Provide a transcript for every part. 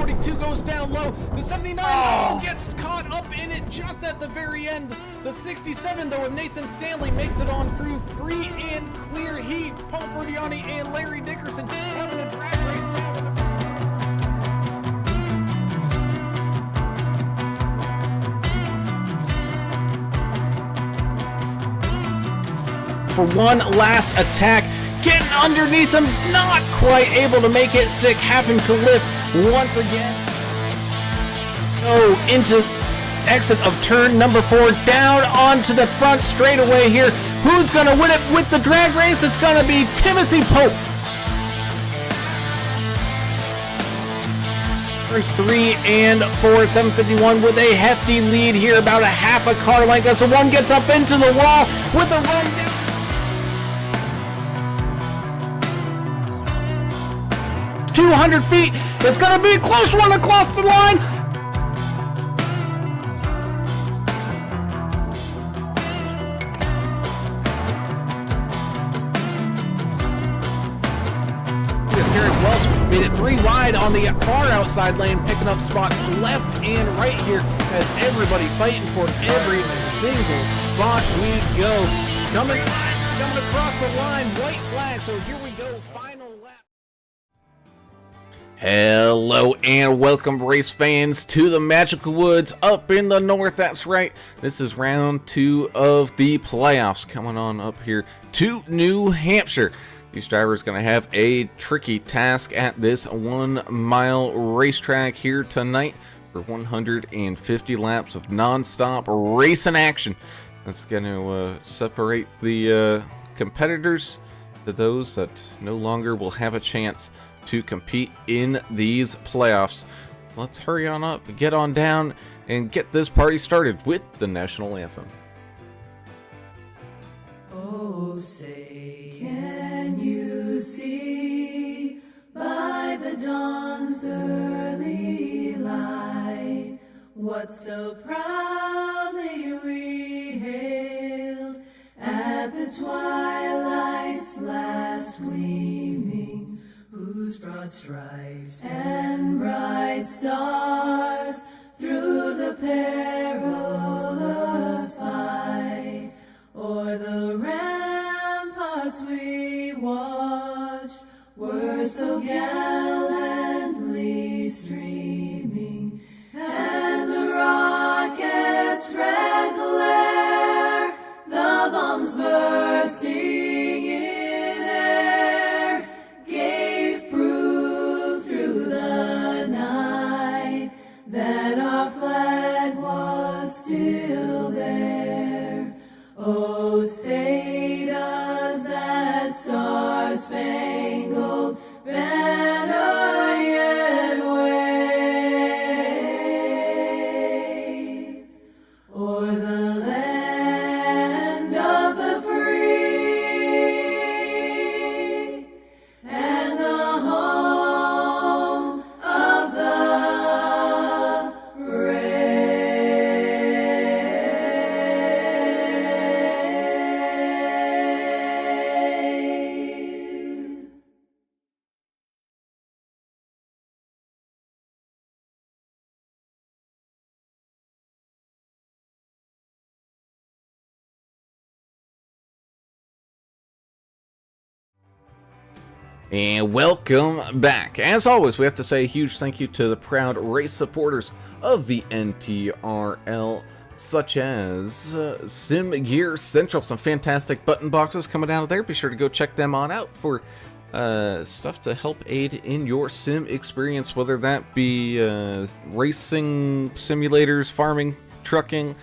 42 goes down low. The 79 gets caught up in it just at the very end. The 67 though, and Nathan Stanley makes it on through free and clear. He, Paul Bertiani, and Larry Dickerson having a drag race down in the for one last attack, getting underneath him, not quite able to make it stick, having to lift once again. Into exit of turn number 4, down onto the front straightaway here. Who's going to win it with the drag race? It's going to be Timothy Pope. First 3 and 4, 751 with a hefty lead here, about a half a car length as the one gets up into the wall with a run down. 200 feet. It's going to be a close one across the line. Derek Welsh made it 3 wide on the far outside lane, picking up spots left and right here as everybody fighting for every single spot we go. Coming across the line, white flag. So here we go, final lap. Hello and welcome, race fans, to the Magical Woods up in the north. That's right, this is round 2 of the playoffs coming on up here to New Hampshire. These drivers going to have a tricky task at this 1-mile racetrack here tonight for 150 laps of non-stop racing action. That's going to separate the competitors to those that no longer will have a chance to compete in these playoffs. Let's hurry on up, get on down, and get this party started with the national anthem. Oh, say, can you see by the dawn's early light what so proudly we hailed at the twilight's last gleaming, whose broad stripes and bright stars through the perilous fight o'er the ramparts we watched were so gallantly streaming, and the rockets' red glare, the bombs bursting in air, gave proof through the night that our flag was still there. Oh, say does that star-spangled banner yet wave o'er the land of the free and the home of the brave. And welcome back. As always, we have to say a huge thank you to the proud race supporters of the NTRL, such as Sim Gear Central. Some fantastic button boxes coming out of there. Be sure to go check them on out for stuff to help aid in your sim experience, whether that be racing simulators, farming, trucking,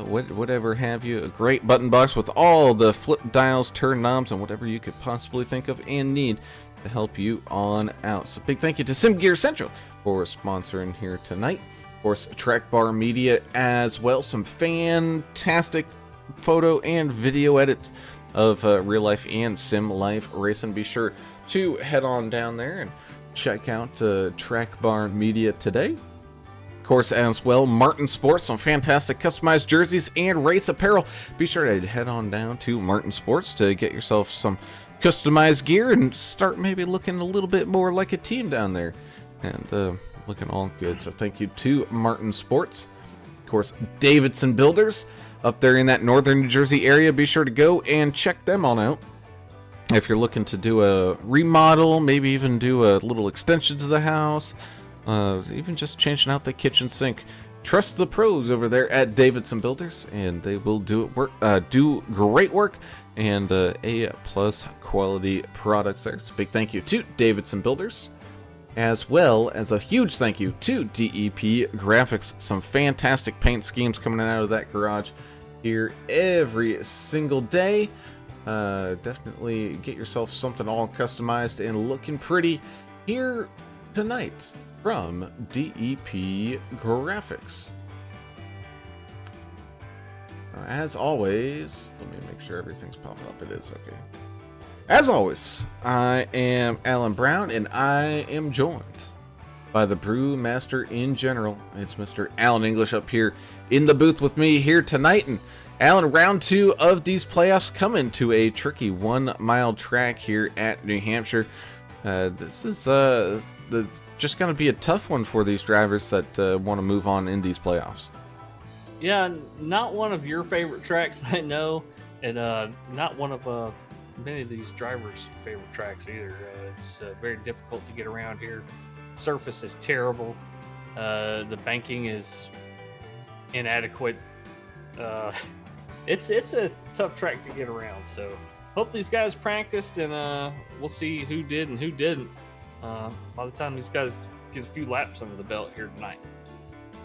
whatever have you. A great button box with all the flip dials, turn knobs, and whatever you could possibly think of and need to help you on out. So big thank you to Sim Gear Central for sponsoring here tonight. Of course, Track Bar Media as well. Some fantastic photo and video edits of real life and sim life racing. Be sure to head on down there and check out Track Bar Media today. Of course, as well, Martin Sports, some fantastic customized jerseys and race apparel. Be sure to head on down to Martin Sports to get yourself some customized gear and start maybe looking a little bit more like a team down there. And looking all good. So thank you to Martin Sports. Of course, Davidson Builders up there in that northern New Jersey area. Be sure to go and check them on out. If you're looking to do a remodel, maybe even do a little extension to the house, even just changing out the kitchen sink, trust the pros over there at Davidson Builders, and they will do great work and A+ quality products there. So big thank you to Davidson Builders, as well as a huge thank you to DEP Graphics. Some fantastic paint schemes coming out of that garage here every single day. Definitely get yourself something all customized and looking pretty here tonight from DEP Graphics. As always, let me make sure everything's popping up. It is okay. As always, I am Alan Brown, and I am joined by the Brewmaster in general. It's Mr. Alan English up here in the booth with me here tonight. And Alan, round 2 of these playoffs coming to a tricky 1-mile track here at New Hampshire. This is just going to be a tough one for these drivers that want to move on in these playoffs. Yeah, not one of your favorite tracks, I know, and not one of many of these drivers' favorite tracks either. It's very difficult to get around here. Surface is terrible. The banking is inadequate. It's a tough track to get around. So hope these guys practiced, and we'll see who did and who didn't by the time these guys get a few laps under the belt here tonight.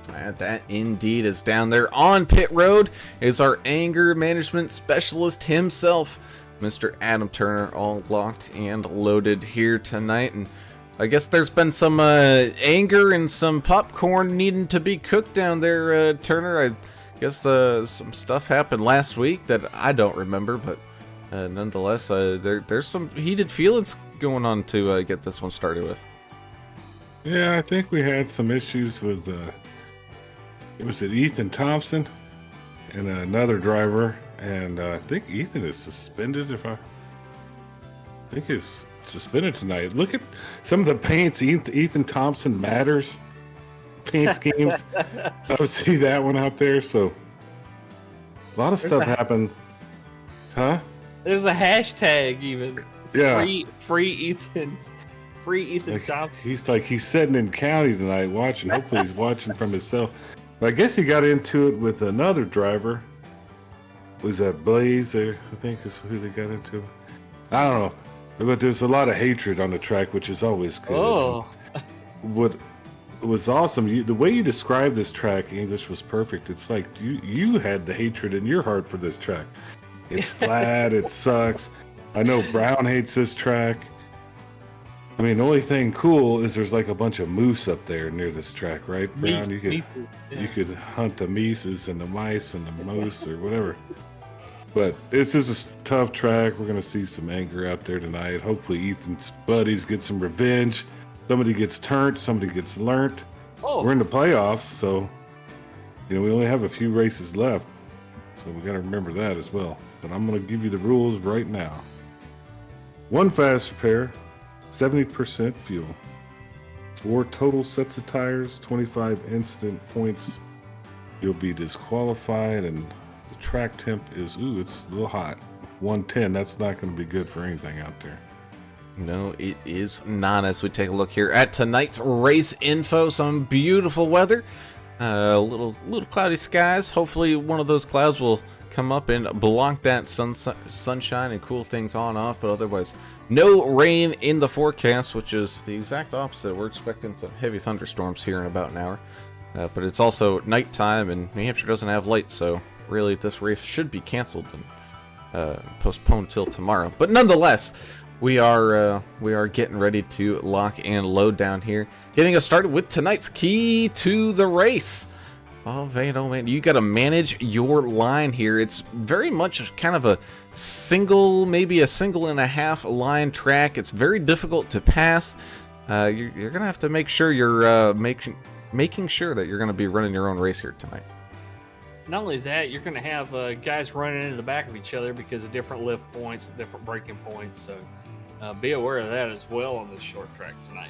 That indeed is down there on pit road is our anger management specialist himself, Mr. Adam Turner, all locked and loaded here tonight. And I guess there's been some anger and some popcorn needing to be cooked down there, Turner. I guess some stuff happened last week that I don't remember, but nonetheless, there's some heated feelings going on to get this one started with. Yeah, I think we had some issues with it was Ethan Thompson and another driver, and I think Ethan is suspended. I think he's suspended tonight. Look at some of the paints. Ethan Thompson matters paint schemes. I see that one out there. So a lot of stuff happened. Huh? There's a hashtag even. Yeah. Free Ethan. Free Ethan like, Thompson. He's sitting in county tonight watching. Hopefully he's watching from himself. But I guess he got into it with another driver. Was that Blaze? I think is who they got into. I don't know. But there's a lot of hatred on the track, which is always good. Oh. What was awesome, the way you described this track, English, was perfect. It's like you had the hatred in your heart for this track. It's flat. It sucks. I know Brown hates this track. I mean, the only thing cool is there's like a bunch of moose up there near this track, right, Brown? You could hunt the meeses and the mice and the moose or whatever. But this is a tough track. We're going to see some anger out there tonight. Hopefully Ethan's buddies get some revenge. Somebody gets turned. Somebody gets learnt. Oh. We're in the playoffs, so we only have a few races left. So we got to remember that as well. But I'm going to give you the rules right now. 1 fast repair, 70% fuel. 4 total sets of tires, 25 instant points. You'll be disqualified, and the track temp is, it's a little hot. 110, that's not going to be good for anything out there. No, it is not. As we take a look here at tonight's race info, some beautiful weather, little cloudy skies. Hopefully one of those clouds will come up and block that sunshine and cool things on off, but otherwise no rain in the forecast, which is the exact opposite. We're expecting some heavy thunderstorms here in about an hour, but it's also nighttime and New Hampshire doesn't have lights, so really this race should be canceled and postponed till tomorrow. But nonetheless, we are getting ready to lock and load down here, getting us started with tonight's key to the race. Oh man, you got to manage your line here. It's very much kind of a single, maybe a 1.5 line track. It's very difficult to pass. You're gonna have to make sure you're making sure that you're gonna be running your own race here tonight. Not only that, you're going to have guys running into the back of each other because of different lift points, different braking points. So be aware of that as well on this short track tonight.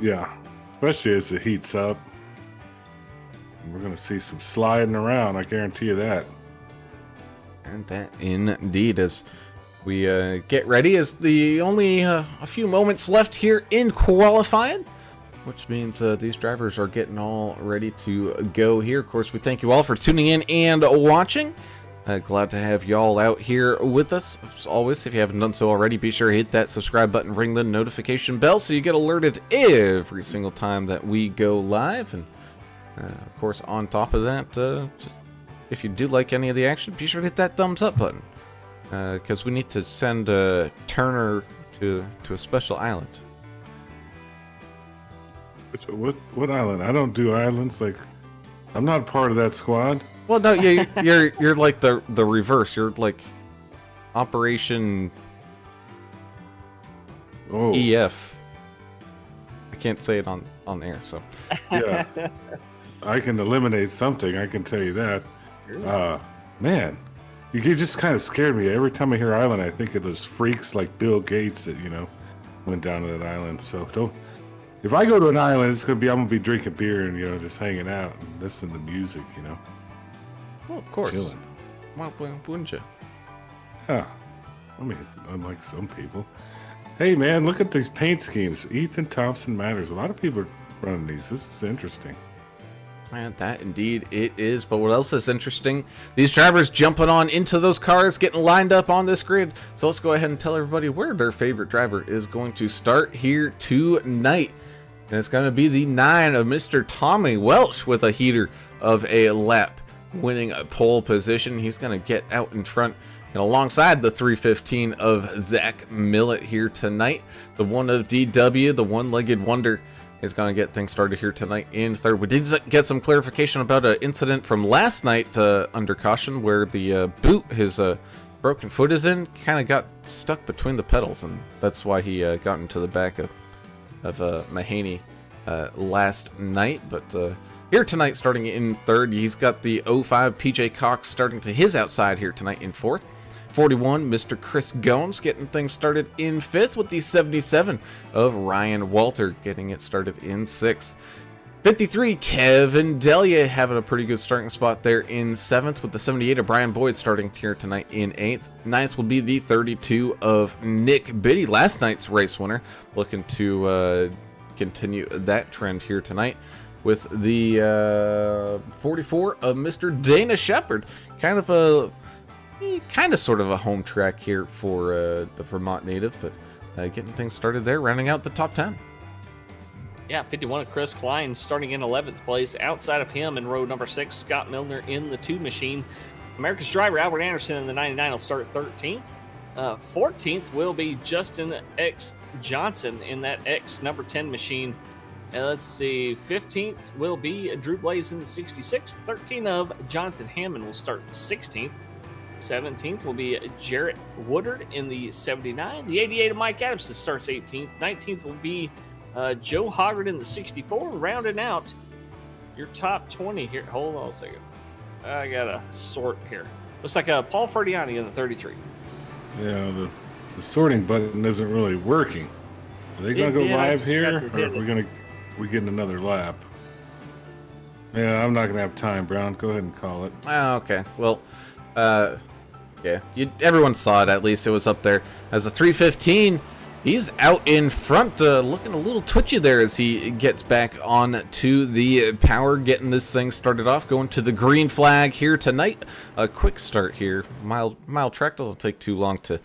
Yeah. especially as it heats up. We're going to see some sliding around, I guarantee you that. And that indeed, as we get ready, as the only a few moments left here in qualifying, which means these drivers are getting all ready to go here. Of course, we thank you all for tuning in and watching. Glad to have y'all out here with us. As always, if you haven't done so already, be sure to hit that subscribe button, ring the notification bell so you get alerted every single time that we go live. And of course, on top of that, just if you do like any of the action, be sure to hit that thumbs up button, because we need to send Turner to a special island. What island? I don't do islands. Like, I'm not part of that squad. Well, no, you're like the reverse. You're like Operation EF. I can't say it on air, so yeah. I can eliminate something, I can tell you that. Man, you just kind of scared me. Every time I hear island, I think of those freaks like Bill Gates that, went down to that island. So if I go to an island, I'm gonna be drinking beer and, just hanging out and listening to music, Well, of course. Chilling. Well, wouldn't you? Yeah. I mean, unlike some people. Hey, man, look at these paint schemes. Ethan Thompson matters. A lot of people are running these. This is interesting. And that indeed it is. But what else is interesting? These drivers jumping on into those cars, getting lined up on this grid. So let's go ahead and tell everybody where their favorite driver is going to start here tonight. And it's going to be the 9 of Mr. Tommy Welch with a heater of a lap, winning a pole position. He's going to get out in front and alongside the 315 of Zach Millett here tonight. The 1 of DW, the one-legged wonder, is going to get things started here tonight in third. We did get some clarification about an incident from last night under caution where the boot his broken foot is in kind of got stuck between the pedals, and that's why he got into the back of Mahaney last night. But here tonight, starting in third, he's got the 05 PJ Cox starting to his outside here tonight in fourth. 41, Mr. Chris Gomes getting things started in fifth, with the 77 of Ryan Walter getting it started in sixth. 53, Kevin Delia having a pretty good starting spot there in seventh, with the 78 of Brian Boyd starting here tonight in eighth. Ninth will be the 32 of Nick Biddy, last night's race winner, looking to continue that trend here tonight, with the 44 of Mr. Dana Shepard, kind of sort of a home track here for the Vermont native, but getting things started there, rounding out the top 10. Yeah, 51 of Chris Klein starting in 11th place. Outside of him in row number 6, Scott Milner in the 2 machine. America's driver Albert Anderson in the 99 will start 13th. 14th will be Justin X Johnson in that X number 10 machine. And let's see, 15th will be Drew Blaze in the 66. 13 of Jonathan Hammond will start 16th. 17th will be Jarrett Woodard in the 79. The 88 of Mike Adamson starts 18th. 19th will be Joe Hoggard in the 64. Rounding out your top 20 here. Hold on a second. I gotta sort here. Looks like Paul Ferdiani in the 33. Yeah, the sorting button isn't really working. Are they gonna go live here, or are we getting another lap? Yeah, I'm not gonna have time, Brown. Go ahead and call it. Oh, okay. Well, yeah, everyone saw it. At least it was up there as a 315. He's out in front, looking a little twitchy there as he gets back on to the power, getting this thing started off, going to the green flag here tonight. A quick start here. Mile track doesn't take too long to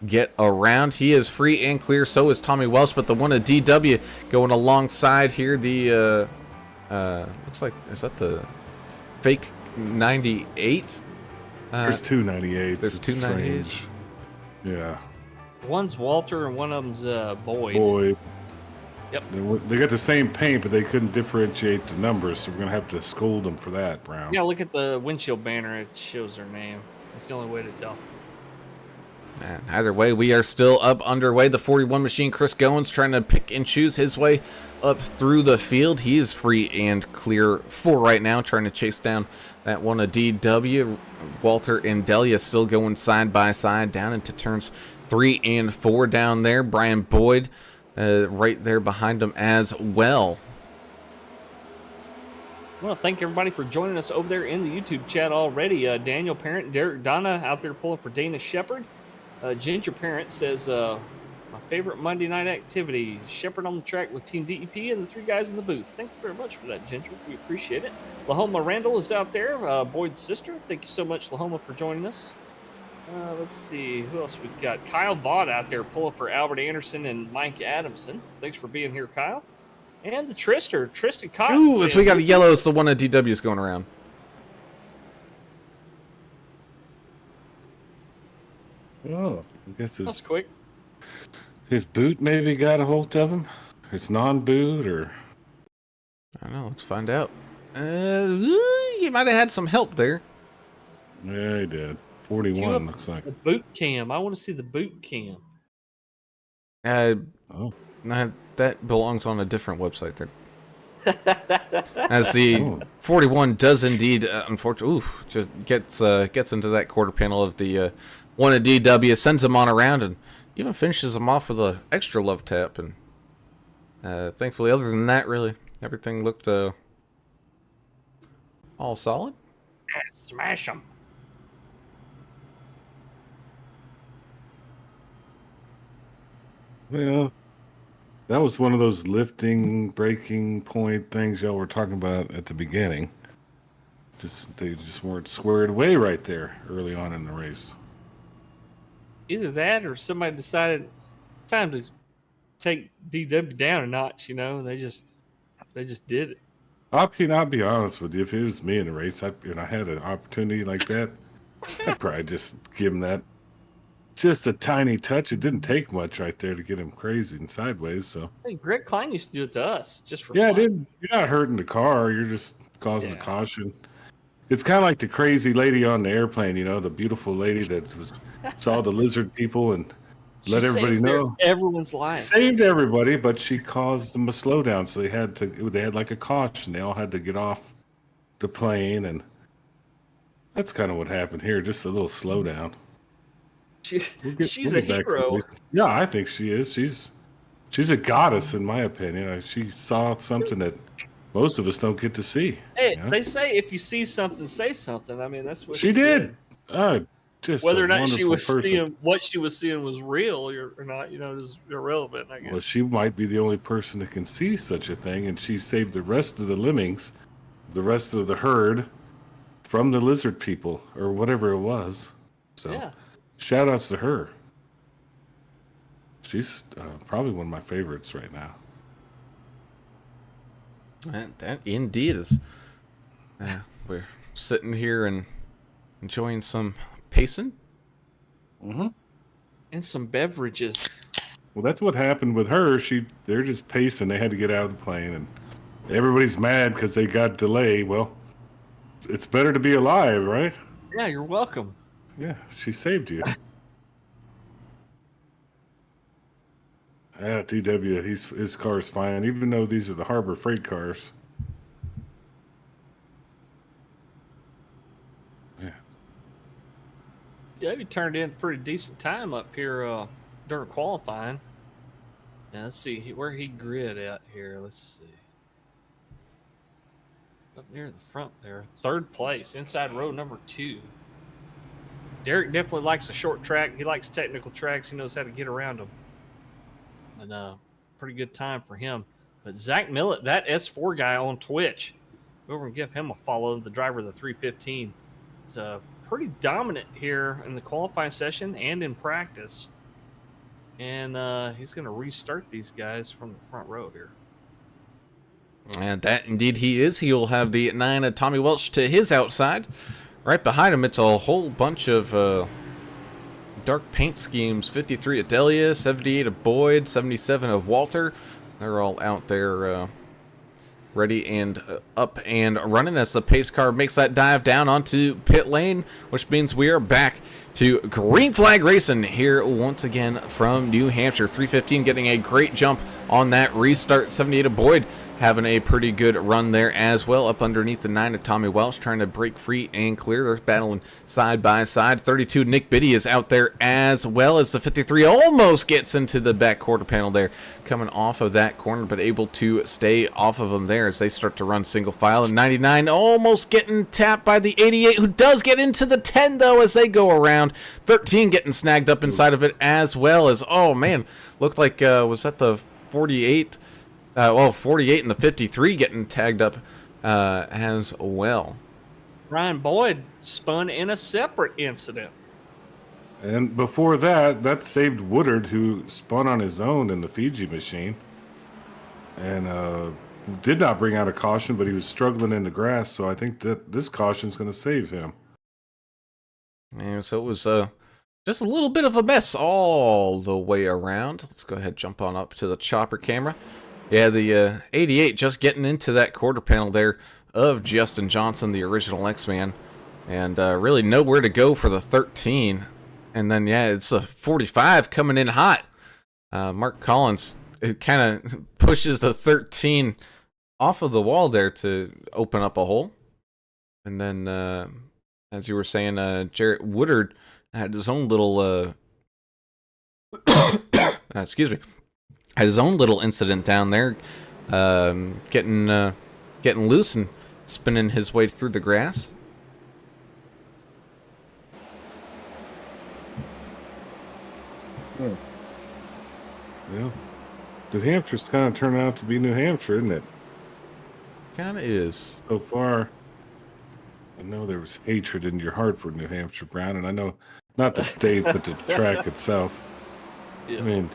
get around. He is free and clear. So is Tommy Welch, but the 1 of DW going alongside here. The looks like, is that the fake 98? There's 298s. There's 298s. Yeah. One's Walter and one of them's Boyd. Boyd. Yep. They got the same paint, but they couldn't differentiate the numbers, so we're going to have to scold them for that, Brown. Yeah, look at the windshield banner. It shows their name. That's the only way to tell. And either way, we are still up underway. The 41 machine, Chris Goins, trying to pick and choose his way up through the field. He is free and clear for right now, trying to chase down that 1 of DW. Walter and Delia still going side by side down into turns 3 and 4 down there. Brian Boyd right there behind him as well. I want to thank everybody for joining us over there in the YouTube chat already. Daniel Parent, Derek Donna out there pulling for Dana Shepard. Ginger Parent says, my favorite Monday night activity, Shepard on the track with Team DEP and the 3 guys in the booth. Thank you very much for that, Ginger. We appreciate it. Lahoma Randall is out there, Boyd's sister. Thank you so much, Lahoma, for joining us. Let's see, who else we got? Kyle Vaught out there pulling for Albert Anderson and Mike Adamson. Thanks for being here, Kyle. And the Tristan Cotton. Ooh, so we got a yellow, so one of DW's going around. Oh, I guess That's quick. his boot maybe got a hold of him. His non-boot, or I don't know. Let's find out. He might have had some help there. yeah, he did. 41 looks like. The boot cam. I want to see the boot cam. Oh, Nah, that belongs on a different website then. As the 41 does indeed, unfortunately, just gets into that quarter panel of the one of DW, sends him on around, and even finishes him off with a extra love tap. And thankfully, other than that, really, everything looked all solid. Smash them. well, that was one of those lifting, breaking point things y'all were talking about at the beginning. They just weren't squared away right there early on in the race. Either that or somebody decided time to take DW down a notch, and they just did it. I'll be honest with you. If it was me in the race, and I had an opportunity like that, I'd probably just give him that, just a tiny touch. It didn't take much right there to get him crazy and sideways. So Hey, Greg Klein used to do it to us just for yeah, fun. it didn't. You're not hurting the car. You're just causing a Yeah. caution. It's kind of like the crazy lady on the airplane. The beautiful lady that saw the lizard people and She let everybody saved know. everyone's life. Saved everybody, but she caused them a slowdown, so they had like a caution. They all had to get off the plane, and that's kind of what happened here. Just a little slowdown. She's We'll a get back to hero. this. Yeah, I think she is. She's a goddess, in my opinion. She saw something that most of us don't get to see. Hey, Yeah. they say if you see something, say something. I mean, that's what She did. Just Whether a or not she wonderful was person. seeing what she was seeing was real or not, is irrelevant. I guess. Well, she might be the only person that can see such a thing, and she saved the rest of the lemmings, the rest of the herd, from the lizard people or whatever it was. So, Yeah. shout outs to her. She's probably one of my favorites right now. That indeed is. We're sitting here and enjoying some pacing. Mm-hmm. And some beverages. Well, that's what happened with her. They're just pacing. They had to get out of the plane, and everybody's mad because they got delayed. Well, it's better to be alive, right? Yeah, you're welcome. Yeah, she saved you. DW, his car's fine, even though these are the Harbor Freight cars. Yeah. Debbie turned in a pretty decent time up here during qualifying. Now let's see where he grid at here. Let's see. Up near the front there. 3rd place, inside row number 2. Derek definitely likes a short track. He likes technical tracks. He knows how to get around them. And pretty good time for him. But Zach Millett, that S4 guy on Twitch, go over and give him a follow. The driver of the 315 is pretty dominant here in the qualifying session and in practice. And he's going to restart these guys from the front row here. And that indeed he is. He'll have the 9 of Tommy Welch to his outside. Right behind him, it's a whole bunch of dark paint schemes. 53 of Delia, 78 of Boyd, 77 of Walter. They're all out there ready and up and running as the pace car makes that dive down onto pit lane, which means we are back to green flag racing here once again from New Hampshire. 315 getting a great jump on that restart. 78 of Boyd having a pretty good run there as well. Up underneath the 9 of Tommy Welsh, trying to break free and clear. They're battling side by side. 32, Nick Biddy is out there as well as the 53 almost gets into the back quarter panel there, coming off of that corner, but able to stay off of them there as they start to run single file. And 99 almost getting tapped by the 88, who does get into the 10 though as they go around. 13 getting snagged up inside of it as well as, oh man, looked like, was that the 48? 48 and the 53 getting tagged up as well. Ryan Boyd spun in a separate incident. And before that saved Woodard, who spun on his own in the Fiji machine. And did not bring out a caution, but he was struggling in the grass, so I think that this caution is going to save him. And so it was just a little bit of a mess all the way around. Let's go ahead and jump on up to the chopper camera. Yeah, the 88 just getting into that quarter panel there of Justin Johnson, the original X-Man. And really nowhere to go for the 13. And then, yeah, it's a 45 coming in hot. Mark Collins, it kind of pushes the 13 off of the wall there to open up a hole. And then, as you were saying, Jarrett Woodard had his own little... excuse me. Had his own little incident down there, getting loose and spinning his way through the grass. Yeah. New Hampshire's kind of turned out to be New Hampshire, isn't it? Kind of is. So far, I know there was hatred in your heart for New Hampshire, Brown, and I know not the state, but the track itself. Yes. I mean,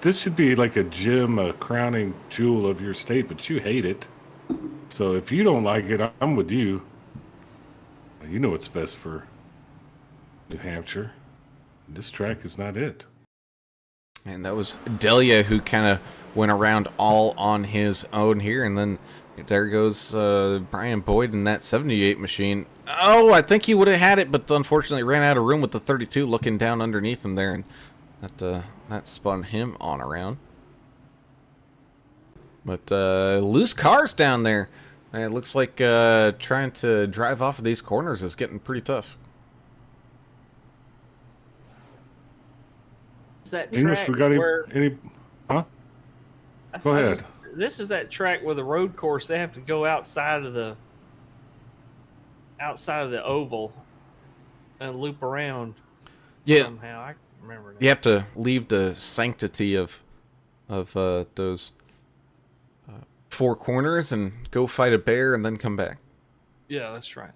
this should be like a gem, a crowning jewel of your state, but you hate it. So if you don't like it, I'm with you. You know what's best for New Hampshire. This track is not it. And that was Delia who kind of went around all on his own here. And then there goes Brian Boyd in that 78 machine. Oh, I think he would have had it, but unfortunately ran out of room with the 32 looking down underneath him there. And that spun him on around. But loose cars down there. It looks like trying to drive off of these corners is getting pretty tough. Is that English, track we got where, any? Huh? Go ahead. This is that track where the road course, they have to go outside of the oval and loop around. Yeah. Somehow I can't remember that. You have to leave the sanctity of those four corners and go fight a bear and then come back. Yeah, that's right.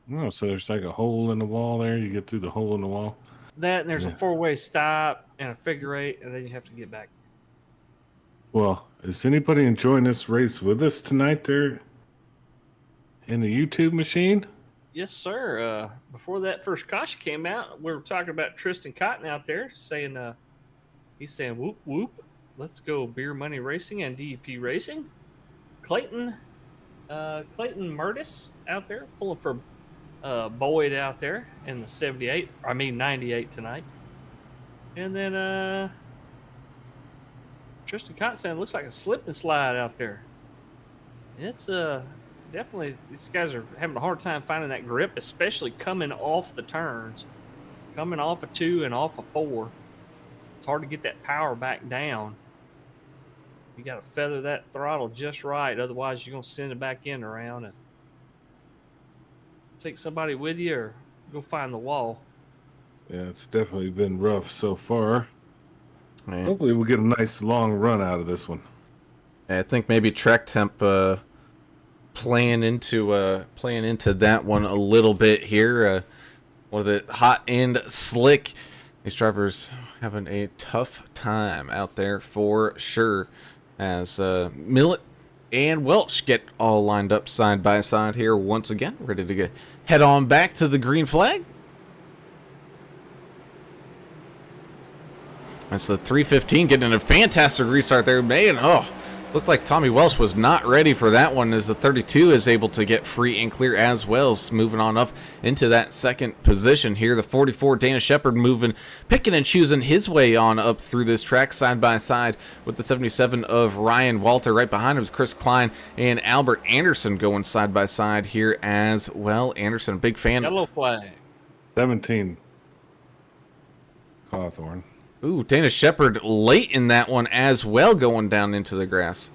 No, so there's like a hole in the wall there. You get through the hole in the wall. That, and there's a four-way stop and a figure eight, and then you have to get back. Well, is anybody enjoying this race with us tonight there in the YouTube machine? Yes, sir. Before that first caution came out, we were talking about Tristan Cotton out there saying, he's saying, whoop, whoop, let's go Beer Money Racing and DEP Racing. Clayton Murtis out there pulling for Boyd out there in the 98 tonight. And then Tristan Cotton saying, looks like a slip and slide out there. It's definitely, these guys are having a hard time finding that grip, especially coming off the turns, coming off a 2 and off a 4. It's hard to get that power back down. You got to feather that throttle just right, otherwise you're going to send it back in around and take somebody with you or go find the wall. Yeah, it's definitely been rough so far. Man. Hopefully we'll get a nice long run out of this one. I think maybe track temp playing into that one a little bit here. With it hot and slick. These drivers having a tough time out there for sure. As Millett and Welch get all lined up side by side here once again, ready to head on back to the green flag. That's the 315 getting a fantastic restart there. Man, Looked like Tommy Welsh was not ready for that one, as the 32 is able to get free and clear as well, moving on up into that second position here. The 44, Dana Shepard, picking and choosing his way on up through this track side by side with the 77 of Ryan Walter. Right behind him is Chris Klein and Albert Anderson going side by side here as well. Anderson, a big fan. Yellow flag. 17. Cawthorn. Ooh, Dana Shepard late in that one as well, going down into the grass.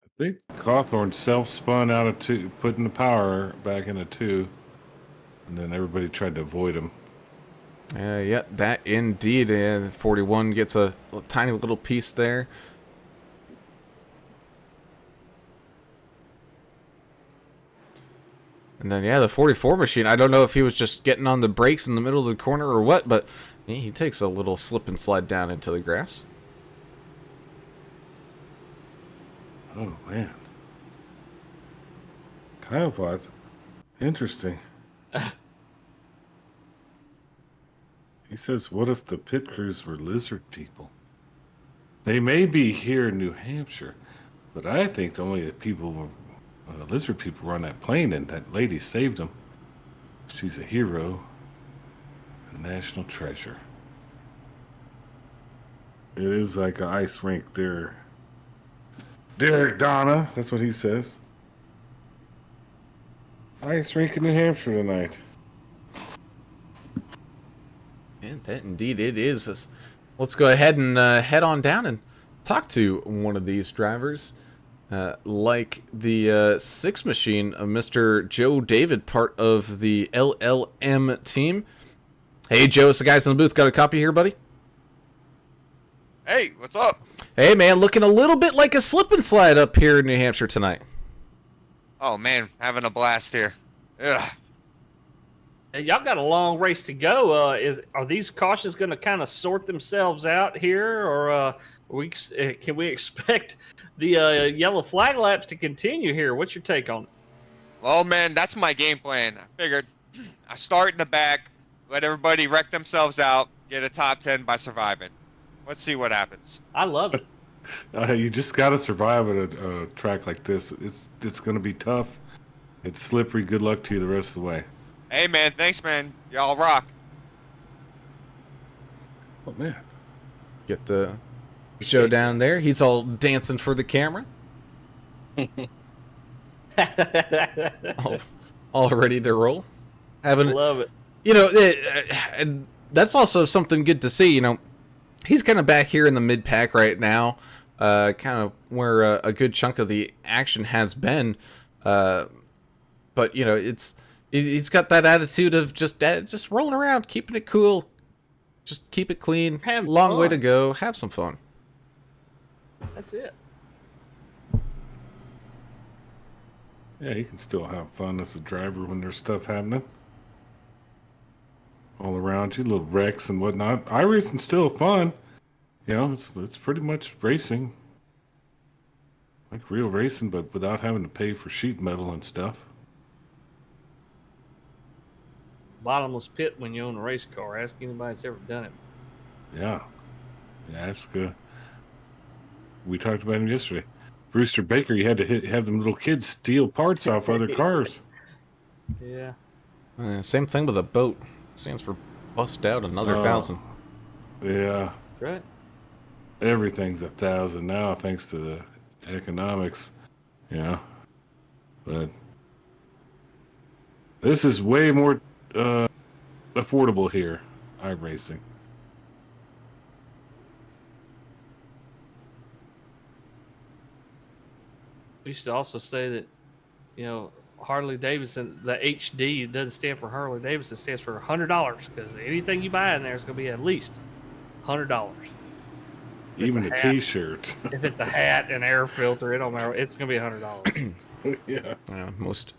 I think Cawthorn self-spun out of 2, putting the power back into 2, and then everybody tried to avoid him. Yeah, that indeed. 41 gets a tiny little piece there. And then, yeah, the 44 machine, I don't know if he was just getting on the brakes in the middle of the corner or what, but he takes a little slip and slide down into the grass. Oh, man. Kind of odd. Interesting. He says, what if the pit crews were lizard people? They may be here in New Hampshire, but I think only the people were... lizard people were on that plane, and that lady saved them. She's a hero, a national treasure. It is like an ice rink there. Derek Donna, that's what he says. Ice rink in New Hampshire tonight. And that indeed it is. Let's go ahead and head on down and talk to one of these drivers. Like the 6 machine of Mr. Joe David, part of the LLM team. Hey, Joe, it's the guys in the booth. Got a copy here, buddy? Hey, what's up? Hey, man, looking a little bit like a slip and slide up here in New Hampshire tonight. Oh, man, having a blast here. Ugh. Hey, y'all got a long race to go. Are these cautions going to kind of sort themselves out here, or can we expect the yellow flag laps to continue here? What's your take on it? Well, man, that's my game plan. I figured I start in the back, let everybody wreck themselves out, get a top 10 by surviving. Let's see what happens. I love it. You just got to survive at a track like this. It's going to be tough. It's slippery. Good luck to you the rest of the way. Hey, man, thanks, man. Y'all rock. Oh, man. Get Joe down there. He's all dancing for the camera. all ready to roll. Love it. You know, and that's also something good to see. You know, he's kind of back here in the mid pack right now, kind of where a good chunk of the action has been. But you know, he's got that attitude of just rolling around, keeping it cool, just keep it clean. Have Long way fun. to go. Have some fun. That's it. Yeah, you can still have fun as a driver when there's stuff happening all around you, little wrecks and whatnot. iRacing's still fun. You know, it's pretty much racing, like real racing, but without having to pay for sheet metal and stuff. Bottomless pit when you own a race car. Ask anybody that's ever done it. Yeah, ask. We talked about him yesterday. Brewster Baker, you had to have them little kids steal parts off other cars. Yeah. Same thing with a boat. Stands for bust out another 1,000. Yeah, Right. everything's 1,000 now, thanks to the economics. Yeah, but this is way more affordable here. iRacing. We used to also say that, you know, Harley Davidson, the HD doesn't stand for Harley Davidson, it stands for $100, because anything you buy in there is going to be at least $100. Even the T-shirts. If it's a hat, an air filter, it don't matter. It's going to be $100. Yeah. Most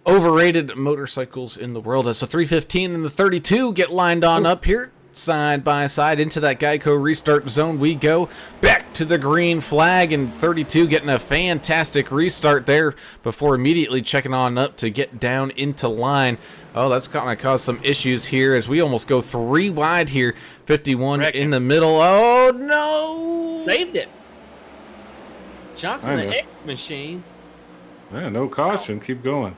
overrated motorcycles in the world. As the 315 and the 32 get lined on up here. side by side into that Geico restart zone we go. Back to the green flag, and 32 getting a fantastic restart there before immediately checking on up to get down into line. Oh, that's going to cause some issues here as we almost go 3 wide here. 51 in the middle. Oh, no! Saved it. Johnson, the X machine. Yeah, no caution. Keep going.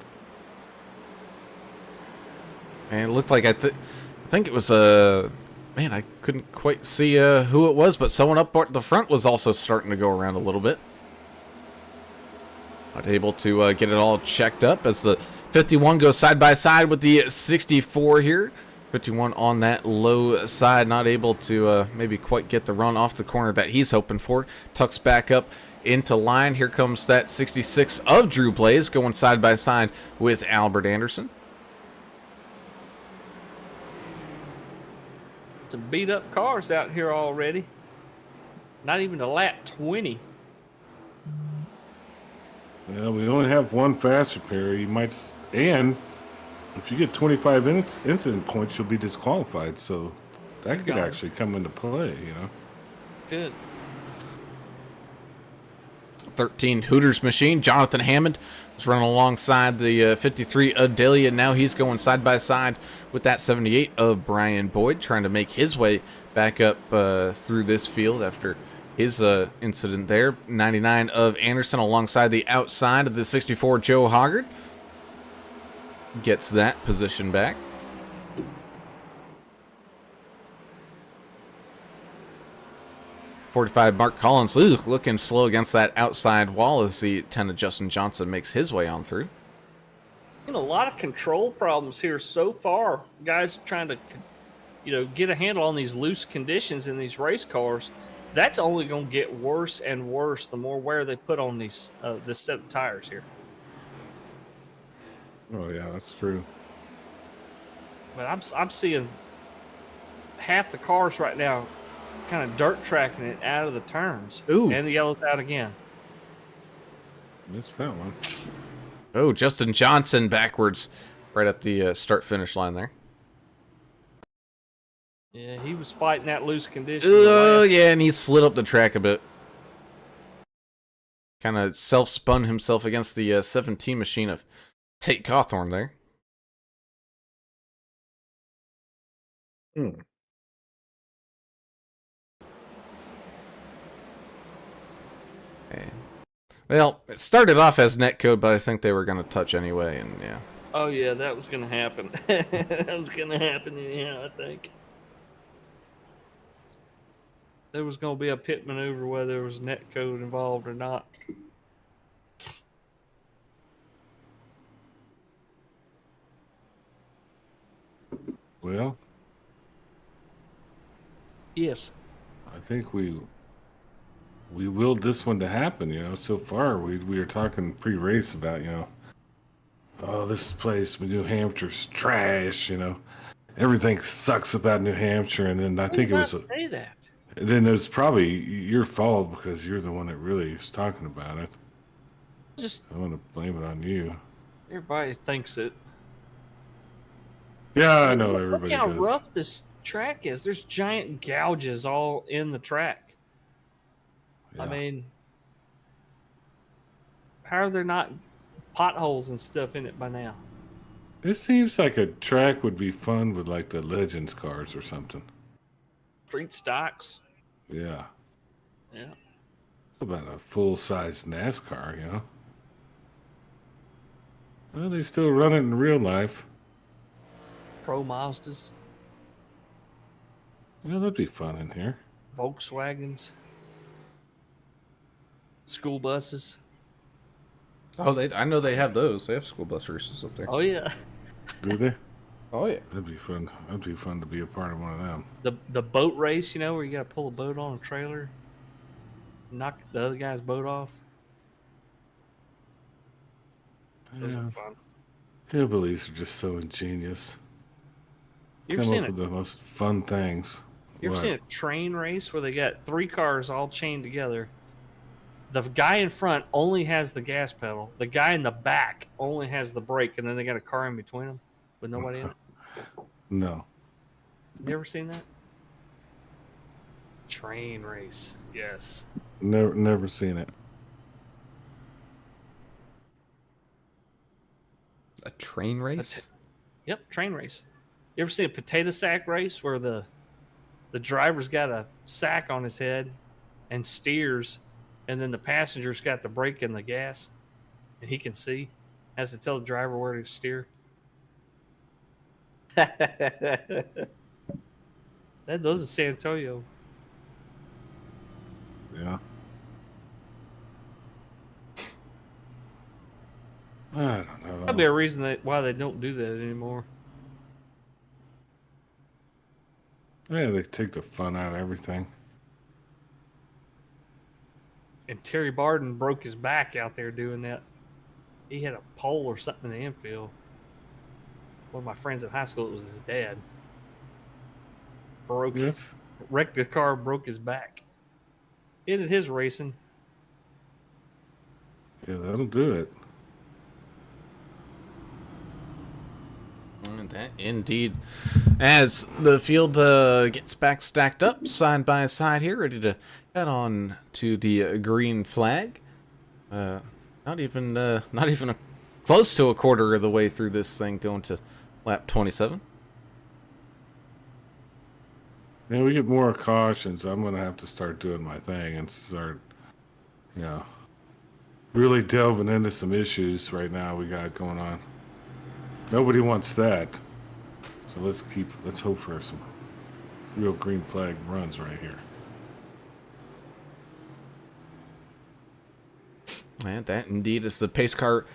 And it looked like I think it was man, I couldn't quite see who it was, but someone up at the front was also starting to go around a little bit. Not able to get it all checked up as the 51 goes side by side with the 64 here. 51 on that low side, not able to maybe quite get the run off the corner that he's hoping for. Tucks back up into line. Here comes that 66 of Drew Blaze going side by side with Albert Anderson. Some beat up cars out here already. Not even a lap 20. Well, we only have one fast repair. You might, and if you get 25 incident points, you'll be disqualified. So that could actually come into play, you know. Good. 13 Hooters machine. Jonathan Hammond was running alongside the 53 of Delia. Now he's going side by side with that 78 of Brian Boyd, trying to make his way back up through this field after his incident there. 99 of Anderson alongside the outside of the 64 Joe Hoggard. Gets that position back. .45 Mark Collins, looking slow against that outside wall as the 10 of Justin Johnson makes his way on through. A lot of control problems here so far. Guys trying to, get a handle on these loose conditions in these race cars. That's only going to get worse and worse the more wear they put on these this set of tires here. Oh yeah, that's true. But I'm seeing half the cars right now kind of dirt tracking it out of the turns. Ooh. And the yellow's out again. Missed that one. Oh, Justin Johnson backwards right up the start-finish line there. Yeah, he was fighting that loose condition. Oh, yeah, and he slid up the track a bit. Kind of self-spun himself against the 17 machine of Tate Cawthorn there. Well, it started off as netcode, but I think they were going to touch anyway, and yeah. Oh, yeah, that was going to happen. That was going to happen, yeah, I think. There was going to be a pit maneuver whether there was netcode involved or not. Well, Yes. I think we willed this one to happen, you know. So far, we were talking pre-race about, oh, this place, New Hampshire's trash, Everything sucks about New Hampshire, and then I think it was. Say that. Then it was probably your fault because you're the one that really is talking about it. I want to blame it on you. Everybody thinks it. Yeah, I know everybody Look how does. rough this track is. There's giant gouges all in the track. Yeah. I mean, how are there not potholes and stuff in it by now? This seems like a track would be fun with like the Legends cars or something. Street stocks. Yeah. Yeah. How about a full-size NASCAR, Well, they still run it in real life. Pro Mazdas. Yeah, that'd be fun in here. Volkswagens. School buses. Oh, I know they have those. They have school bus races up there. Oh, yeah. Do they? Oh, yeah. That'd be fun. That'd be fun to be a part of one of them. The boat race, where you got to pull a boat on a trailer, knock the other guy's boat off. Those Yeah. are fun. Hillbillies are just so ingenious. You ever Come seen up with the most fun things. You ever What? seen a train race where they got 3 cars all chained together? The guy in front only has the gas pedal. The guy in the back only has the brake, and then they got a car in between them with nobody in it. No. You ever seen that? Train race. Yes. Never seen it. A train race? Yep, train race. You ever see a potato sack race where the driver's got a sack on his head and steers, and then the passenger's got the brake and the gas, and he can see, has to tell the driver where to steer. Those are San Antonio. Yeah. I don't know. That'd be a reason why they don't do that anymore. Yeah, they take the fun out of everything. And Terry Barden broke his back out there doing that. He had a pole or something in the infield. One of my friends in high school, it was his dad. Wrecked the car, broke his back. Ended his racing. Yeah, that'll do it. That indeed. As the field gets back stacked up side by side here, ready to head on to the green flag. Not even close to a quarter of the way through this thing, going to lap 27. Yeah, we get more cautions. I'm gonna have to start doing my thing and start, really delving into some issues right now we got going on. Nobody wants that. So let's hope for some real green flag runs right here. And that indeed is the pace car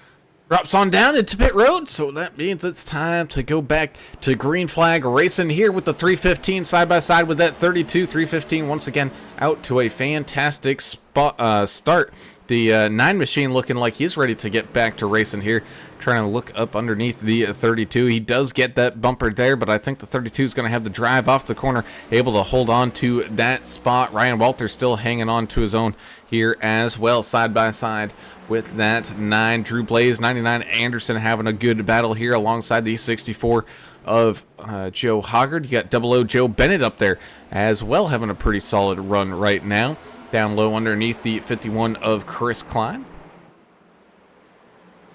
drops on down into pit road, so that means it's time to go back to green flag racing here with the 315 side by side with that 32. 315 once again out to a fantastic start. The 9 machine looking like he's ready to get back to racing here, trying to look up underneath the 32. He does get that bumper there, but I think the 32 is going to have the drive off the corner, able to hold on to that spot. Ryan Walters still hanging on to his own here as well, side by side with that 9. Drew Blaze, 99 Anderson having a good battle here alongside the 64 of Joe Hoggard. You got 00 Joe Bennett up there as well, having a pretty solid run right now. Down low underneath the 51 of Chris Klein.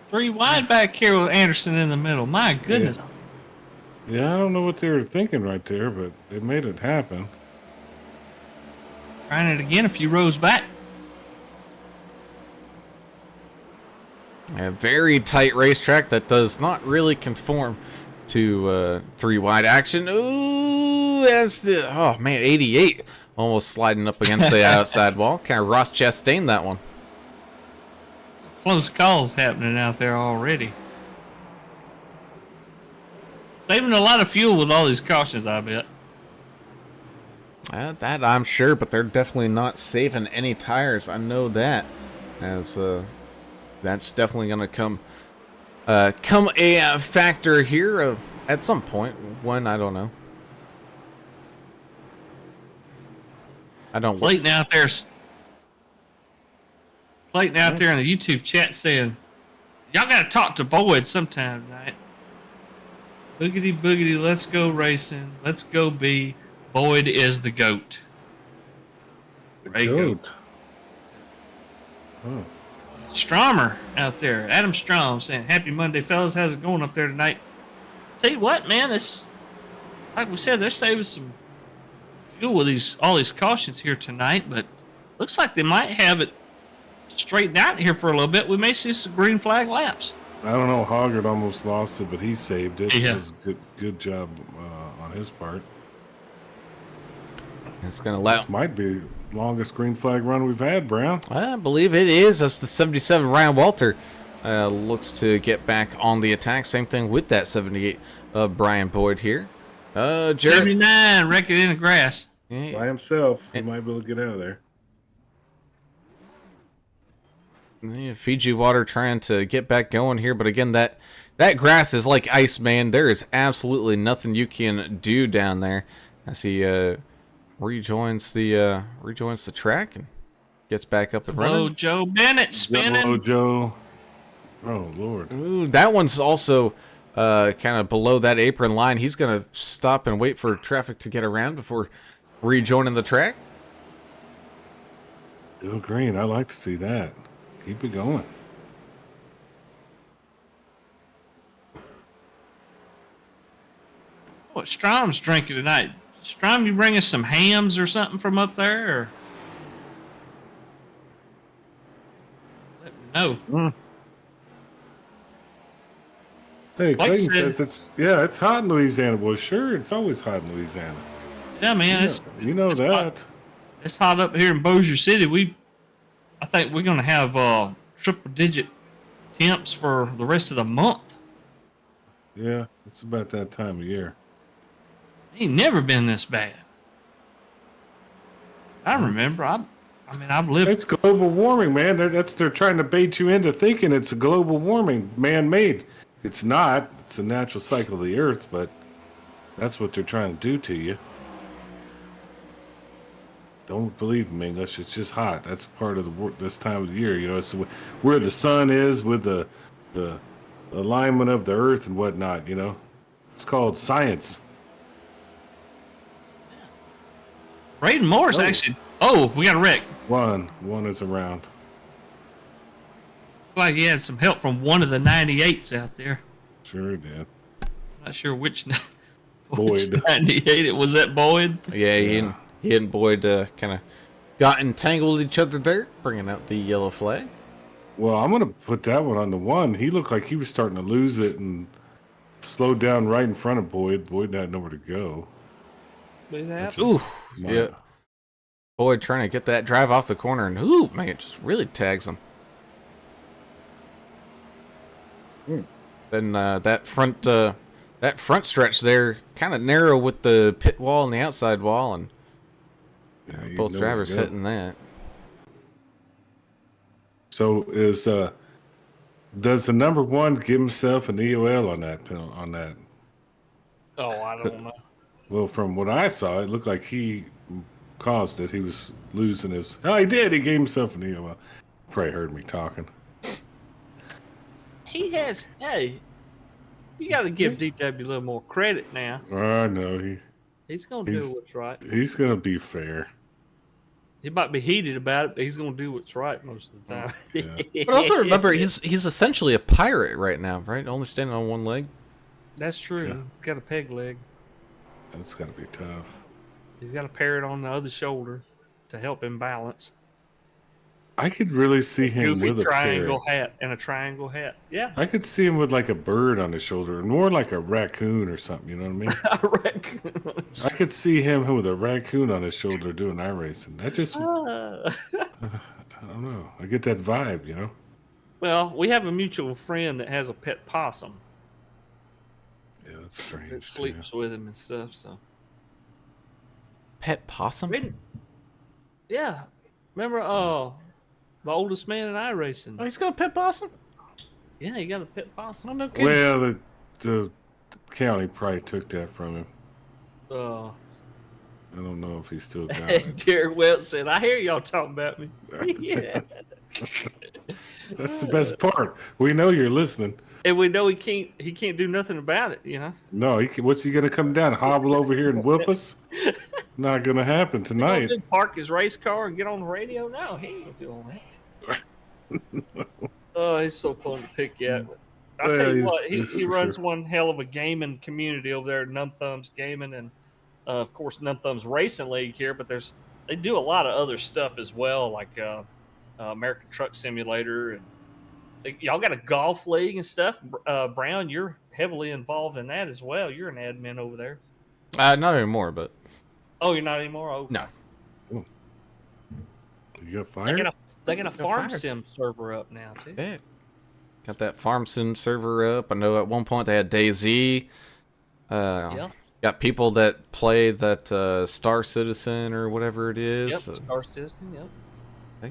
3 wide back here with Anderson in the middle. My goodness. Yeah, I don't know what they were thinking right there, but they made it happen. Trying it again a few rows back. A very tight racetrack that does not really conform to 3 wide action. Ooh, that's the, oh man, 88. Almost sliding up against the outside wall. Kind of Ross Chastain, that one. Close calls happening out there already. Saving a lot of fuel with all these cautions, I bet. That I'm sure, but they're definitely not saving any tires. I know that. As that's definitely going to come a factor here at some point. When, I don't know. I don't. Clayton out there in the YouTube chat saying, "Y'all gotta talk to Boyd sometime tonight." Boogity boogity, let's go racing. Let's go B. Boyd is the GOAT. The GOAT. Oh. Stromer out there, Adam Strom saying, "Happy Monday, fellas. How's it going up there tonight?" Tell you what, man, it's like we said, they're saving some fuel with all these cautions here tonight, but looks like they might have it straightened out here for a little bit. We may see some green flag laps. I don't know. Hoggard almost lost it, but he saved it. Yeah. It was a good job on his part. It's going to allow. This might be the longest green flag run we've had, Brown. I believe it is. That's the 77 Ryan Walter looks to get back on the attack. Same thing with that 78 of Brian Boyd here. Jared, 79 wrecking in the grass. Yeah. By himself, he might be able to get out of there. Yeah, Fiji Water trying to get back going here, but again, that grass is like ice, man. There is absolutely nothing you can do down there. As he rejoins the track and gets back up and running. Oh, Joe Bennett spinning. Oh, Joe. Oh, Lord. Ooh, that one's also kind of below that apron line. He's going to stop and wait for traffic to get around before rejoining the track. Still green. I like to see that. Keep it going. What Strom's drinking tonight? Strom, you bring us some hams or something from up there? Or... Let me know. Hey, Like Clayton said- says it's hot in Louisiana. Well, sure, it's always hot in Louisiana. Yeah, man. You know it's that. Hot. It's hot up here in Bossier City. I think we're gonna have triple-digit temps for the rest of the month. Yeah, it's about that time of year. Ain't never been this bad. I remember. I've lived. It's global warming, man. They're trying to bait you into thinking it's a global warming, man-made. It's not. It's a natural cycle of the Earth, but that's what they're trying to do to you. Don't believe them, English. It's just hot. That's part of this time of the year. You know, it's where the sun is with the alignment of the Earth and whatnot. You know, it's called science. Braden Morris actually. Oh, we got a wreck. One is around. Like he had some help from one of the 98s out there. Sure he did. Not sure which Boyd. 98 it was. That Boyd. Yeah, he and Boyd kind of got entangled with each other there, bringing out the yellow flag. Well, I'm gonna put that one on the one. He looked like he was starting to lose it and slowed down right in front of Boyd. Boyd had nowhere to go. Ooh, yeah. Boyd trying to get that drive off the corner, and ooh, man, it just really tags him. Then that front stretch there, kind of narrow with the pit wall and the outside wall, and both drivers hitting that. So does the number one give himself an EOL on that? Oh, I don't know. Well, from what I saw, it looked like he caused it. He was losing his. Oh, he did. He gave himself an EOL. Probably heard me talking. He has. Hey, you got to give DW a little more credit now. I know He's gonna do what's right. He's gonna be fair. He might be heated about it, but he's gonna do what's right most of the time. Yeah. But also remember, he's essentially a pirate right now, right? Only standing on one leg. That's true. Yeah. He's got a peg leg. That's gotta be tough. He's got a parrot on the other shoulder to help him balance. I could really see him Goofy with a triangle parrot. hat and a triangle hat. Yeah. I could see him with like a bird on his shoulder, more like a raccoon or something. You know what I mean? A raccoon. I could see him with a raccoon on his shoulder doing iRacing. That just, I don't know. I get that vibe, you know? Well, we have a mutual friend that has a pet possum Yeah, that's strange. that sleeps with him and stuff. So, Pet possum? yeah. Remember, the oldest man in iRacing? Oh, he's got a pet possum? Yeah, he got a pet possum. Oh, no kidding. Well, the county probably took that from him. Uh, I don't know if he still got it. Derek Welch said, "I hear y'all talking about me." Yeah. That's the best part. We know you're listening. And we know he can't do nothing about it, you know. No, what's he gonna come down, hobble over here and whoop us? Not gonna happen tonight. He park his race car and get on the radio. No, he ain't gonna do all that. Oh, he's so fun to pick at. I'll tell you what, he runs one hell of a gaming community over there at Numb Thumbs Gaming, and of course Numb Thumbs Racing League here. But they do a lot of other stuff as well, like American Truck Simulator, and y'all got a golf league and stuff. Brown, you're heavily involved in that as well. You're an admin over there. Not anymore, but Oh, you're not anymore? Oh, no. You got fired? They got a farm fired. sim server up now too. Yeah. Got that farm sim server up. I know at one point they had DayZ. Yeah. Got people that play that Star Citizen or whatever it is. Yep. Star Citizen. Yep. They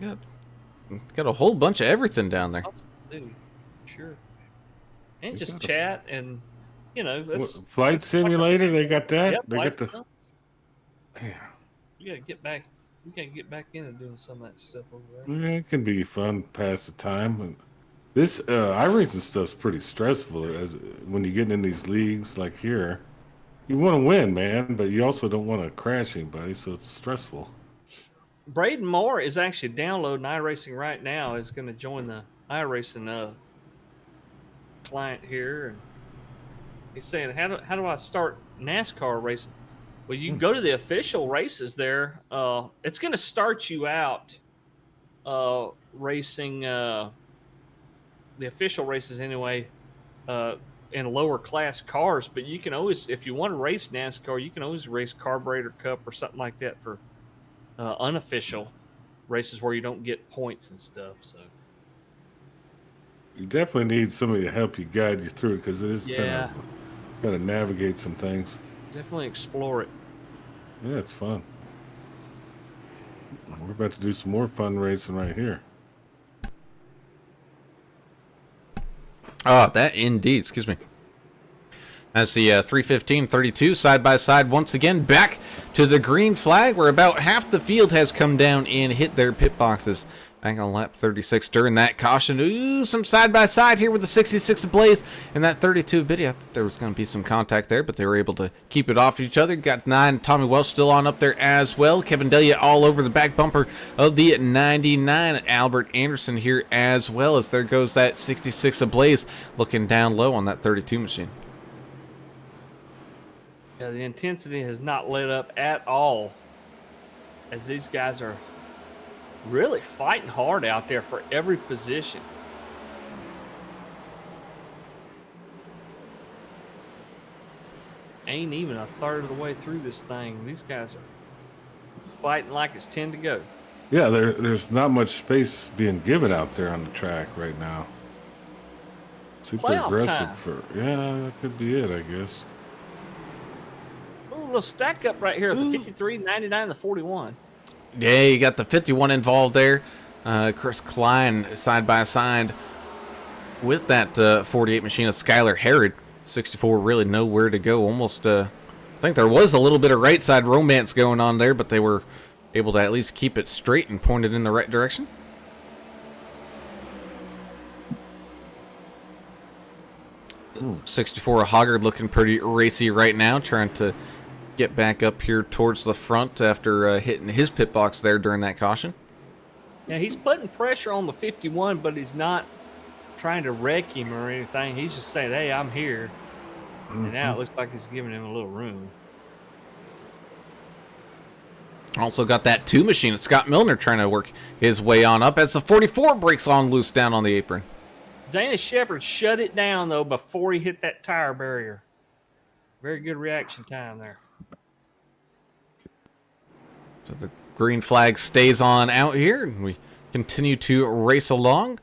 got a whole bunch of everything down there. Lots to do. Sure. And They just got a- chat and that's Flight Simulator, they got that? Yep, They got lights the. up. Yeah. You gotta get back. You gotta get back into doing some of that stuff over there. Yeah, it can be fun, pass the time. And this iRacing stuff's pretty stressful as when you get in these leagues like here. You want to win, man, but you also don't want to crash anybody, so it's stressful. Braden Moore is actually downloading iRacing right now. Is going to join the iRacing client here, and he's saying, "How do I start NASCAR racing?" Well, you can go to the official races there. It's going to start you out racing the official races anyway in lower class cars. But you can always, if you want to race NASCAR, you can always race Carburetor Cup or something like that for unofficial races where you don't get points and stuff. So You definitely need somebody to help you guide you through it because it is yeah, kind of navigate some things. definitely explore it. Yeah, it's fun. We're about to do some more fun racing right here. Oh, that indeed. Excuse me. As the 315-32 side by side once again back to the green flag, where about half the field has come down and hit their pit boxes. Back on lap 36 during that caution. Ooh, some side by side here with the 66 ablaze and that 32 biddy. I thought there was going to be some contact there, but they were able to keep it off each other. Got 9. Tommy Welsh still on up there as well. Kevin Delia all over the back bumper of the 99. Albert Anderson here as well, as there goes that 66 ablaze looking down low on that 32 machine. Yeah, the intensity has not let up at all, as these guys are really fighting hard out there for every position. Ain't even a third of the way through this thing. These guys are fighting like it's 10 to go. Yeah, there's not much space being given out there on the track right now. Super Playoff aggressive time. yeah, that could be it, I guess. Ooh, a little stack up right here at the 53, 99, and the 41. Yeah, you got the 51 involved there. Chris Klein side by side with that 48 machine of Skylar Herod. 64 really nowhere to go. Almost, I think there was a little bit of right side romance going on there, but they were able to at least keep it straight and point it in the right direction. Ooh, 64 Hoggard looking pretty racy right now, trying to get back up here towards the front after hitting his pit box there during that caution. Yeah, he's putting pressure on the 51, but he's not trying to wreck him or anything. He's just saying, hey, I'm here. And now it looks like he's giving him a little room. Also got that 2 machine of Scott Milner trying to work his way on up as the 44 breaks on loose down on the apron. Dana Shepard shut it down, though, before he hit that tire barrier. Very good reaction time there. So the green flag stays on out here, and we continue to race along.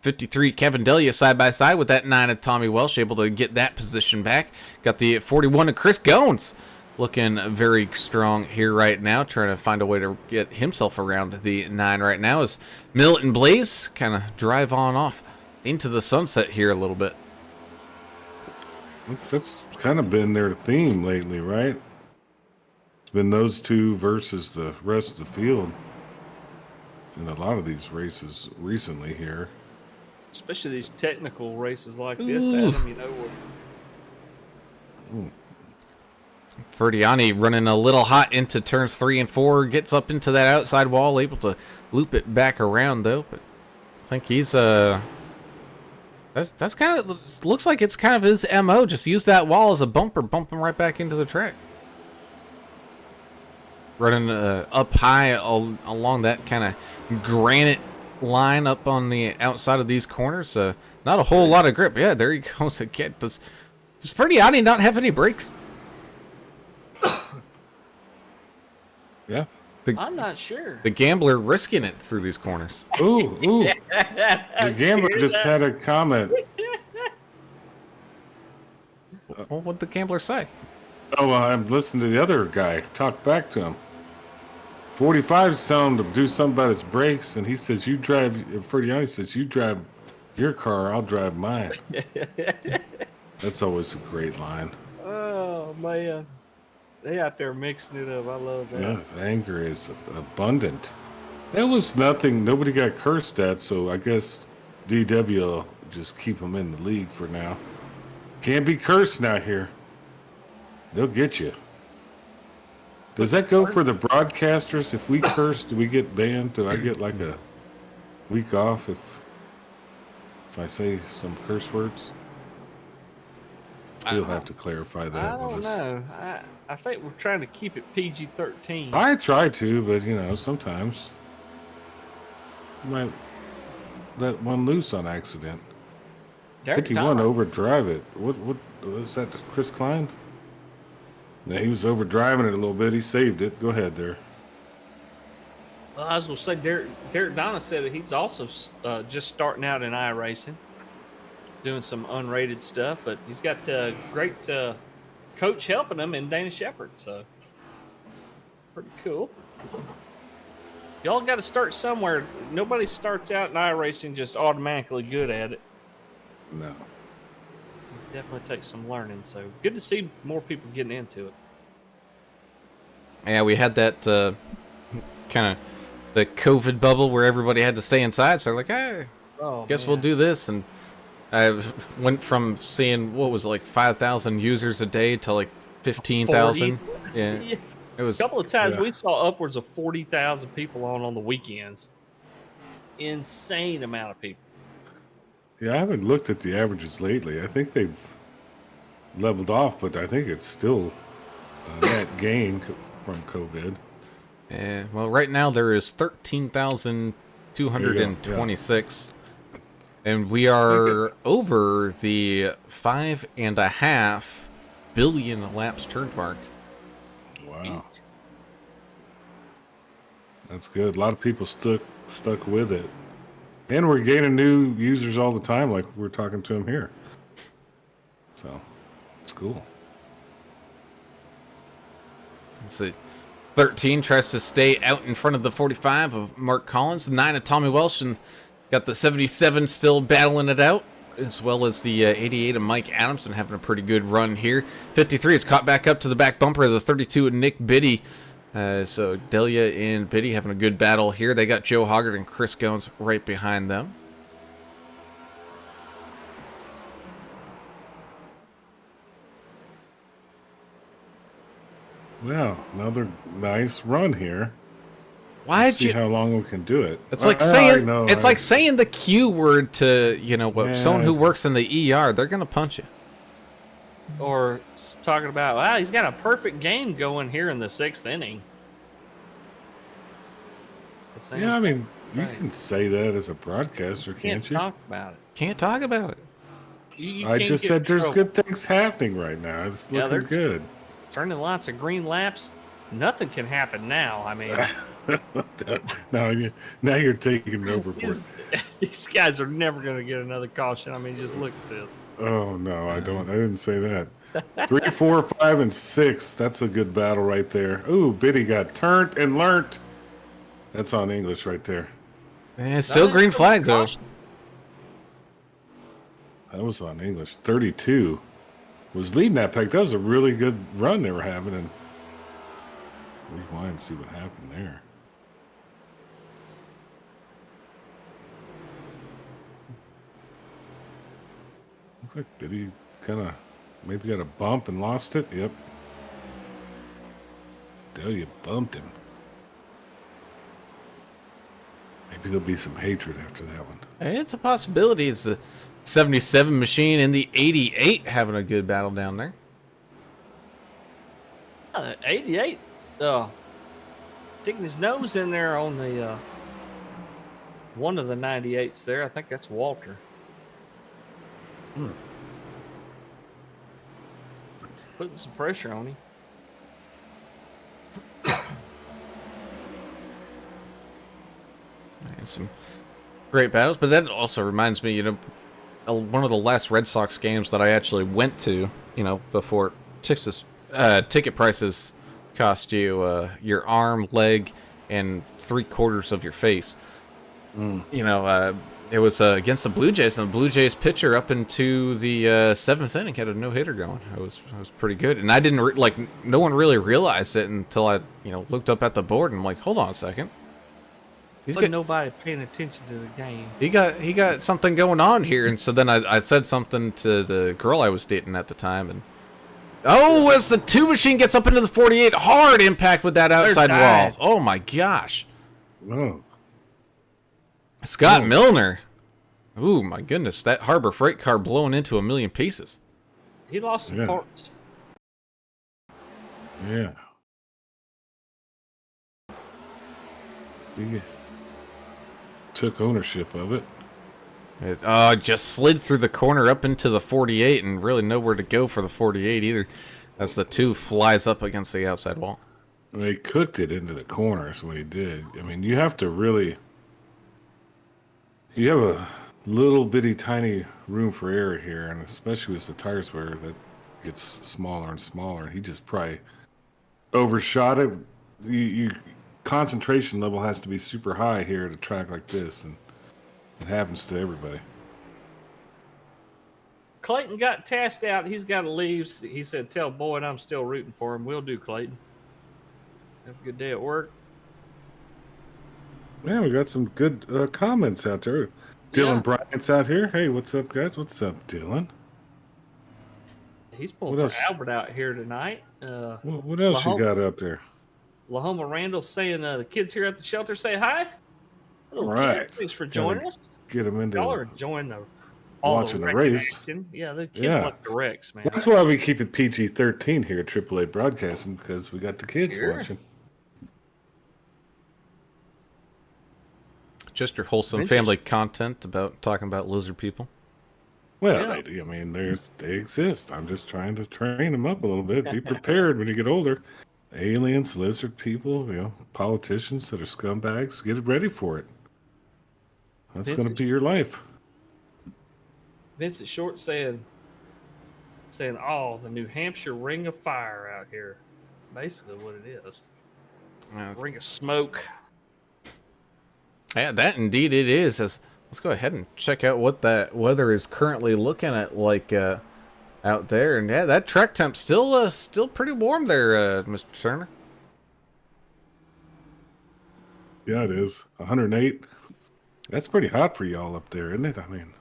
53 Kevin Delia side by side with that 9 of Tommy Welsh, able to get that position back. Got the 41 of Chris Goins looking very strong here right now, trying to find a way to get himself around the 9 right now as Mill and Blaze kind of drive on off into the sunset here a little bit. That's kind of been their theme lately, right? It's been those two versus the rest of the field in a lot of these races recently here. Especially these technical races like this, Adam, you know. Ferdiani running a little hot into turns 3 and 4, gets up into that outside wall, able to loop it back around though. But I think he's that's kind of, looks like it's kind of his MO. Just use that wall as a bumper, bump him right back into the track. Running up high along that kind of granite line up on the outside of these corners. Not a whole lot of grip. Yeah, there he goes again. Does Ferdiani not have any brakes? Yeah. I'm not sure. The gambler risking it through these corners. Ooh. The gambler just had a comment. Well, what'd the gambler say? Oh, I'm listening to the other guy talk back to him. 45's telling him to do something about his brakes, and he says, you drive, Ferdiani says, you drive your car, I'll drive mine. That's always a great line. Oh, man. They out there mixing it up. I love that. Yeah, anger is abundant. That was nothing. Nobody got cursed at, so I guess DW will just keep them in the league for now. Can't be cursed now here. They'll get you. Does that go for the broadcasters? If we curse, do we get banned? Do I get like a week off if I say some curse words? You'll have to clarify that. I don't know. I think we're trying to keep it PG-13. I try to, but you know, sometimes you might let one loose on accident. Derek 51 Donna. overdrive it. What was that? Chris Klein? Yeah, he was overdriving it a little bit. He saved it. Go ahead there. Well, I was going to say, Derek Donna said that he's also just starting out in iRacing, doing some unrated stuff, but he's got a great coach helping him in Dana Shepard, so pretty cool. Y'all got to start somewhere. Nobody starts out in iRacing just automatically good at it. No. It definitely takes some learning, so good to see more people getting into it. Yeah, we had that kind of the COVID bubble where everybody had to stay inside. So they're like, hey, guess we'll do this. And I went from seeing what was like 5,000 users a day to like 15,000. Yeah. Yeah. It was A couple of times we saw upwards of 40,000 people on the weekends. Insane amount of people. Yeah, I haven't looked at the averages lately. I think they've leveled off, but I think it's still a net gain from COVID. Yeah, well, right now there is 13,226, and we are over the 5.5 billion laps turned mark. Wow, that's good. A lot of people stuck with it, and we're gaining new users all the time, like we're talking to them here. So it's cool. Let's see. 13 tries to stay out in front of the 45 of Mark Collins. 9 of Tommy Welsh, and got the 77 still battling it out, as well as the 88 of Mike Adamson having a pretty good run here. 53 is caught back up to the back bumper of the 32 of Nick Biddy. So Delia and Biddy having a good battle here. They got Joe Hoggart and Chris Goins right behind them. Well, another nice run here. Why'd See you? how long we can do it. It's like saying like saying the Q word to someone who works in the ER. They're gonna punch you. Or talking about, wow, he's got a perfect game going here in the 6th inning. It's the same Yeah, I mean, you Right. can say that as a broadcaster, You can't can't you? talk about it. Can't talk about it. You I can't just get said in there's trouble. good things happening right now. It's Yeah, looking good. Turning lots of green laps. Nothing can happen now. I mean, now you're taking it overboard. these guys are never going to get another caution. I mean, just look at this. Oh no, I didn't say that. 3, 4, 5, and 6. That's a good battle right there. Ooh, Biddy got turned and learnt. That's on English right there. Eh, still green flag though. Caution. That was on English. 32 was leading that pack. That was a really good run they were having. And rewind and see what happened there. Looks like Biddy kind of maybe got a bump and lost it. Yep. Delia bumped him. Maybe there'll be some hatred after that one. It's a possibility. It's the 77 machine and the 88 having a good battle down there. 88. Sticking his nose in there on the one of the 98s there. I think that's Walter. Putting some pressure on him. And some great battles, but that also reminds me, one of the last Red Sox games that I actually went to, before ticket prices cost you your arm, leg, and 3/4 of your face. It was against the Blue Jays, and the Blue Jays pitcher up into the 7th inning had a no-hitter going. It was pretty good, and I didn't no one really realized it until I looked up at the board and I'm like, hold on a second. Nobody paying attention to the game. He got something going on here, and so then I said something to the girl I was dating at the time, and Oh, as the 2 machine gets up into the 48, hard impact with that outside died. wall. Oh my gosh. Oh, Scott Oh. Milner. Ooh, my goodness. That Harbor Freight car blowing into a million pieces. He lost some Yeah. parts. yeah. He took ownership of it. It just slid through the corner up into the 48 and really nowhere to go for the 48 either as the 2 flies up against the outside wall. They cooked it into the corner is what he did. I mean, you have to really... You have a little bitty tiny room for error here, and especially as the tires wear, that gets smaller and smaller. He just probably overshot it. You concentration level has to be super high here at a track like this, and it happens to everybody. Clayton got tasked out. He's got to leave. He said, "Tell Boyd I'm still rooting for him." Will do, Clayton. Have a good day at work. Yeah, we got some good comments out there. Dylan Yeah. Bryant's out here. Hey, what's up, guys? What's up, Dylan? He's pulling What for else? Albert out here tonight. What else you Mahone- got up there? Lahoma Randall saying the kids here at the shelter say hi. Hello, All right. kids. Thanks for Gotta joining us. Get them into... Y'all are enjoying all Watching the wrecking race. action. Yeah, the kids Yeah. like the wrecks, man. That's why we keep it PG-13 here at AAA Broadcasting, because we got the kids Sure. watching. Just your wholesome Interesting. family content about talking about lizard people. Well, Yeah. I mean, they exist. I'm just trying to train them up a little bit. Be prepared when you get older. Aliens, lizard people, politicians that are scumbags. Get ready for it. That's going to Vincent- be your life. Vincent Short saying, "Oh, the New Hampshire Ring of Fire out here." Basically, what it is. Ring of smoke. Yeah, that indeed it is. Let's go ahead and check out what that weather is currently looking at like out there. And yeah, that track temp still pretty warm there, Mr. Turner. Yeah, it is. 108. That's pretty hot for y'all up there, isn't it? I mean,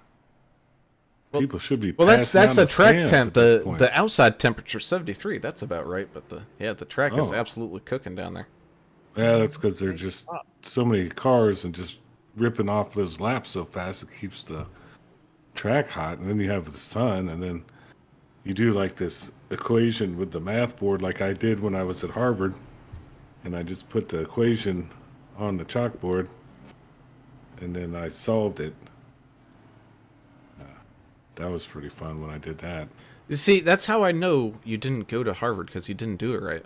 people should be. Well, that's passing the out in track stands temp. at this point. The outside temperature 73. That's about right. But the track is Oh. absolutely cooking down there. Yeah, that's because there's just so many cars and just ripping off those laps so fast it keeps the track hot. And then you have the sun, and then you do like this equation with the math board, like I did when I was at Harvard, and I just put the equation on the chalkboard, and then I solved it. That was pretty fun when I did that. You see, that's how I know you didn't go to Harvard, because you didn't do it right.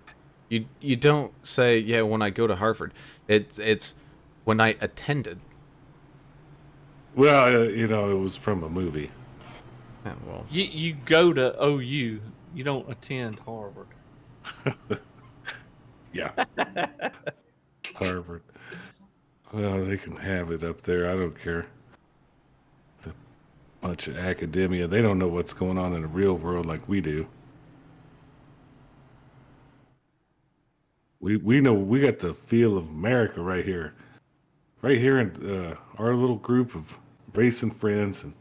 You don't say, yeah, when I go to Harvard. It's when I attended. Well, it was from a movie. Yeah, well, You go to OU. You don't attend Harvard. Yeah. Harvard. Well, they can have it up there. I don't care. The bunch of academia. They don't know what's going on in the real world like we do. We know we got the feel of America right here. Right here in our little group of racing friends, and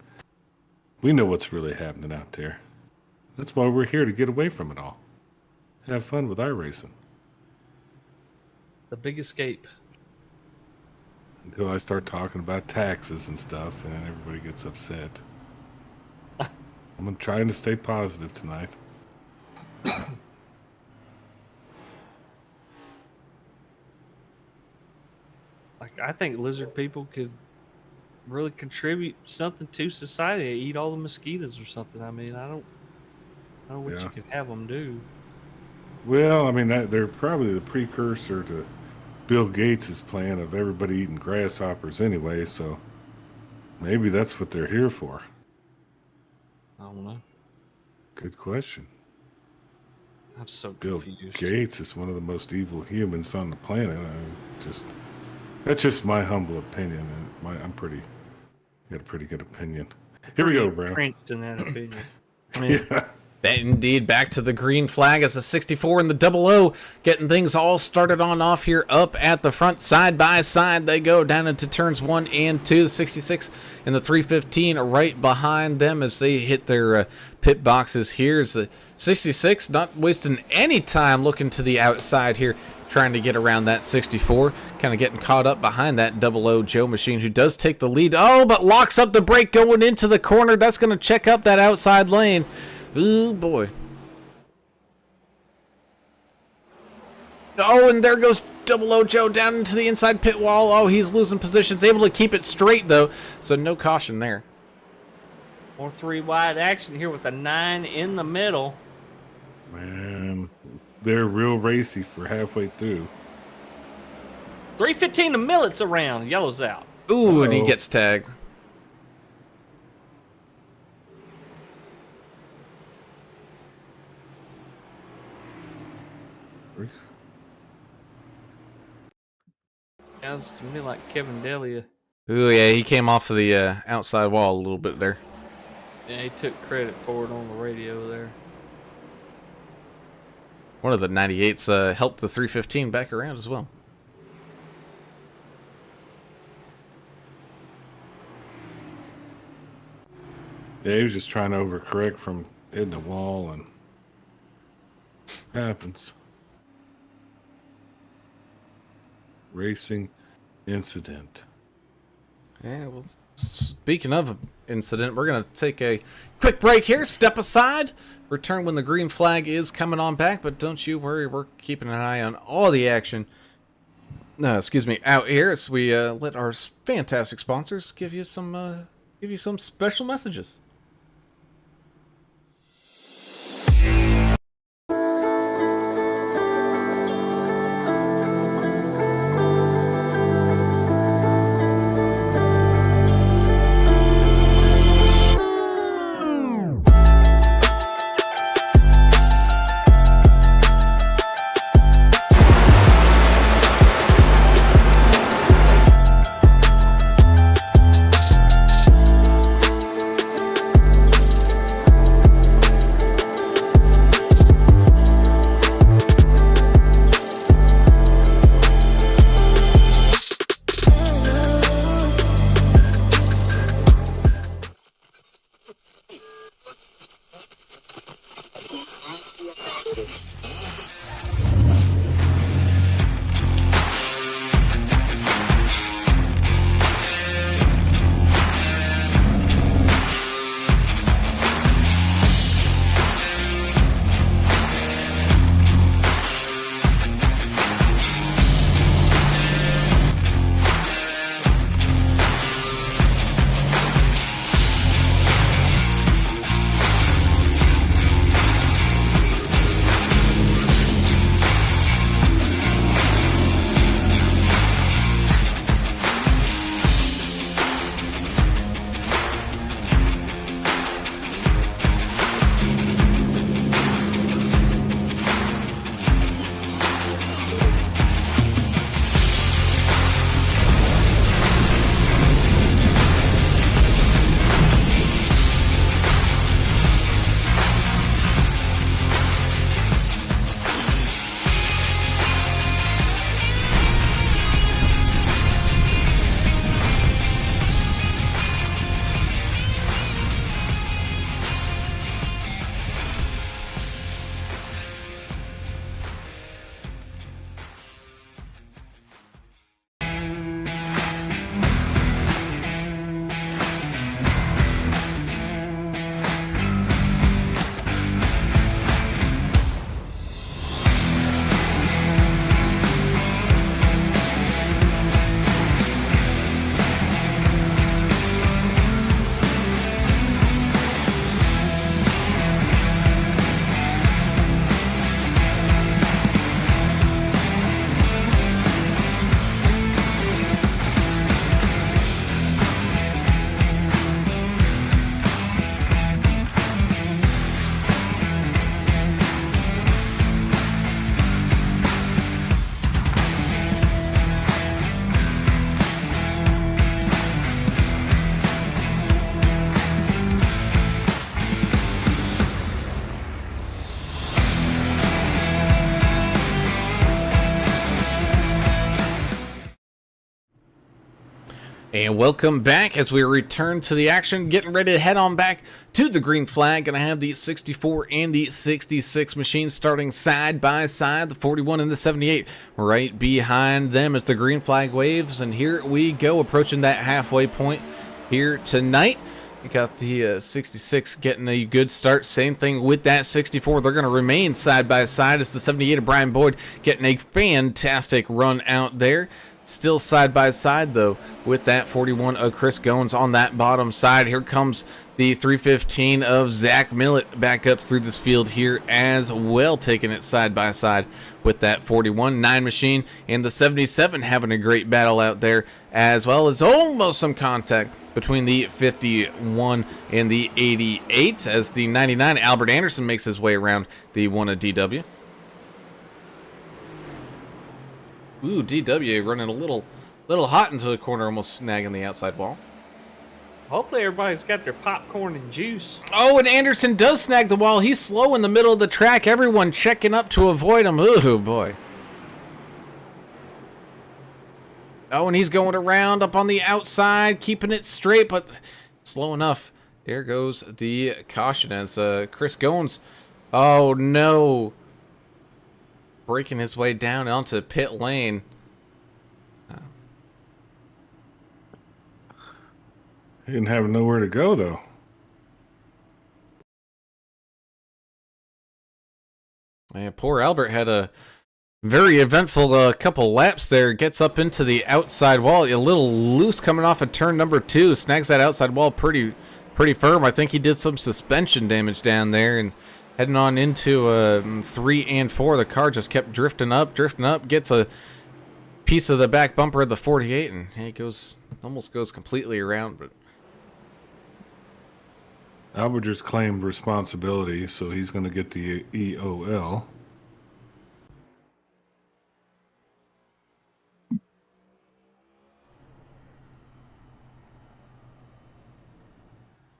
we know what's really happening out there. That's why we're here, to get away from it all. Have fun with our racing. The Big Escape. Until I start talking about taxes and stuff, and then everybody gets upset. I'm trying to stay positive tonight. Like, I think lizard people could really contribute something to society. Eat all the mosquitoes or something. I mean, I don't know what Yeah. you could have them do. Well, I mean, they're probably the precursor to Bill Gates' plan of everybody eating grasshoppers anyway, so maybe that's what they're here for. I don't know. Good question. I'm so Bill confused. Gates is one of the most evil humans on the planet. That's just my humble opinion. And got a pretty good opinion. Here we go, bro. Entrenched in that opinion. yeah. Yeah. Indeed, back to the green flag as the 64 and the 00 getting things all started on off here up at the front. Side by side they go down into turns 1 and 2. The 66 and the 315 right behind them as they hit their pit boxes here. As the 66 not wasting any time looking to the outside here, trying to get around that 64, kind of getting caught up behind that 00 Joe Machine, who does take the lead. Oh, but locks up the brake going into the corner. That's going to check up that outside lane. Ooh, boy. Oh, and there goes 00 Joe down into the inside pit wall. Oh, he's losing positions. Able to keep it straight, though, so no caution there. More 3 wide action here with a 9 in the middle. Man, they're real racy for halfway through. 315 to Millet's around. Yellow's out. Ooh, and he gets tagged. Sounds to me like Kevin Delia. Ooh, yeah, he came off of the outside wall a little bit there. Yeah, he took credit for it on the radio there. One of the 98s helped the 315 back around as well. Yeah, he was just trying to overcorrect from hitting the wall, and happens. Racing incident. Yeah, well, speaking of an incident, we're going to take a quick break here, step aside, return when the green flag is coming on back, but don't you worry, we're keeping an eye on all the action, out here as we let our fantastic sponsors give you some special messages. And welcome back as we return to the action, getting ready to head on back to the green flag. Gonna have the 64 and the 66 machines starting side by side, the 41 and the 78 right behind them as the green flag waves. And here we go, approaching that halfway point here tonight. You got the 66 getting a good start. Same thing with that 64. They're going to remain side by side as the 78 of Brian Boyd getting a fantastic run out there. Still side by side, though, with that 41 of Chris Goins on that bottom side. Here comes the 315 of Zach Millett back up through this field here as well, taking it side by side with that 41. 9 machine and the 77 having a great battle out there, as well as almost some contact between the 51 and the 88 as the 99 Albert Anderson makes his way around the 1 of DW. Ooh, DW running a little hot into the corner, almost snagging the outside wall. Hopefully everybody's got their popcorn and juice. Oh, and Anderson does snag the wall. He's slow in the middle of the track. Everyone checking up to avoid him. Ooh, boy. Oh, and he's going around up on the outside, keeping it straight, but slow enough. There goes the caution as Chris Goins. Oh, no. Breaking his way down onto pit lane. He didn't have nowhere to go, though. Yeah, poor Albert had a very eventful couple laps there. Gets up into the outside wall. A little loose coming off of turn number 2. Snags that outside wall pretty firm. I think he did some suspension damage down there. And heading on into 3 and 4, the car just kept drifting up. Gets a piece of the back bumper of the 48, and he almost goes completely around. But Albert just claimed responsibility, so he's going to get the EOL.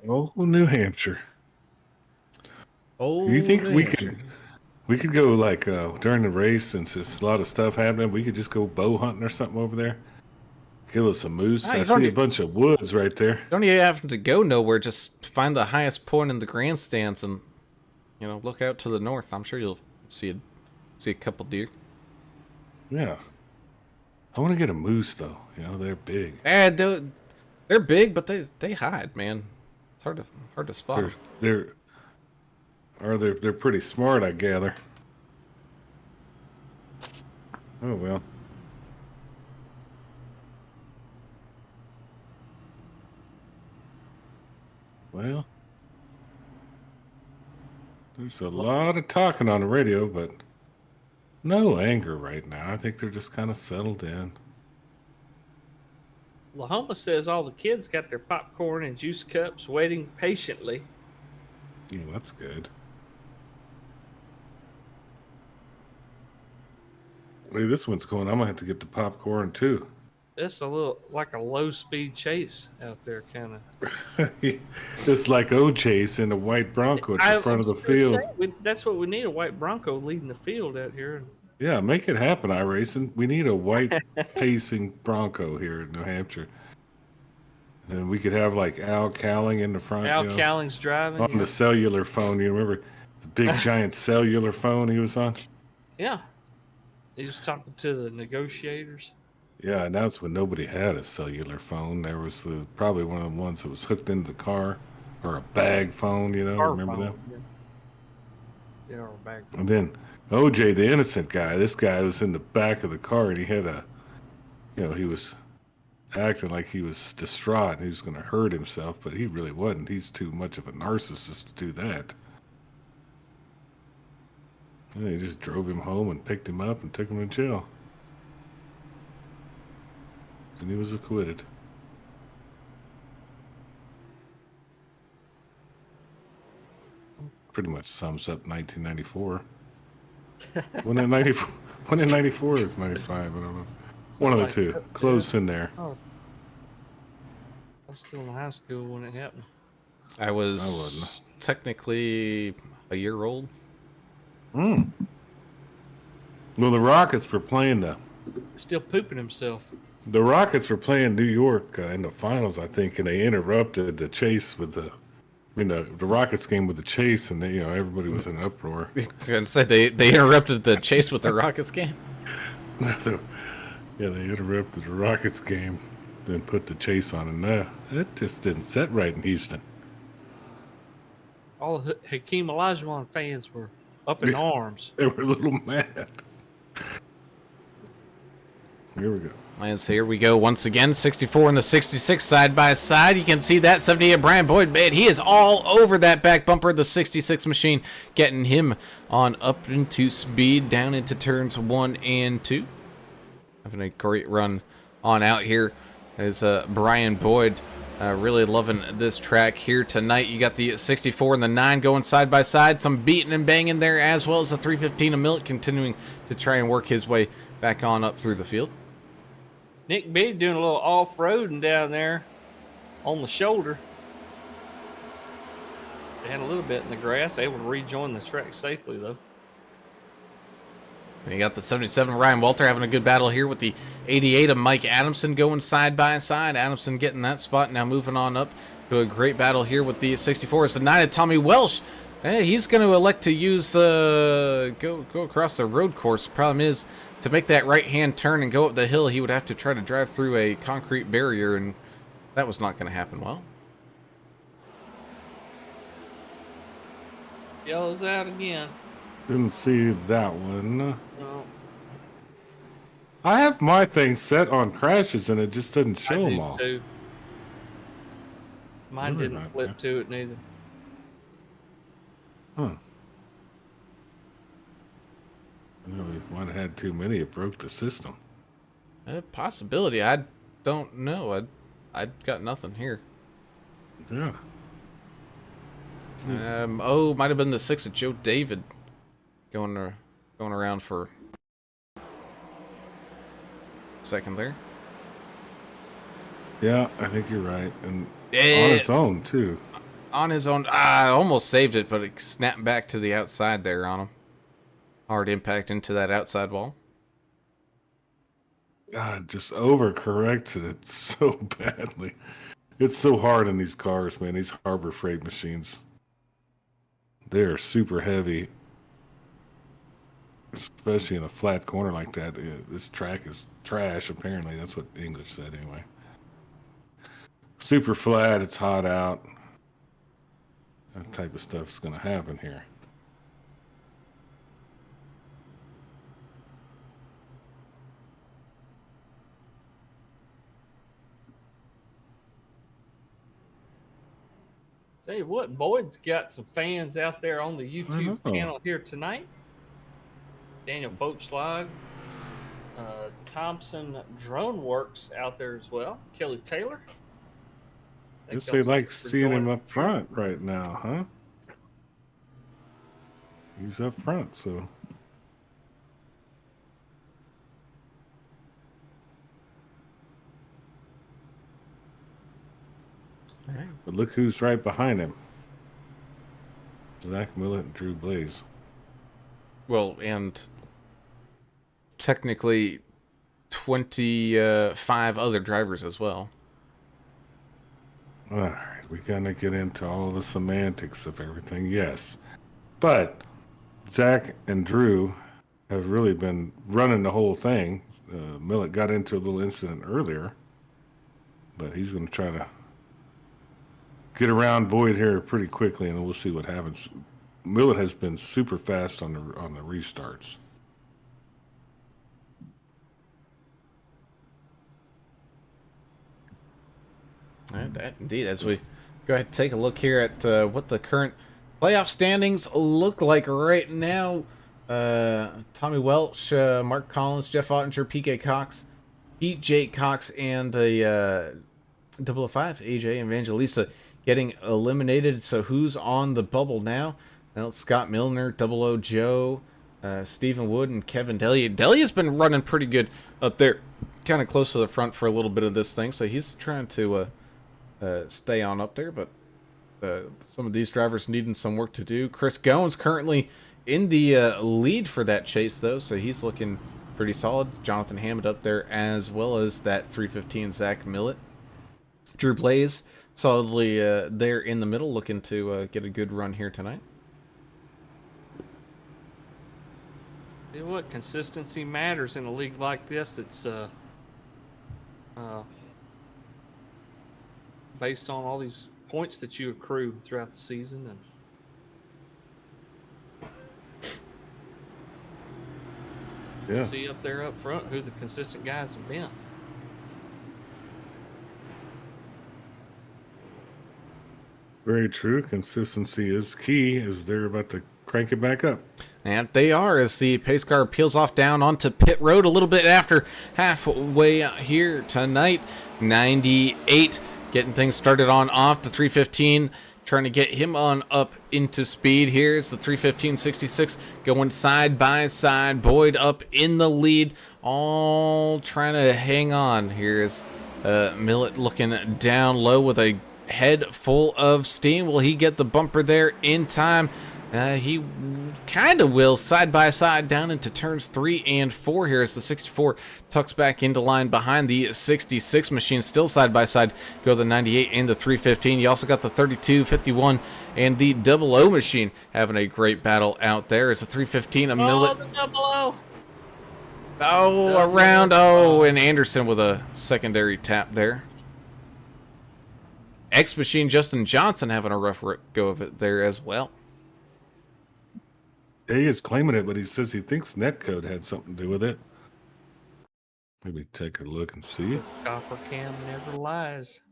Oh, New Hampshire. oh, Do you think New we Hampshire. could go like during the race, since there's a lot of stuff happening, we could just go bow hunting or something over there? Kill us some moose. Ah, I you see don't a need- bunch of woods right there. Don't even have to go nowhere. Just find the highest point in the grandstands and, look out to the north. I'm sure you'll see a couple deer. Yeah. I want to get a moose though. They're big. And they're big, but they hide, man. It's hard to spot 'em. They're pretty smart, I gather. Oh well. Well, there's a lot of talking on the radio, but no anger right now. I think they're just kind of settled in. Lahoma says all the kids got their popcorn and juice cups waiting patiently. That's good. Hey, this one's going. I'm gonna have to get the popcorn too. It's a little like a low speed chase out there, kind of. It's like O-Chase in a white Bronco at the front of the field. That's what we need, a white Bronco leading the field out here. Yeah, make it happen, iRacing. We need a white pacing Bronco here in New Hampshire. And we could have like Al Cowling in the front. Al Cowling's driving. On the cellular phone. You remember the big giant cellular phone he was on? Yeah. He was talking to the negotiators. Yeah, and that's when nobody had a cellular phone. There was probably one of the ones that was hooked into the car, or a bag phone, Car remember phone, that? Yeah, or bag phone. And then OJ, the innocent guy, this guy was in the back of the car, and he had he was acting like he was distraught and he was going to hurt himself, but he really wasn't. He's too much of a narcissist to do that. And they just drove him home and picked him up and took him to jail. And he was acquitted. Pretty much sums up 1994. When in 94, when in 94 is 95, I don't know. One of the two. Close in there. Oh. I was still in high school when it happened. I was wasn't. technically a year old. Well, the Rockets were playing Still pooping himself. The Rockets were playing New York in the finals, I think, and they interrupted the chase with the Rockets game with the chase, and everybody was in an uproar. I was gonna say they interrupted the chase with the Rockets game. Yeah, they interrupted the Rockets game, then put the chase on, and it just didn't set right in Houston. All the Hakeem Olajuwon fans were up in arms. They were a little mad. Here we go. As here we go once again, 64 and the 66 side by side. You can see that 78 Brian Boyd, man, he is all over that back bumper. The 66 machine getting him on up into speed down into turns 1 and 2. Having a great run on out here as Brian Boyd really loving this track here tonight. You got the 64 and the 9 going side by side. Some beating and banging there, as well as the 315 of Millet continuing to try and work his way back on up through the field. Nick B doing a little off-roading down there on the shoulder. They had a little bit in the grass, able to rejoin the track safely, though. And you got the 77 Ryan Walter having a good battle here with the 88 of Mike Adamson going side by side. Adamson getting that spot, now moving on up to a great battle here with the 64. It's the 9 of Tommy Welsh. Hey, he's going to elect to use go across the road course. Problem is, to make that right-hand turn and go up the hill, he would have to try to drive through a concrete barrier, and that was not going to happen well. Yellow's out again. Didn't see that one. No, I have my thing set on crashes, and it just didn't show them all. Too. Mine Really didn't not, flip yeah. to it neither. Huh. We might have had too many. It broke the system. A possibility. I don't know. I got nothing here. Yeah. Might have been the 6 of Joe David going around for a second there. Yeah, I think you're right. And on Eh, its own, too. on his own. I almost saved it, but it snapped back to the outside there on him. Hard impact into that outside wall. God, just overcorrected it so badly. It's so hard in these cars, man. These Harbor Freight machines. They are super heavy. Especially in a flat corner like that. This track is trash, apparently. That's what English said, anyway. Super flat. It's hot out. That type of stuff is going to happen here. Tell you what, Boyd's got some fans out there on the YouTube channel here tonight. Daniel Poachlag, Thompson Drone Works out there as well. Kelly Taylor. Guess they like seeing him up front right now, huh? He's up front, so. All right. But look who's right behind him. Zach Millett and Drew Blaze. Well, and technically 25 other drivers as well. All right, we're going to get into all the semantics of everything, yes. But Zach and Drew have really been running the whole thing. Millett got into a little incident earlier, but he's going to try to get around Boyd here pretty quickly, and we'll see what happens. Millett has been super fast on the restarts. All right, that indeed. As we go ahead and take a look here at what the current playoff standings look like right now. Tommy Welch, Mark Collins, Jeff Ottinger, PK Cox, Pete Jake Cox, and a 005 AJ Evangelista getting eliminated. So who's on the bubble now? Well, Scott Milner, 00 Joe, Stephen Wood, and Kevin Delia. Delia's been running pretty good up there, kind of close to the front for a little bit of this thing. So he's trying to stay on up there, but some of these drivers needing some work to do. Chris Goins currently in the lead for that chase, though, so he's looking pretty solid. Jonathan Hammond up there, as well as that 315 Zach Millett. Drew Blaze solidly there in the middle, looking to get a good run here tonight. You know what? Consistency matters in a league like this. That's based on all these points that you accrue throughout the season, and Yeah. see up there up front who the consistent guys have been. Very true. Consistency is key as they're about to crank it back up. And they are, as the pace car peels off down onto pit road a little bit after halfway here tonight. 98 getting things started on off the 315, trying to get him on up into speed. Here's the 315-66 going side by side. Boyd up in the lead, all trying to hang on. Here's Millett looking down low with a head full of steam. Will he get the bumper there in time? He kind of will, side by side down into turns 3 and 4 here as the 64 tucks back into line behind the 66 machine. Still side by side go the 98 and the 315. You also got the 32, 51, and the 00 machine having a great battle out there. It's a 315, a Millett. The 00. Oh, around. Oh, and Anderson with a secondary tap there. X machine Justin Johnson having a rough go of it there as well. He is claiming it, but he says he thinks netcode had something to do with it. Maybe take a look and see it. Copper Cam never lies.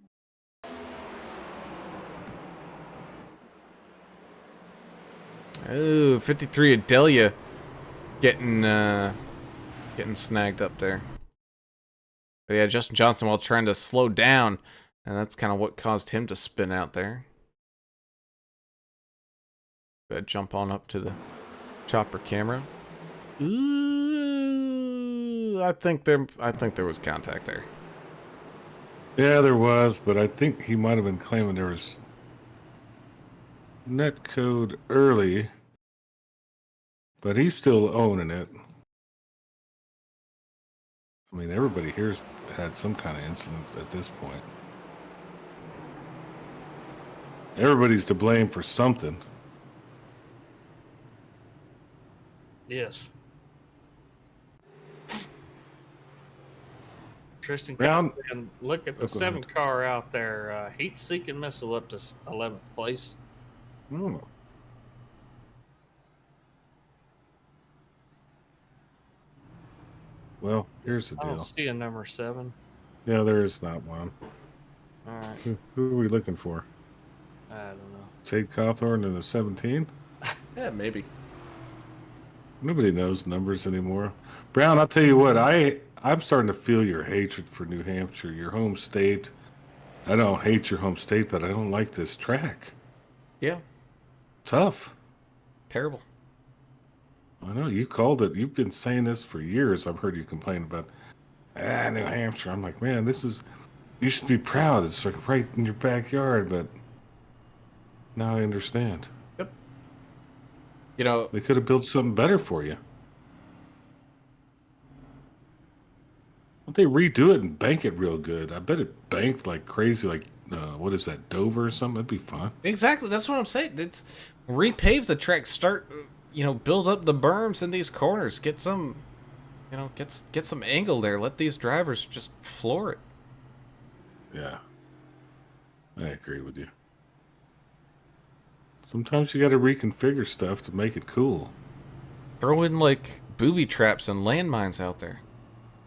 Ooh, 53 Adelia getting snagged up there. But yeah, Justin Johnson while trying to slow down, and that's kind of what caused him to spin out there. Go ahead, jump on up to the chopper camera. Ooh, I think there was contact there. Yeah, there was, but I think he might have been claiming there was netcode early, but he's still owning it. I mean, everybody here's had some kind of incident at this point. Everybody's to blame for something. Yes. Tristan, Brown- and look at the Oh, go 7 car out there. Heat-seeking missile up to 11th place. Oh. Well, here's the I don't deal. see a number 7. Yeah, there is not one. All right. Who are we looking for? I don't know. Tate Cawthorn in the 17? Yeah, maybe. Nobody knows numbers anymore. Brown, I'll tell you what, I'm starting to feel your hatred for New Hampshire, your home state. I don't hate your home state, but I don't like this track. Yeah, Tough. terrible. I know, you called it. You've been saying this for years. I've heard you complain about, New Hampshire. I'm like, man, you should be proud. It's like right in your backyard, but now I understand. Yep. You know, They could have built something better for you. Why don't they redo it and bank it real good? I bet it banked like crazy, like, what is that, Dover or something? That'd be fun. exactly. That's what I'm saying. It's repave the track. Start, build up the berms in these corners. Get some, get some angle there. Let these drivers just floor it. Yeah. I agree with you. Sometimes you got to reconfigure stuff to make it cool. Throw in like booby traps and landmines out there.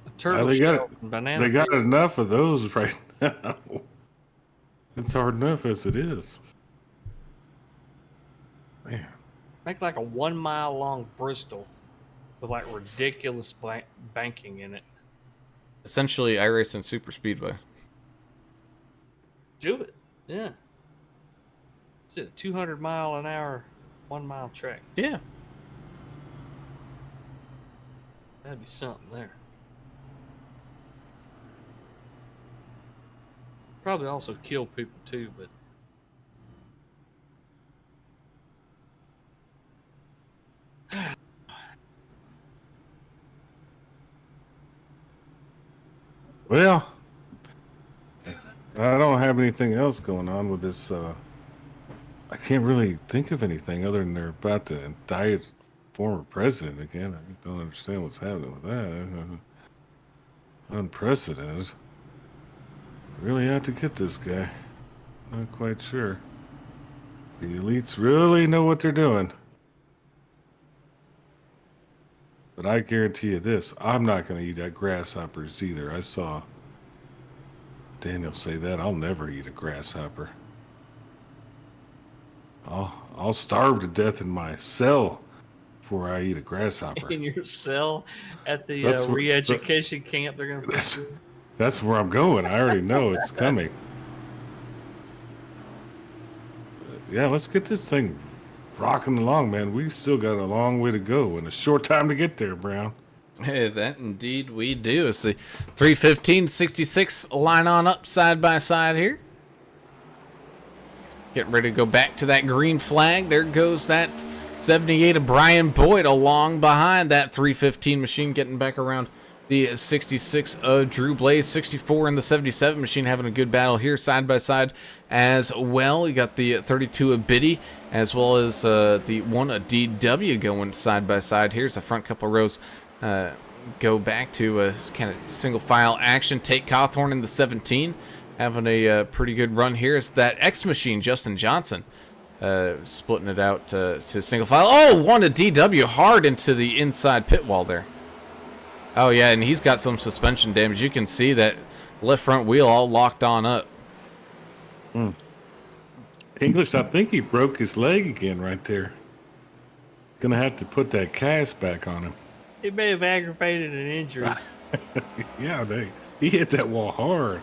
A turtle they got shell and banana. They got peel. enough of those right now. It's hard enough as it is. Man. Make like a 1 mile long Bristol with like ridiculous banking in it. Essentially, iRacing Super Speedway. Do it. Yeah. It's a 200 mile an hour, 1 mile track. Yeah. That'd be something there. Probably also kill people too, but Well, I don't have anything else going on with this. I can't really think of anything other than they're about to indict former president again. I don't understand what's happening with that. Unprecedented. Really have to get this guy. Not quite sure. The elites really know what they're doing. But I guarantee you this, I'm not going to eat at grasshoppers either. I saw Daniel say that. I'll never eat a grasshopper. I'll starve to death in my cell before I eat a grasshopper. In your cell at the That's what- re-education camp, they're gonna put you. That's where I'm going. I already know it's coming. Yeah, let's get this thing rocking along, man. We still got a long way to go and a short time to get there, Brown. Hey, that indeed we do. It's the 3:15:66 line on up side by side here. Getting ready to go back to that green flag. There goes that 78 of Brian Boyd along behind that 315 machine, getting back around the 66 of Drew Blaze. 64 in the 77 machine, having a good battle here side by side as well. You got the 32 of Biddy as well as the 1 of DW going side by side. Here's the front couple rows. Go back to a kind of single file action. Tate Cawthorn in the 17, having a pretty good run here. It's that X machine, Justin Johnson, splitting it out to single file. Oh, 1 of DW hard into the inside pit wall there. Oh yeah, and he's got some suspension damage. You can see that left front wheel all locked on up. English, I think he broke his leg again right there. Gonna have to put that cast back on him. It may have aggravated an injury. Yeah, he hit that wall hard.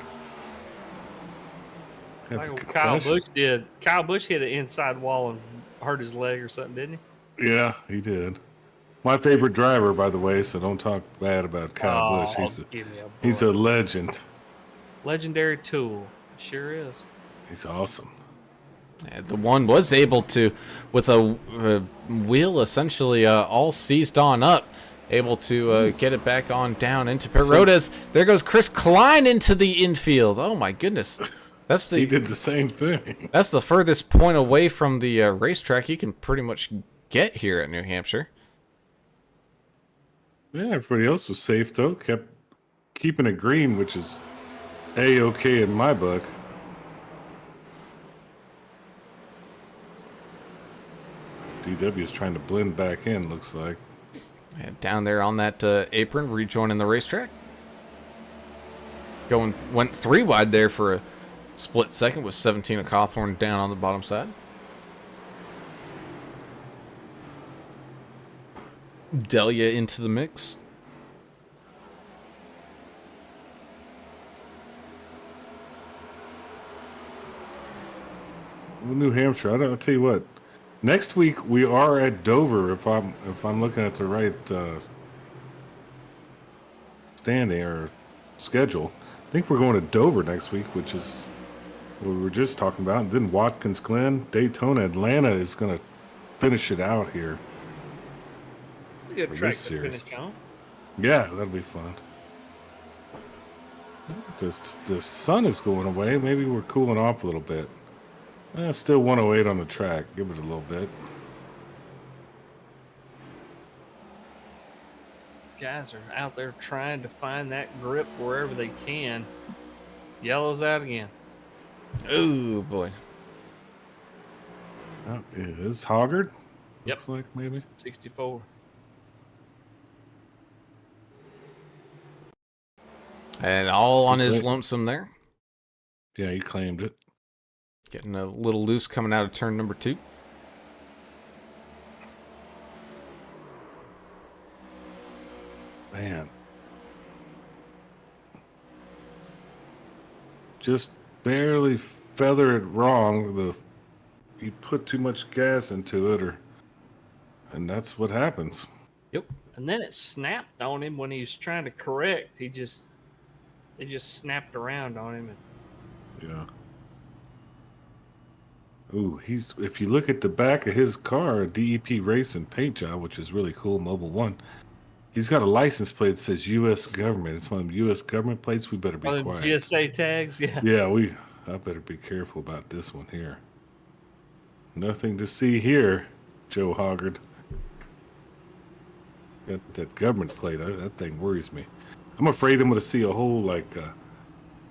Have Like a what Kyle concussion. Busch did. Kyle Busch hit an inside wall and hurt his leg or something, didn't he? Yeah, he did. My favorite driver, by the way, so don't talk bad about Kyle Busch. give me a He's break. a legend. Legendary tool. Sure is. He's awesome. The one was able to, with a wheel essentially all seized on up, able to get it back on down into pit road. As there goes Chris Klein into the infield. Oh my goodness, that's He the did the same thing. that's the furthest point away from the racetrack you can pretty much get here at New Hampshire. Yeah, everybody else was safe though. Kept keeping it green, which is A-okay in my book. DW is trying to blend back in, looks like. And down there on that apron, rejoining the racetrack. Went 3 wide there for a split second with 17 of Cawthorn down on the bottom side. Delia into the mix. Well, New Hampshire, I'll tell you what. Next week we are at Dover. If I'm looking at the right standing or schedule, I think we're going to Dover next week, which is what we were just talking about. And then Watkins Glen, Daytona, Atlanta is going to finish it out here. Good For track this to series. finish on. Yeah, that'll be fun. The sun is going away. Maybe we're cooling off a little bit. Still 108 on the track. Give it a little bit. Guys are out there trying to find that grip wherever they can. Yellow's out again. Oh boy. Oh, it is Hoggard. Yep. Looks like maybe. 64. And all on his Okay. lonesome there. Yeah, he claimed it. Getting a little loose coming out of turn number 2. Man. Just barely feather it wrong. You put too much gas into it, and that's what happens. Yep. And then it snapped on him when he was trying to correct. It just snapped around on him. Yeah. Ooh, if you look at the back of his car, DEP Racing paint job, which is really cool, Mobile One, He's got a license plate that says U.S. government. It's one of them U.S. government plates. We better be Oh, quiet. GSA tags, yeah. Yeah, I better be careful about this one here. Nothing to see here, Joe Hoggard. Got that government plate. That thing worries me. I'm afraid I'm going to see a whole, like,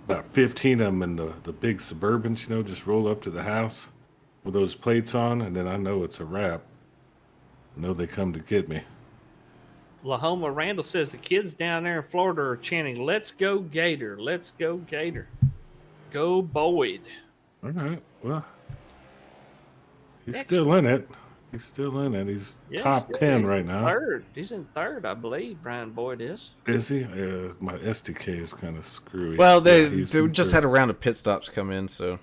about 15 of them in the big Suburbans, just roll up to the house with those plates on, and then I know it's a wrap. I know they come to get me. Lahoma Randall says the kids down there in Florida are chanting, "Let's go Gator, let's go Gator, go Boyd." All right, well, he's Next. still in it. He's still in it. He's top 10 right now. Third. He's in third, I believe. Brian Boyd is. Is he? My SDK is kind of screwy. Well, they he's just had a round of pit stops come in, so.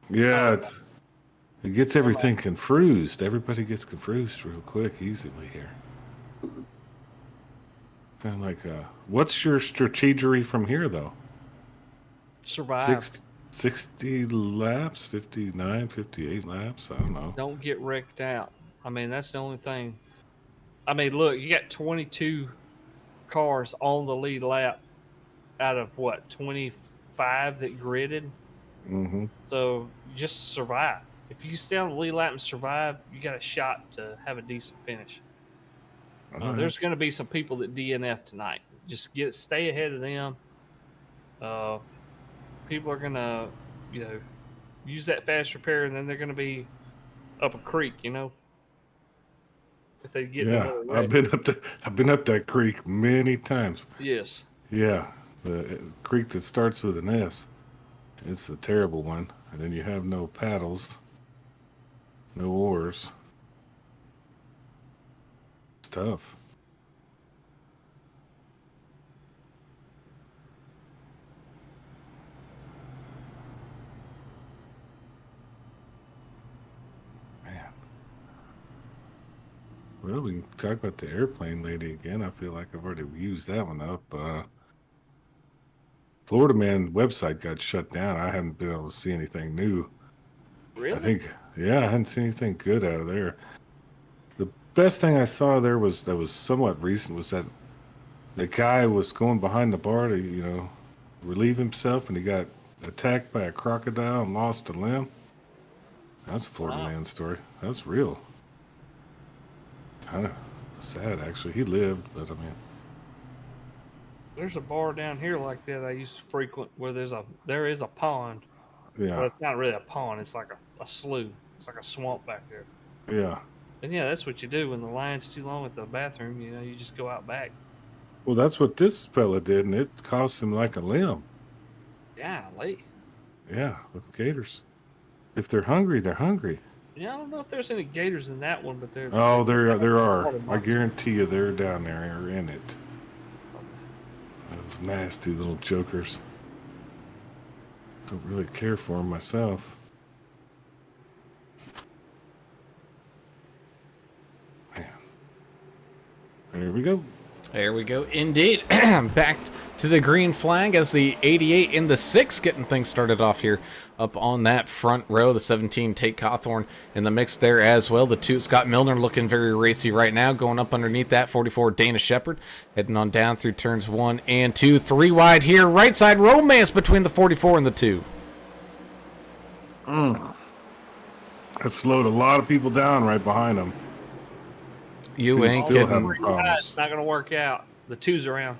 Yeah, it gets everything confused. Everybody gets confused real quick, easily here. Kind of like, what's your strategy from here, though? Survive. 60 laps, 59, 58 laps. I don't know. Don't get wrecked out. I mean, that's the only thing. I mean, look, you got 22 cars on the lead lap out of what, 25 that gridded? Mm-hmm. So just survive. If you stay on the lead lap and survive, you got a shot to have a decent finish. There's going to be some people that DNF tonight. Just stay ahead of them. People are going to, use that fast repair, and then they're going to be up a creek, If they get another wreck. I've been up that creek many times. Yes. Yeah, the creek that starts with an S. It's a terrible one, and then you have no paddles, no oars. It's tough. Well, we can talk about the airplane lady again. I feel like I've already used that one up. Florida Man website got shut down. I haven't been able to see anything new. Really? I hadn't seen anything good out of there. The best thing I saw there that was somewhat recent was that the guy was going behind the bar to, relieve himself, and he got attacked by a crocodile and lost a limb. That's a Florida Man story. That's real. Kind of sad, actually. He lived, but I mean, There's a bar down here like that I used to frequent where there is a pond. yeah, But it's not really a pond. It's like a slough. It's like a swamp back there. yeah. And yeah, that's what you do when the line's too long at the bathroom. You just go out back. Well, that's what this fella did, and it cost him like a limb. Golly. Yeah, with gators. If they're hungry, they're hungry. Yeah, I don't know if there's any gators in that one, but Oh, there are. I guarantee you they're down there or in it. Those nasty little jokers. Don't really care for them myself. Man. There we go. There we go. Indeed. Back to the green flag as the 88 and the 6 getting things started off here up on that front row. The 17 Tate Cawthorn in the mix there as well. The 2 Scott Milner looking very racy right now, going up underneath that 44 Dana Shepard, heading on down through turns 1 and 2. 3 wide here, right side romance between the 44 and the 2. That slowed a lot of people down right behind them. You ain't still kidding. having problems. It's not going to work out. The 2's around.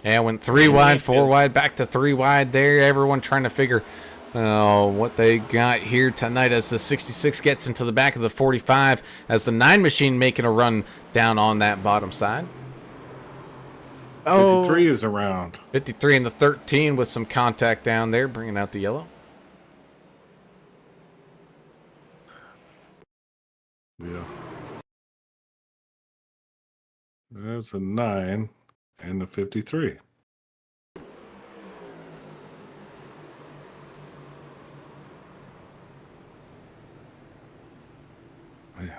Yeah, went 3 wide, 4 wide, back to 3 wide there. Everyone trying to figure what they got here tonight as the 66 gets into the back of the 45 as the 9 machine making a run down on that bottom side. 53 is around. 53 and the 13 with some contact down there, bringing out the yellow. Yeah. There's a 9 and the 53. Man.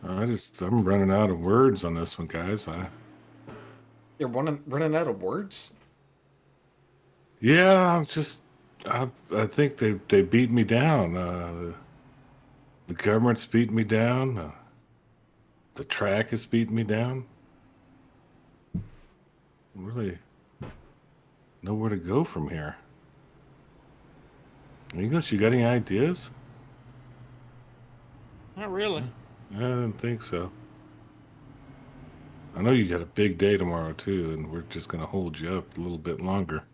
I'm running out of words on this one, guys. You're running out of words? Yeah, I think they beat me down. The government's beat me down. the track is beating me down. Really know where to go from here. English, you got any ideas? Not really. I didn't think so. I know you got a big day tomorrow too, and we're just gonna hold you up a little bit longer.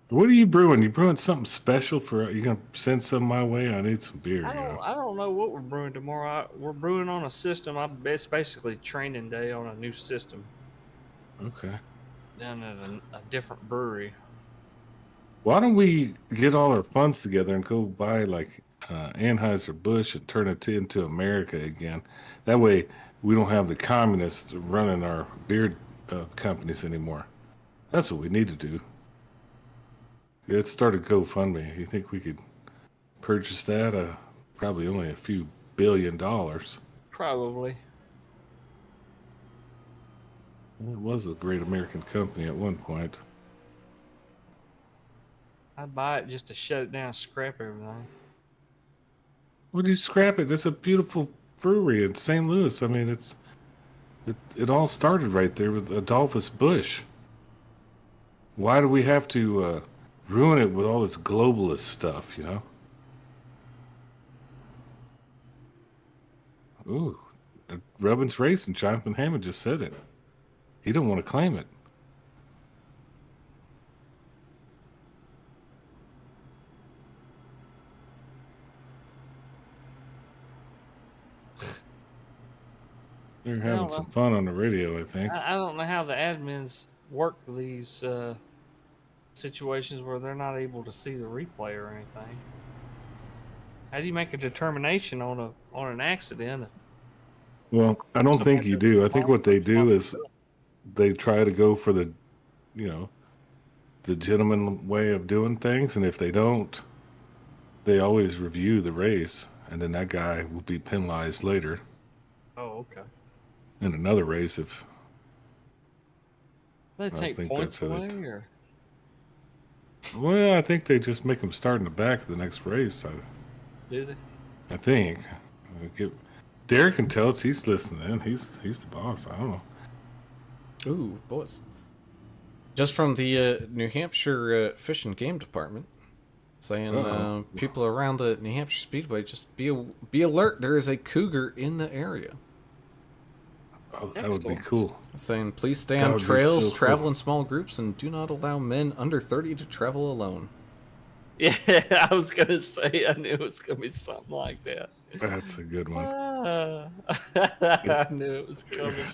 What are you brewing? You brewing something special for? You gonna send some my way? I need some beer. I don't know what we're brewing tomorrow. We're brewing on a system. It's basically training day on a new system Okay. down at a different brewery. Why don't we get all our funds together and go buy like Anheuser-Busch and turn it into America again? That way we don't have the communists running our beer companies anymore. That's what we need to do. Let's start a GoFundMe. You think we could purchase that? Probably only a few $billion. Probably. It was a great American company at one point. I'd buy it just to shut it down, scrap everything. Would you scrap it? It's a beautiful brewery in St. Louis. I mean, it all started right there with Adolphus Busch. Why do we have to ruin it with all this globalist stuff, you know? Ooh, Rubbin's Racing. Jonathan Hammond just said it. He don't want to claim it. They're having some fun on the radio, I think. I don't know how the admins work these situations where they're not able to see the replay or anything. How do you make a determination on an accident? Well, I don't think you do. I think what they do is they try to go for the, you know, the gentleman way of doing things, and if they don't, they always review the race, and then that guy will be penalized later Oh, okay. in another race if They take think points that's how away, they or well, I think they just make them start in the back of the next race. do they? I think. Derek can tell us he's listening. He's the boss. I don't know. Ooh, boys. Just from the New Hampshire Fish and Game Department, saying people around the New Hampshire Speedway, just be alert. There is a cougar in the area. Oh, that would be cool. Saying, please stay That on would be trails, so travel cool. in small groups, and do not allow men under 30 to travel alone. Yeah, I was gonna say I knew it was gonna be something like that. That's a good one. I knew it was coming.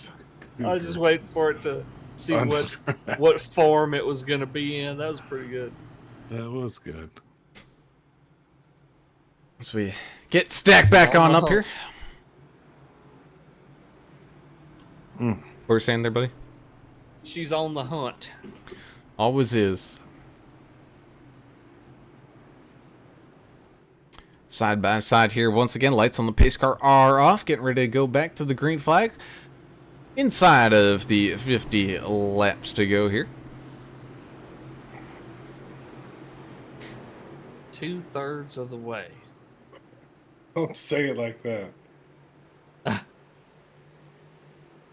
I was just waiting for it to see I'm what trying- what form it was gonna be in. That was pretty good. That was good. As we get stacked back on up here. What were you saying there, buddy? She's on the hunt. Always is. Side by side here, once again, lights on the pace car are off. Getting ready to go back to the green flag. Inside of the 50 laps to go here. 2/3 of the way. Don't say it like that. I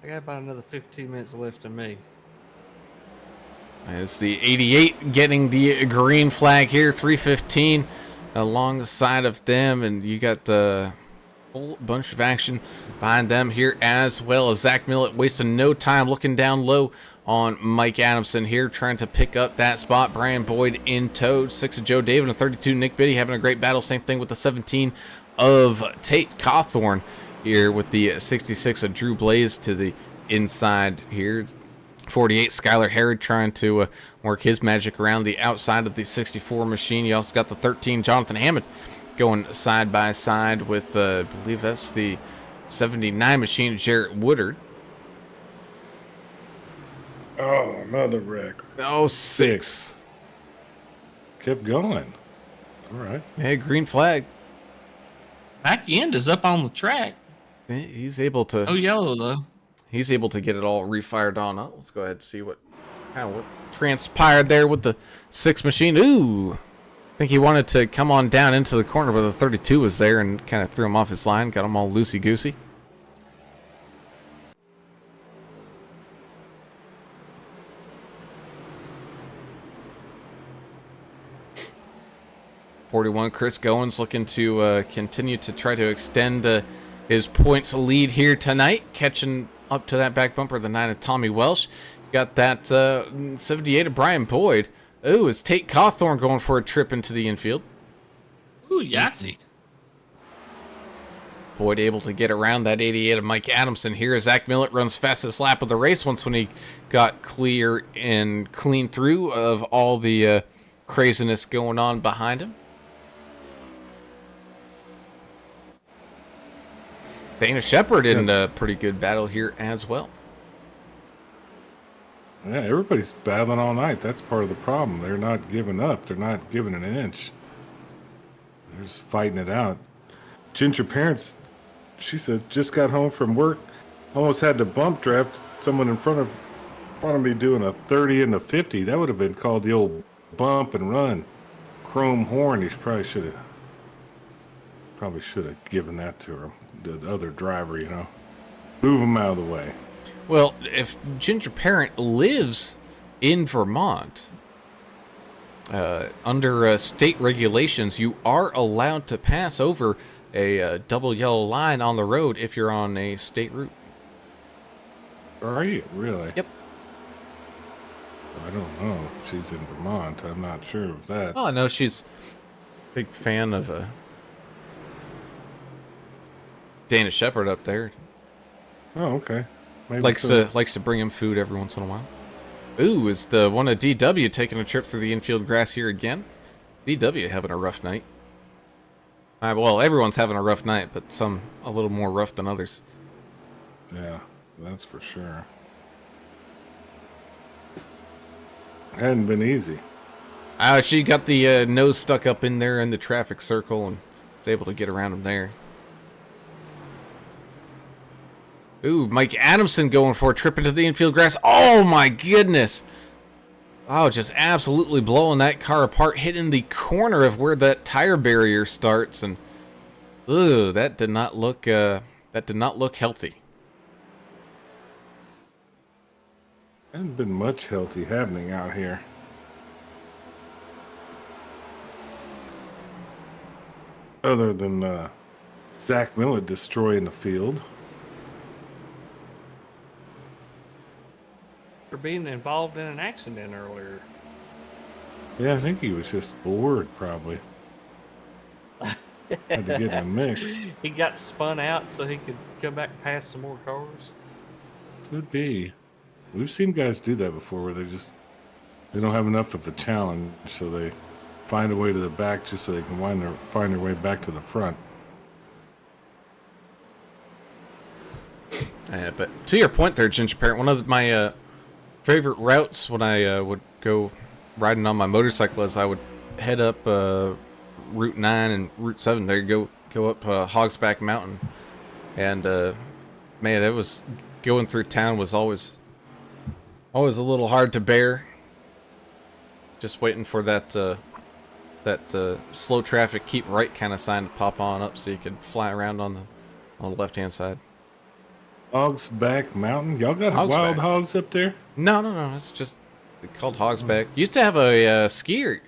got about another 15 minutes left in me. It's the 88 getting the green flag here, 315 alongside of them, and you got a whole bunch of action behind them here as well as Zach Millett wasting no time looking down low on Mike Adamson here, trying to pick up that spot. Brian Boyd in tow, 6 of Joe David, and 32 Nick Biddy having a great battle. Same thing with the 17 of Tate Cawthorn here with the 66 of Drew Blaze to the inside here. 48 Skylar Herod trying to work his magic around the outside of the 64 machine. You also got the 13 Jonathan Hammond going side by side with I believe that's the 79 machine Jarrett Woodard. Oh, another wreck. Oh, 6. Kept going. All right. Hey, green flag. Back end is up on the track. He's able to. Oh, yellow though. He's able to get it all refired on up. Let's go ahead and see what transpired there with the 6 machine. Ooh, I think he wanted to come on down into the corner, but the 32 was there and kind of threw him off his line, got him all loosey goosey. 41, Chris Goins looking to continue to try to extend his points lead here tonight, catching up to that back bumper, the 9 of Tommy Welsh. Got that 78 of Brian Boyd. Ooh, it's Tate Cawthorn going for a trip into the infield. Ooh, Yahtzee. Boyd able to get around that 88 of Mike Adamson here. Zach Millett runs fastest lap of the race once when he got clear and clean through of all the craziness going on behind him. Dana Shepard in a pretty good battle here as well. Yeah, everybody's battling all night. That's part of the problem. They're not giving up. They're not giving an inch. They're just fighting it out. Ginger Parents, she said, just got home from work. Almost had to bump draft someone in front of me doing a 30 and a 50. That would have been called the old bump and run. Chrome horn. He probably should have given that to her, the other driver. You know, move him out of the way. Well, if Ginger Parent lives in Vermont, under state regulations, you are allowed to pass over a double yellow line on the road if you're on a state route. Are you really? Yep. I don't know. She's in Vermont. I'm not sure of that. Oh, no, she's a big fan of Dana Shepard up there. Oh, okay. Maybe Likes so. to bring him food every once in a while. Ooh, is the one of DW taking a trip through the infield grass here again? DW having a rough night. Well, everyone's having a rough night, but some a little more rough than others. Yeah, that's for sure. Hadn't been easy. She got the nose stuck up in there in the traffic circle and was able to get around him there. Ooh, Mike Adamson going for a trip into the infield grass. Oh, my goodness. Oh, just absolutely blowing that car apart, hitting the corner of where that tire barrier starts. And, ooh, that did not look healthy. Hasn't been much healthy happening out here. Other than Zach Millett destroying the field. For being involved in an accident earlier. Yeah, I think he was just bored, probably. Had to get in the mix. He got spun out so he could come back past some more cars. Could be. We've seen guys do that before where they don't have enough of a challenge, so they find a way to the back just so they can find their way back to the front. But to your point there, Ginger Parent, one of my favorite routes when I would go riding on my motorcycle is I would head up Route 9 and Route 7. There you go up Hogsback Mountain. And, man, that was going through town was always a little hard to bear. Just waiting for that slow traffic, keep right kind of sign to pop on up so you could fly around on the left-hand side. Hogsback Mountain? Y'all got Hogsback. wild hogs up there? No. It's just called Hogsback. Used to have a skier,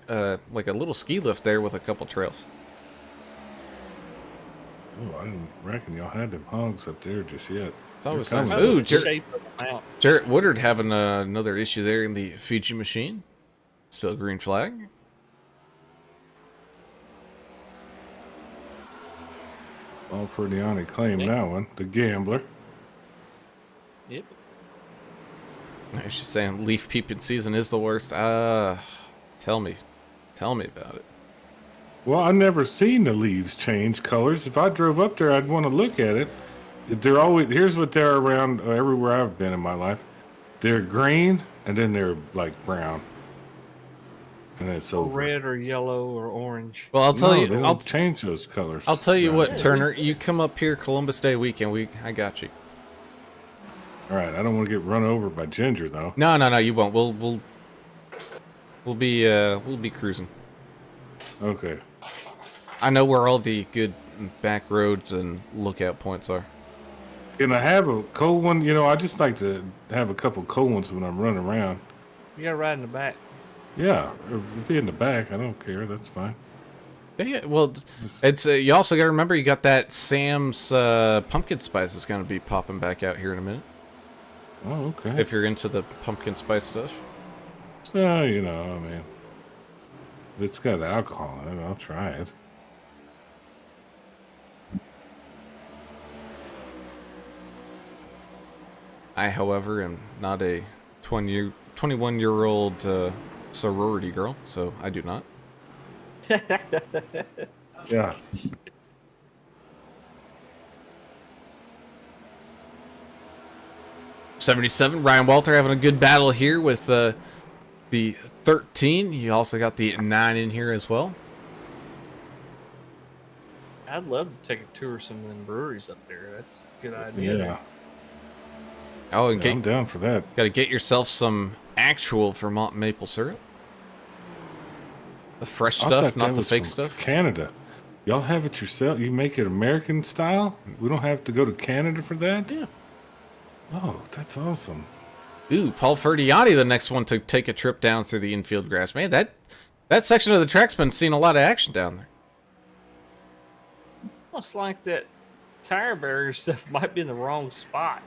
like a little ski lift there with a couple trails. Oh, I didn't reckon y'all had them hogs up there just yet. It's always They're nice. coming. Ooh, The shape of the mountain. Jarrett Woodard having another issue there in the Fiji machine. Still green flag. All for Deani claimed Yeah. that one. The gambler. Yep. I was just saying, leaf peeping season is the worst. Tell me about it. Well, I never seen the leaves change colors. If I drove up there, I'd want to look at it. They're always, here's what they're around everywhere I've been in my life. They're green and then they're like brown. And it's Or over. red or yellow or orange. Well, I'll tell No, you. they don't I'll change those colors. tell you Right. what, Turner. You come up here Columbus Day weekend. I got you. All right, I don't want to get run over by Ginger though. No, you won't. We'll be cruising. Okay. I know where all the good back roads and lookout points are. Can I have a cold one? You know, I just like to have a couple cold ones when I'm running around. You gotta ride in the back. Yeah, be in the back. I don't care. That's fine. Yeah, well, it's you also got to remember you got that Sam's pumpkin spice is going to be popping back out here in a minute. Oh, okay. If you're into the pumpkin spice stuff. So, you know, I mean, if it's got alcohol in it, I'll try it. I, however, am not a 21-year-old sorority girl, so I do not. Yeah. '77, Ryan Walter having a good battle here with the 13. You also got the 9 in here as well. I'd love to take a tour of some of them breweries up there. That's a good idea. Yeah. Oh, and I'm down for that. got to get yourself some actual Vermont maple syrup. The fresh I stuff, thought not that the was fake from stuff. Canada. Y'all have it yourself? You make it American style? We don't have to go to Canada for that? Yeah. Oh, that's awesome. Ooh, Paul Ferdiani, the next one to take a trip down through the infield grass. Man, that section of the track's been seeing a lot of action down there. Almost like that tire barrier stuff might be in the wrong spot.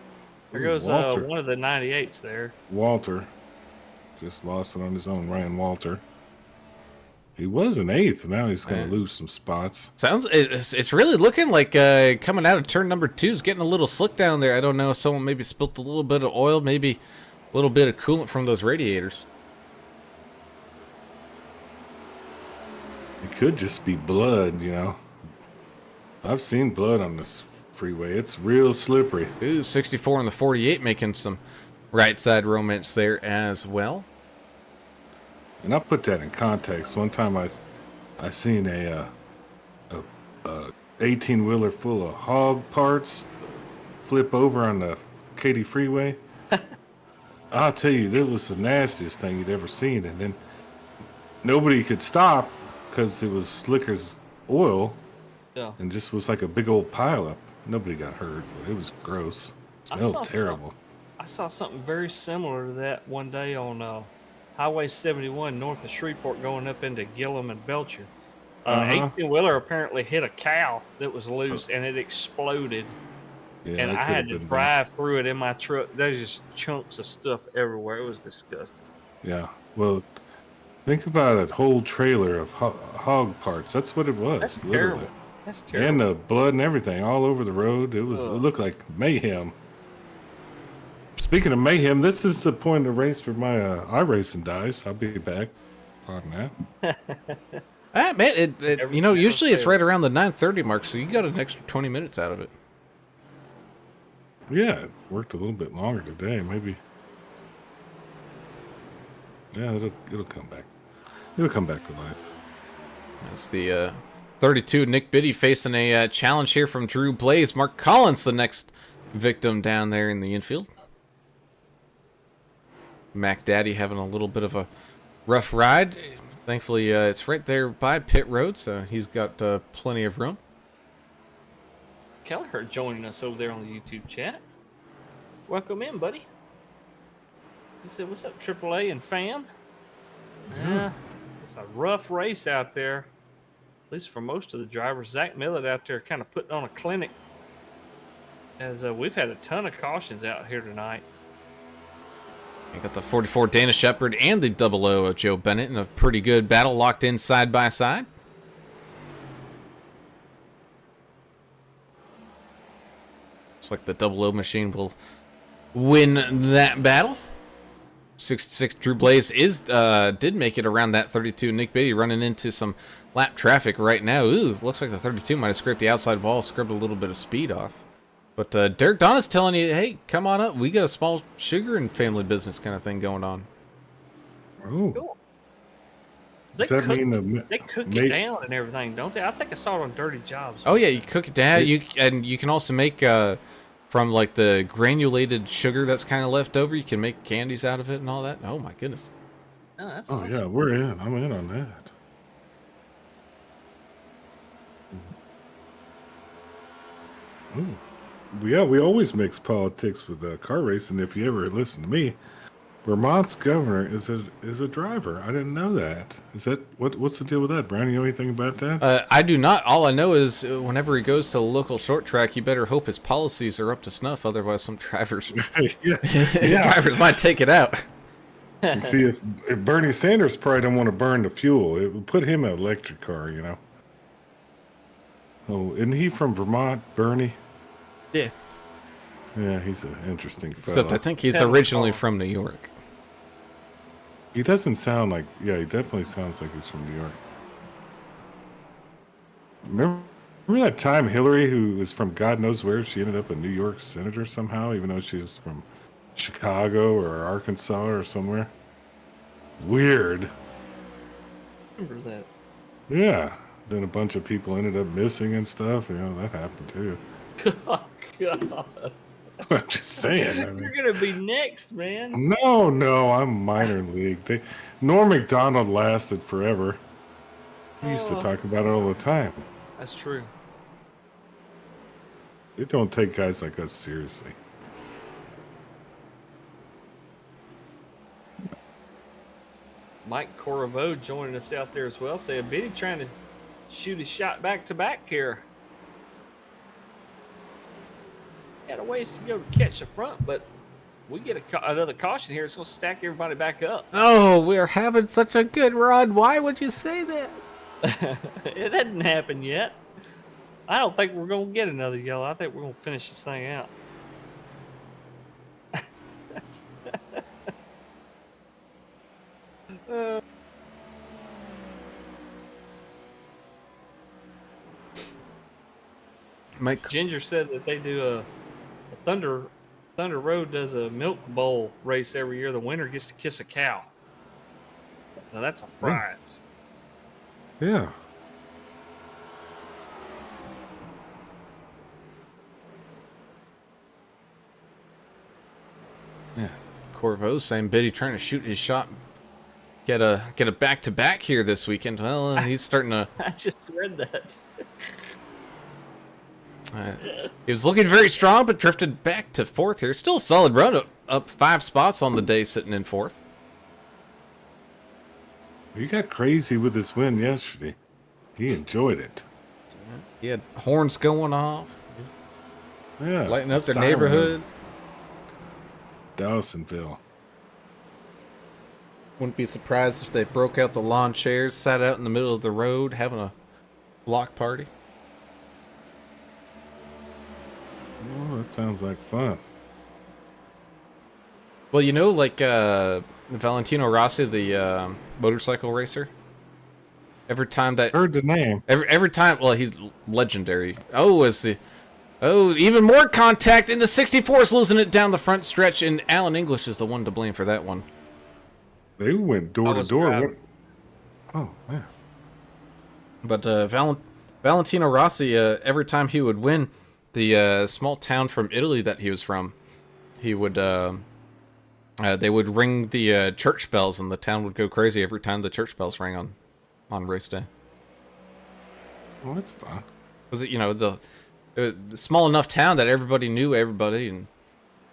There Ooh, goes Walter. one of the 98s there. Walter just lost it on his own. Ryan Walter. He was an 8th. Now he's going to lose some spots. It's really looking like coming out of turn number 2 is getting a little slick down there. I don't know if someone maybe spilt a little bit of oil, maybe a little bit of coolant from those radiators. It could just be blood, you know. I've seen blood on this freeway. It's real slippery. Ooh, 64 and the 48 making some right side romance there as well. And I'll put that in context. One time I seen a 18-wheeler full of hog parts flip over on the Katy Freeway. I'll tell you, that was the nastiest thing you'd ever seen. And then nobody could stop because it was slick as oil Yeah. and just was like a big old pileup. Nobody got hurt, but it was gross. It I smelled saw terrible. I saw something very similar to that one day on Highway 71 north of Shreveport going up into Gillum and Belcher. 18-wheeler apparently hit a cow that was loose and it exploded. Yeah, And that I could've had to been bad. drive through it in my truck. There's just chunks of stuff everywhere. It was disgusting. Yeah. Well, think about a whole trailer of hog parts. That's what it was. That's literally. terrible. That's terrible. And the blood and everything all over the road. It was. It Ugh. looked like mayhem. Speaking of mayhem, this is the point of the race for my iRacing dice. I'll be back on that. Ah, man, Every usually it's fair. right around the 9:30 mark, so you got an extra 20 minutes out of it. Yeah, it worked a little bit longer today. Maybe. Yeah, it'll come back. It'll come back to life. That's the 32 Nick Biddy facing a challenge here from Drew Blaze. Mark Collins, the next victim down there in the infield. Mac Daddy having a little bit of a rough ride. Thankfully, it's right there by pit road, so he's got plenty of room. Kelleher joining us over there on the YouTube chat. Welcome in, buddy. He said, "What's up, AAA and fam?" Yeah, it's a rough race out there, at least for most of the drivers. Zach Millett out there kind of putting on a clinic, as we've had a ton of cautions out here tonight. You got the 44 Dana Shepard and the 00 of Joe Bennett in a pretty good battle, locked in side by side. Looks like the 00 machine will win that battle. 66 Drew Blaze did make it around that 32. Nick Beatty running into some lap traffic right now. Ooh, looks like the 32 might have scraped the outside wall, scrubbed a little bit of speed off. But Derek Donna's telling you, hey, come on up. We got a small sugar and family business kind of thing going on. Oh, Cool. does that mean They cook make- it down and everything, don't they? I think I saw it on Dirty Jobs. Oh yeah, you cook it down. You can also make from like the granulated sugar that's kind of left over. You can make candies out of it and all that. Oh my goodness. Oh, that's Oh awesome. yeah, we're in. I'm in on that. Ooh. Yeah, we always mix politics with car racing. If you ever listen to me, Vermont's governor is a driver. I didn't know that. Is that what's the deal with that, Brian? You know anything about that? I do not. All I know is whenever he goes to the local short track, you better hope his policies are up to snuff. Otherwise, some drivers, drivers might take it out. You see, if Bernie Sanders probably don't want to burn the fuel, it would put him in an electric car, you know. Oh, isn't he from Vermont, Bernie? Yeah. Yeah, he's an interesting fellow. Except I think he's originally from New York. He doesn't sound like. Yeah, he definitely sounds like he's from New York. Remember that time Hillary, who was from God knows where, she ended up a New York senator somehow, even though she was from Chicago or Arkansas or somewhere. Weird. Remember that? Yeah. Then a bunch of people ended up missing and stuff. You know, that happened too. Oh, God. I'm just saying. I mean, You're going to be next, man. no, I'm minor league. Norm Macdonald lasted forever. We used to talk about it all the time. That's true. They don't take guys like us seriously. Mike Corriveau joining us out there as well. Say, Biddy trying to shoot his shot back to back here. Had a ways to go to catch the front, but we get another caution here. It's going to stack everybody back up. Oh, we're having such a good run. Why would you say that? It hadn't happened yet. I don't think we're going to get another yellow. I think we're going to finish this thing out. Mike Ginger said that they do a Thunder Road does a milk bowl race every year. The winner gets to kiss a cow. Now that's a prize. Yeah. Yeah, Corvo saying Biddy trying to shoot his shot, get a back to back here this weekend. Well, he's starting to. I just read that. He was looking very strong, but drifted back to fourth here. Still a solid run, up 5 spots on the day, sitting in fourth. He got crazy with his win yesterday. He enjoyed it. He had horns going off, Yeah. lighting up their Siren. neighborhood. Dawsonville. Wouldn't be surprised if they broke out the lawn chairs, sat out in the middle of the road, having a block party. Oh, that sounds like fun. Well, you know, like Valentino Rossi, the motorcycle racer. Every time that Heard the name. every time, well, he's legendary. Even more contact in the 64s, losing it down the front stretch, and Alan English is the one to blame for that one. They went door to door. Oh, man. But Valentino Rossi, every time he would win, the small town from Italy that he was from, he would they would ring the church bells, and the town would go crazy every time the church bells rang on race day. Well, that's fun. Was it, you know, the small enough town that everybody knew everybody, and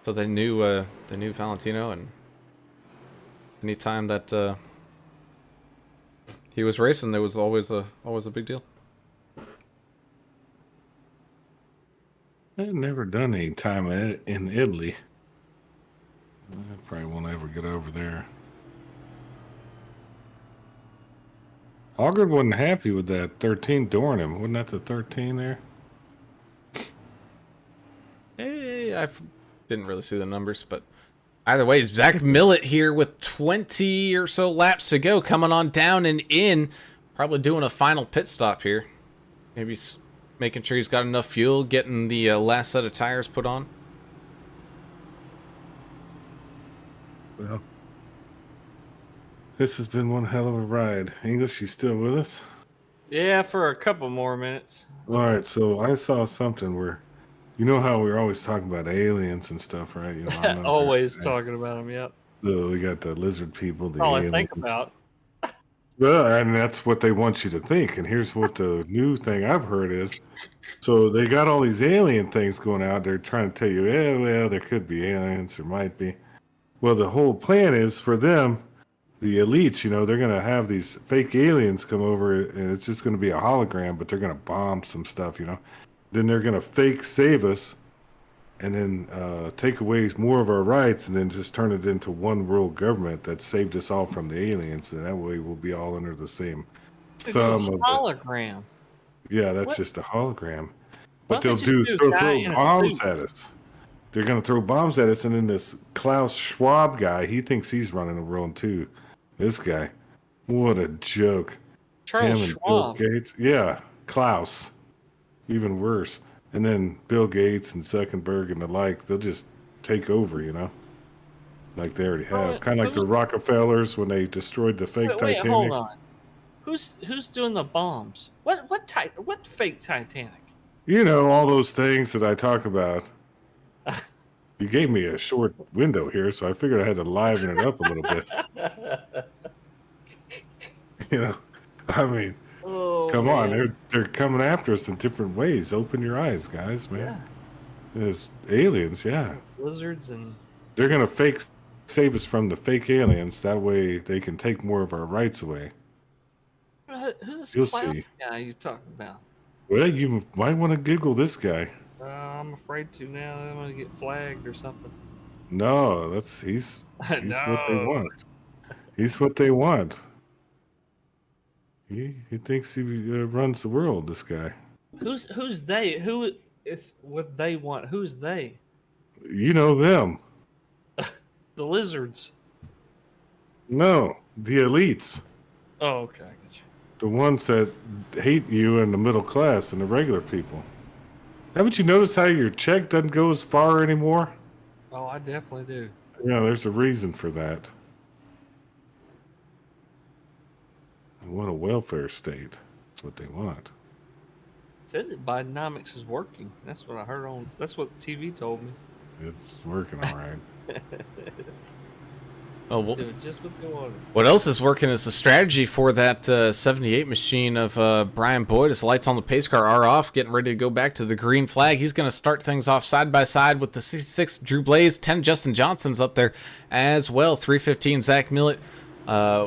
so they knew Valentino, and anytime that he was racing, there was always a big deal. I've never done any time in Italy. I probably won't ever get over there. Allgood wasn't happy with that 13 Dornham. Wasn't that the 13 there? Hey, I didn't really see the numbers, but either way, Zach Millett here with 20 or so laps to go, coming on down and in, probably doing a final pit stop here. Maybe making sure he's got enough fuel, getting the last set of tires put on. Well, this has been one hell of a ride. English, you still with us? Yeah, for a couple more minutes. All right, so I saw something where, you know how we're always talking about aliens and stuff, right? You know, I'm not Always there. talking about them. Yep. So we got the lizard people, the All aliens. I think about. Well, and that's what they want you to think. And here's what the new thing I've heard is, so they got all these alien things going out. They're trying to tell you, yeah, well, there could be aliens, there might be. Well, the whole plan is for them, the elites, they're going to have these fake aliens come over and it's just going to be a hologram, but they're going to bomb some stuff. Then they're going to fake save us and then take away more of our rights and then just turn it into one world government that saved us all from the aliens. And that way we'll be all under the same They do a thumb of the, hologram. yeah, that's What? just a hologram. Why But don't they'll they just throw do a guy in a bombs suit? at us. They're going to throw bombs at us, and then this Klaus Schwab guy, he thinks he's running the world too. This guy, what a joke. Charles Him and Bill Schwab. Gates, yeah, Klaus, even worse. And then Bill Gates and Zuckerberg and the like, they'll just take over, like they already have. Wait, Kind of like the Rockefellers when they destroyed the fake Wait, Titanic. hold on. Who's doing the bombs? What fake Titanic? All those things that I talk about. You gave me a short window here, so I figured I had to liven it up a little bit. I mean, Oh, come on, man. they're coming after us in different ways. Open your eyes, guys, man. Yeah. There's aliens, yeah. Lizards and They're gonna fake save us from the fake aliens. That way they can take more of our rights away. who's this You'll Klaus see. guy you talking about? Well, you might want to Google this guy. I'm afraid to now. I'm gonna get flagged or something. No, he's what they No. want. He's what they want. He thinks he runs the world. This guy. Who's they? Who it's what they want? Who's they? You know them. The lizards. No, the elites. Oh, okay, I got you. The ones that hate you and the middle class and the regular people. Haven't you noticed how your check doesn't go as far anymore? Oh, I definitely do. Yeah, there's a reason for that. They want a welfare state. That's what they want. Said that Bidenomics is working. That's what I heard on. That's what TV told me. It's working all right. It's Oh, well, doing just what they wanted. what else is working is the strategy for that 78 machine of Brian Boyd. His lights on the pace car are off, getting ready to go back to the green flag. He's going to start things off side by side with the 66 Drew Blaze, 10 Justin Johnson's up there as well. 315 Zach Millett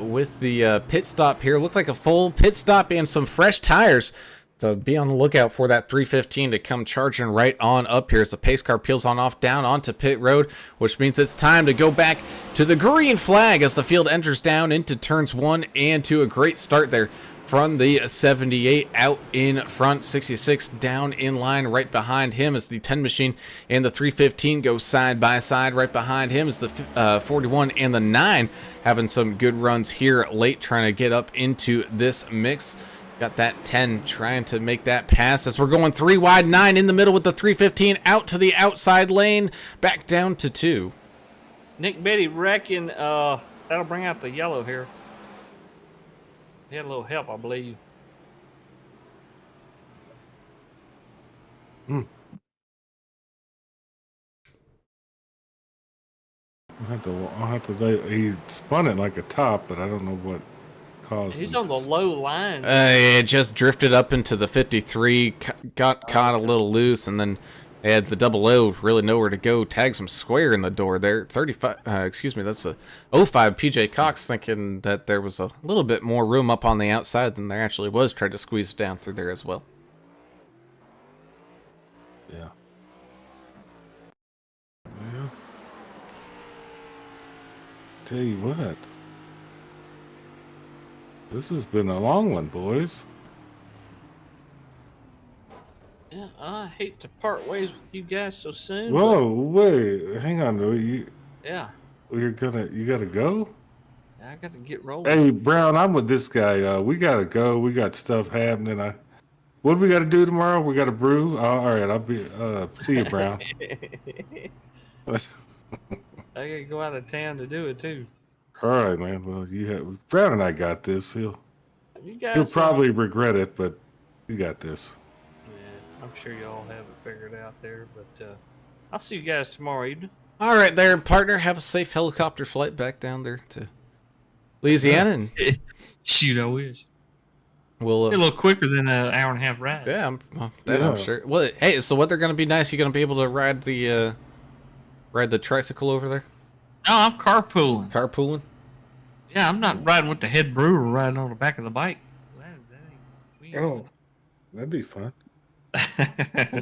with the pit stop here. Looks like a full pit stop and some fresh tires. So be on the lookout for that 315 to come charging right on up here as the pace car peels on off down onto pit road, which means it's time to go back to the green flag as the field enters down into turns 1 and 2. A great start there from the 78 out in front. 66 down in line right behind him as the 10 machine and the 315 go side by side. Right behind him is the 41 and the 9 having some good runs here late, trying to get up into this mix. Got that 10 trying to make that pass as we're going 3 wide, 9 in the middle with the 315 out to the outside lane, back down to 2. Nick Betty reckon that'll bring out the yellow here. He had a little help, I believe. I'll have to he spun it like a top, but I don't know what caused He's him on the to low line. It just drifted up into the 53, got caught a little loose, and then they had the double O, really nowhere to go, tags him square in the door there. 35, excuse me, that's a 05 PJ Cox, thinking that there was a little bit more room up on the outside than there actually was, tried to squeeze it down through there as well. Yeah. Yeah. Tell you what. This has been a long one, boys. Yeah, I hate to part ways with you guys so soon. Whoa, wait, hang on. You Yeah, gotta go? I got to get rolling. Hey, Brown, I'm with this guy. We gotta go. We got stuff happening. What do we gotta do tomorrow? We gotta brew. All right, I'll be. See you, Brown. I gotta go out of town to do it too. All right, man. Well, Brown and I got this. You guys, He'll probably regret it, but you got this. Yeah, I'm sure y'all have it figured out there. But I'll see you guys tomorrow evening. All right there, partner. Have a safe helicopter flight back down there to Louisiana. And Shoot, I wish. we'll, A little quicker than an hour and a half ride. yeah, I'm sure. Well, hey, so what they're going to be nice, you going to be able to ride the tricycle over there? No, I'm carpooling. Carpooling? Yeah, I'm not riding with the head brewer riding on the back of the bike. We ain't Oh, that'd be fun.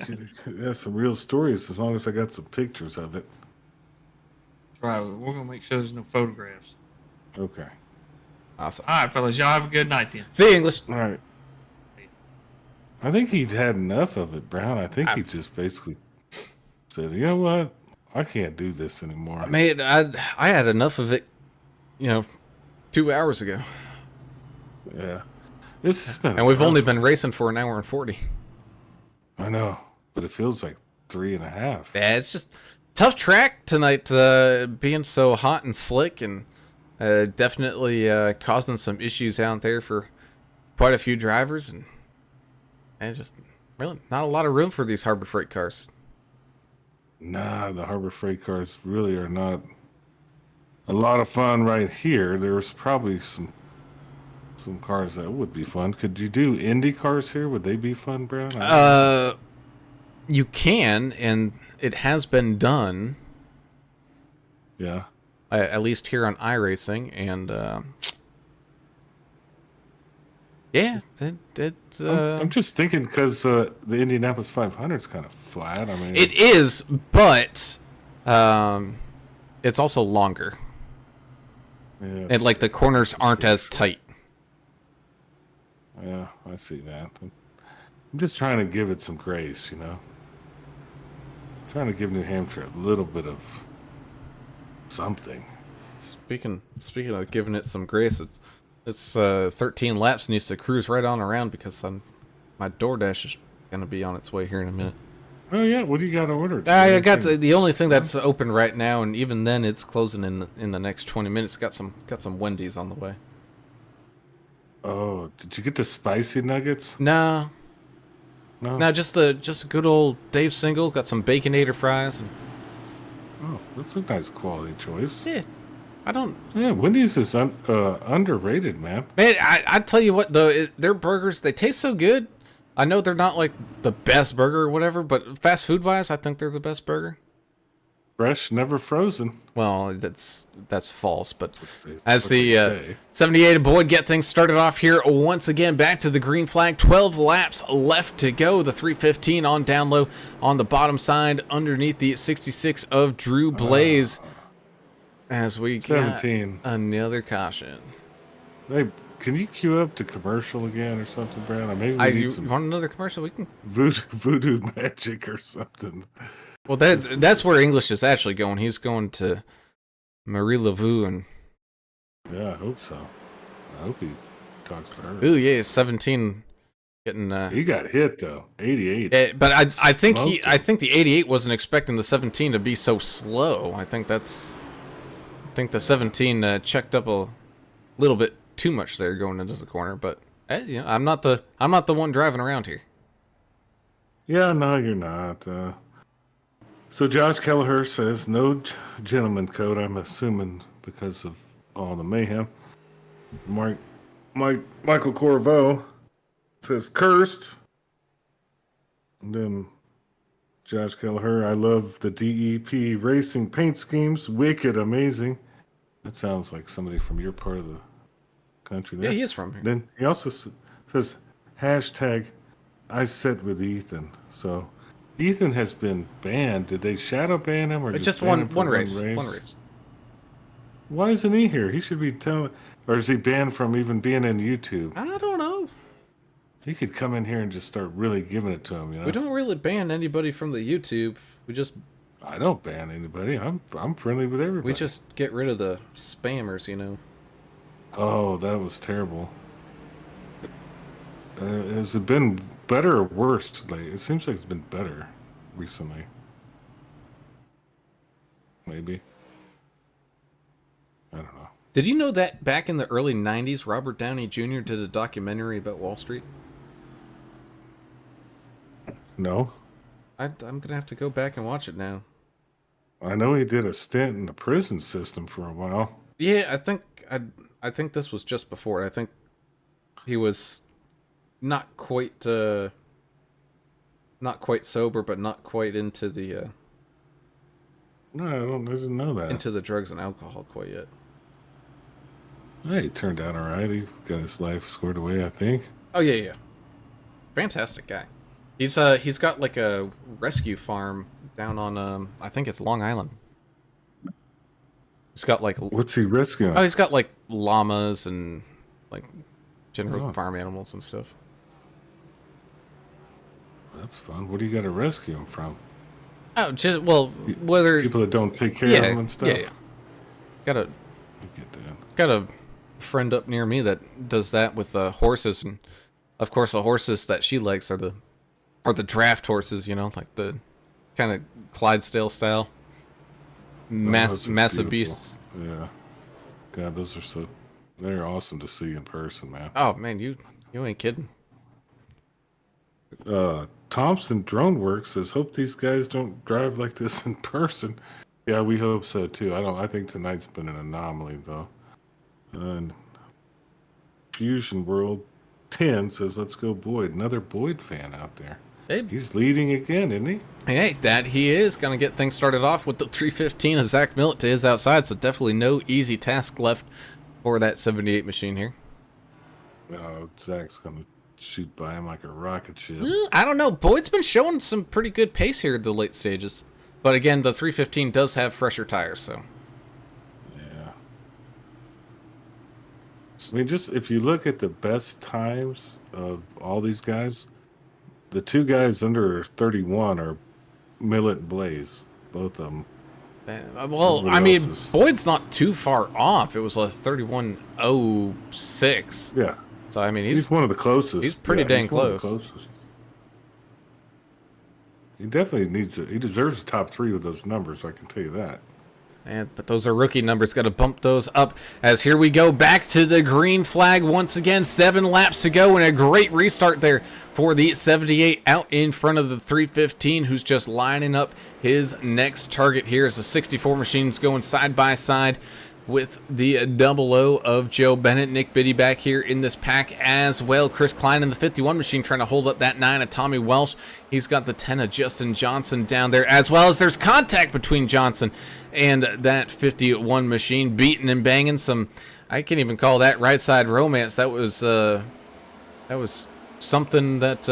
doing Yeah, some real stories as long as I got some pictures of it. right, we're gonna make sure there's no photographs. Okay. Awesome. All right, fellas, y'all have a good night then. See you, English. All right. I think he'd had enough of it, Brown. I think he just basically said, you know what? I can't do this anymore. Man, I had enough of it, 2 hours ago. Yeah. This has been And we've only been racing for an hour and 40. I know, but it feels like 3.5. Yeah, it's just tough track tonight, being so hot and slick, and definitely causing some issues out there for quite a few drivers, and it's just really not a lot of room for these Harbor Freight cars. Nah, the Harbor Freight cars really are not a lot of fun right here. There's probably some cars that would be fun. Could you do Indy cars here? Would they be fun, Brown? You can, and it has been done, Yeah. at least here on iRacing, and yeah, it's I'm just thinking because the Indianapolis 500 is kind of flat. I mean, it is, but it's also longer, yeah, and like the corners aren't as tight. yeah, I see that. I'm just trying to give it some grace, Trying to give New Hampshire a little bit of something. Speaking of giving it some grace, it's 13 laps, needs to cruise right on around because my DoorDash is gonna be on its way here in a minute. Oh yeah, what do you got ordered? I got the only thing that's open right now, and even then it's closing in the next 20 minutes. Got some Wendy's on the way. Oh, did you get the spicy nuggets? No, just a good old Dave single. Got some Baconator fries, and Oh, that's a nice quality choice. yeah, I don't. Yeah, Wendy's is underrated, man. Man, I tell you what though, their burgers, they taste so good. I know they're not like the best burger or whatever, but fast food wise, I think they're the best burger. Fresh, never frozen. Well, that's false, but That's as what they the say. 78 Boyd get things started off here once again, back to the green flag. 12 laps left to go. The 315 on down low on the bottom side underneath the 66 of Drew Blaze. As we got 17. another caution. Hey, can you queue up the commercial again or something, Brad? Maybe we need You some want another commercial? We can. voodoo magic or something. Well, that's where English is actually going. He's going to Marie Laveau, and Yeah, I hope so. I hope he talks to her. ooh yeah, 17 getting. He got hit though, 88. But I think Smoked I him. think the 88 wasn't expecting the 17 to be so slow. I think the 17 checked up a little bit too much there going into the corner. But I'm not the one driving around here. Yeah, no, you're not. So Josh Kelleher says no gentleman code. I'm assuming because of all the mayhem. Michael Corvo says cursed. And then Josh Kelleher, I love the DEP racing paint schemes. Wicked amazing. That sounds like somebody from your part of the country there. Yeah, he is from here. Then he also says hashtag I sit with Ethan. So Ethan has been banned. Did they shadow ban him or Just ban him for one race. One race. Why isn't he here? He should be telling, or is he banned from even being in YouTube? I don't know. He could come in here and just start really giving it to him. We don't really ban anybody from the YouTube. I don't ban anybody. I'm friendly with everybody. We just get rid of the spammers. Oh, that was terrible. Has it been better or worse? It seems like it's been better recently. Maybe. I don't know. Did you know that back in the early 90s, Robert Downey Jr. did a documentary about Wall Street? No. I'm going to have to go back and watch it now. I know he did a stint in the prison system for a while. Yeah, I think this was just before. I think he was not quite sober, but not quite into the No, I didn't know that. into the drugs and alcohol quite yet. Hey, he turned out all right. He got his life squared away, I think. Oh yeah. Fantastic guy. He's got like a rescue farm down on I think it's Long Island. He's got like What's he rescuing? he's got like llamas and like general Oh. farm animals and stuff. That's fun. What do you got to rescue him from? Oh, just whether People that don't take care of him and stuff? yeah. Got a I get that. got a friend up near me that does that with horses, and of course the horses that she likes are the draft horses, you know, like the kind of Clydesdale style. Those are Massive beautiful. beasts. Yeah. God, they're awesome to see in person, man. Oh man, you ain't kidding. Thompson Drone Works says, hope these guys don't drive like this in person. Yeah, we hope so too. I think tonight's been an anomaly though. And Fusion World 10 says, let's go Boyd. Another Boyd fan out there. Hey, He's leading again, isn't he? hey, that he is gonna get things started off with the 315 of Zach Millett to his outside, so definitely no easy task left for that 78 machine here. Zach's gonna shoot by him like a rocket ship. I don't know. Boyd's been showing some pretty good pace here at the late stages. But again, the 315 does have fresher tires, so. Yeah. I mean, just if you look at the best times of all these guys, the two guys under 31 are Millet and Blaze, both of them. Well, Everybody I mean, else is- Boyd's not too far off. It was a 31.06. Yeah, So, I mean, he's one of the closest. he's pretty dang he's one of the close. closest. He definitely needs it. He deserves the top 3 with those numbers. I can tell you that. But those are rookie numbers. Got to bump those up as here we go back to the green flag once again. 7 laps to go and a great restart there for the 78 out in front of the 315, who's just lining up his next target here as the 64 machines going side by side with the 00 of Joe Bennett. Nick Biddy back here in this pack as well. Chris Klein in the 51 machine trying to hold up that 9 of Tommy Welsh. He's got the 10 of Justin Johnson down there, as well as there's contact between Johnson and that 51 machine, beating and banging some. I can't even call that right side romance. That was something that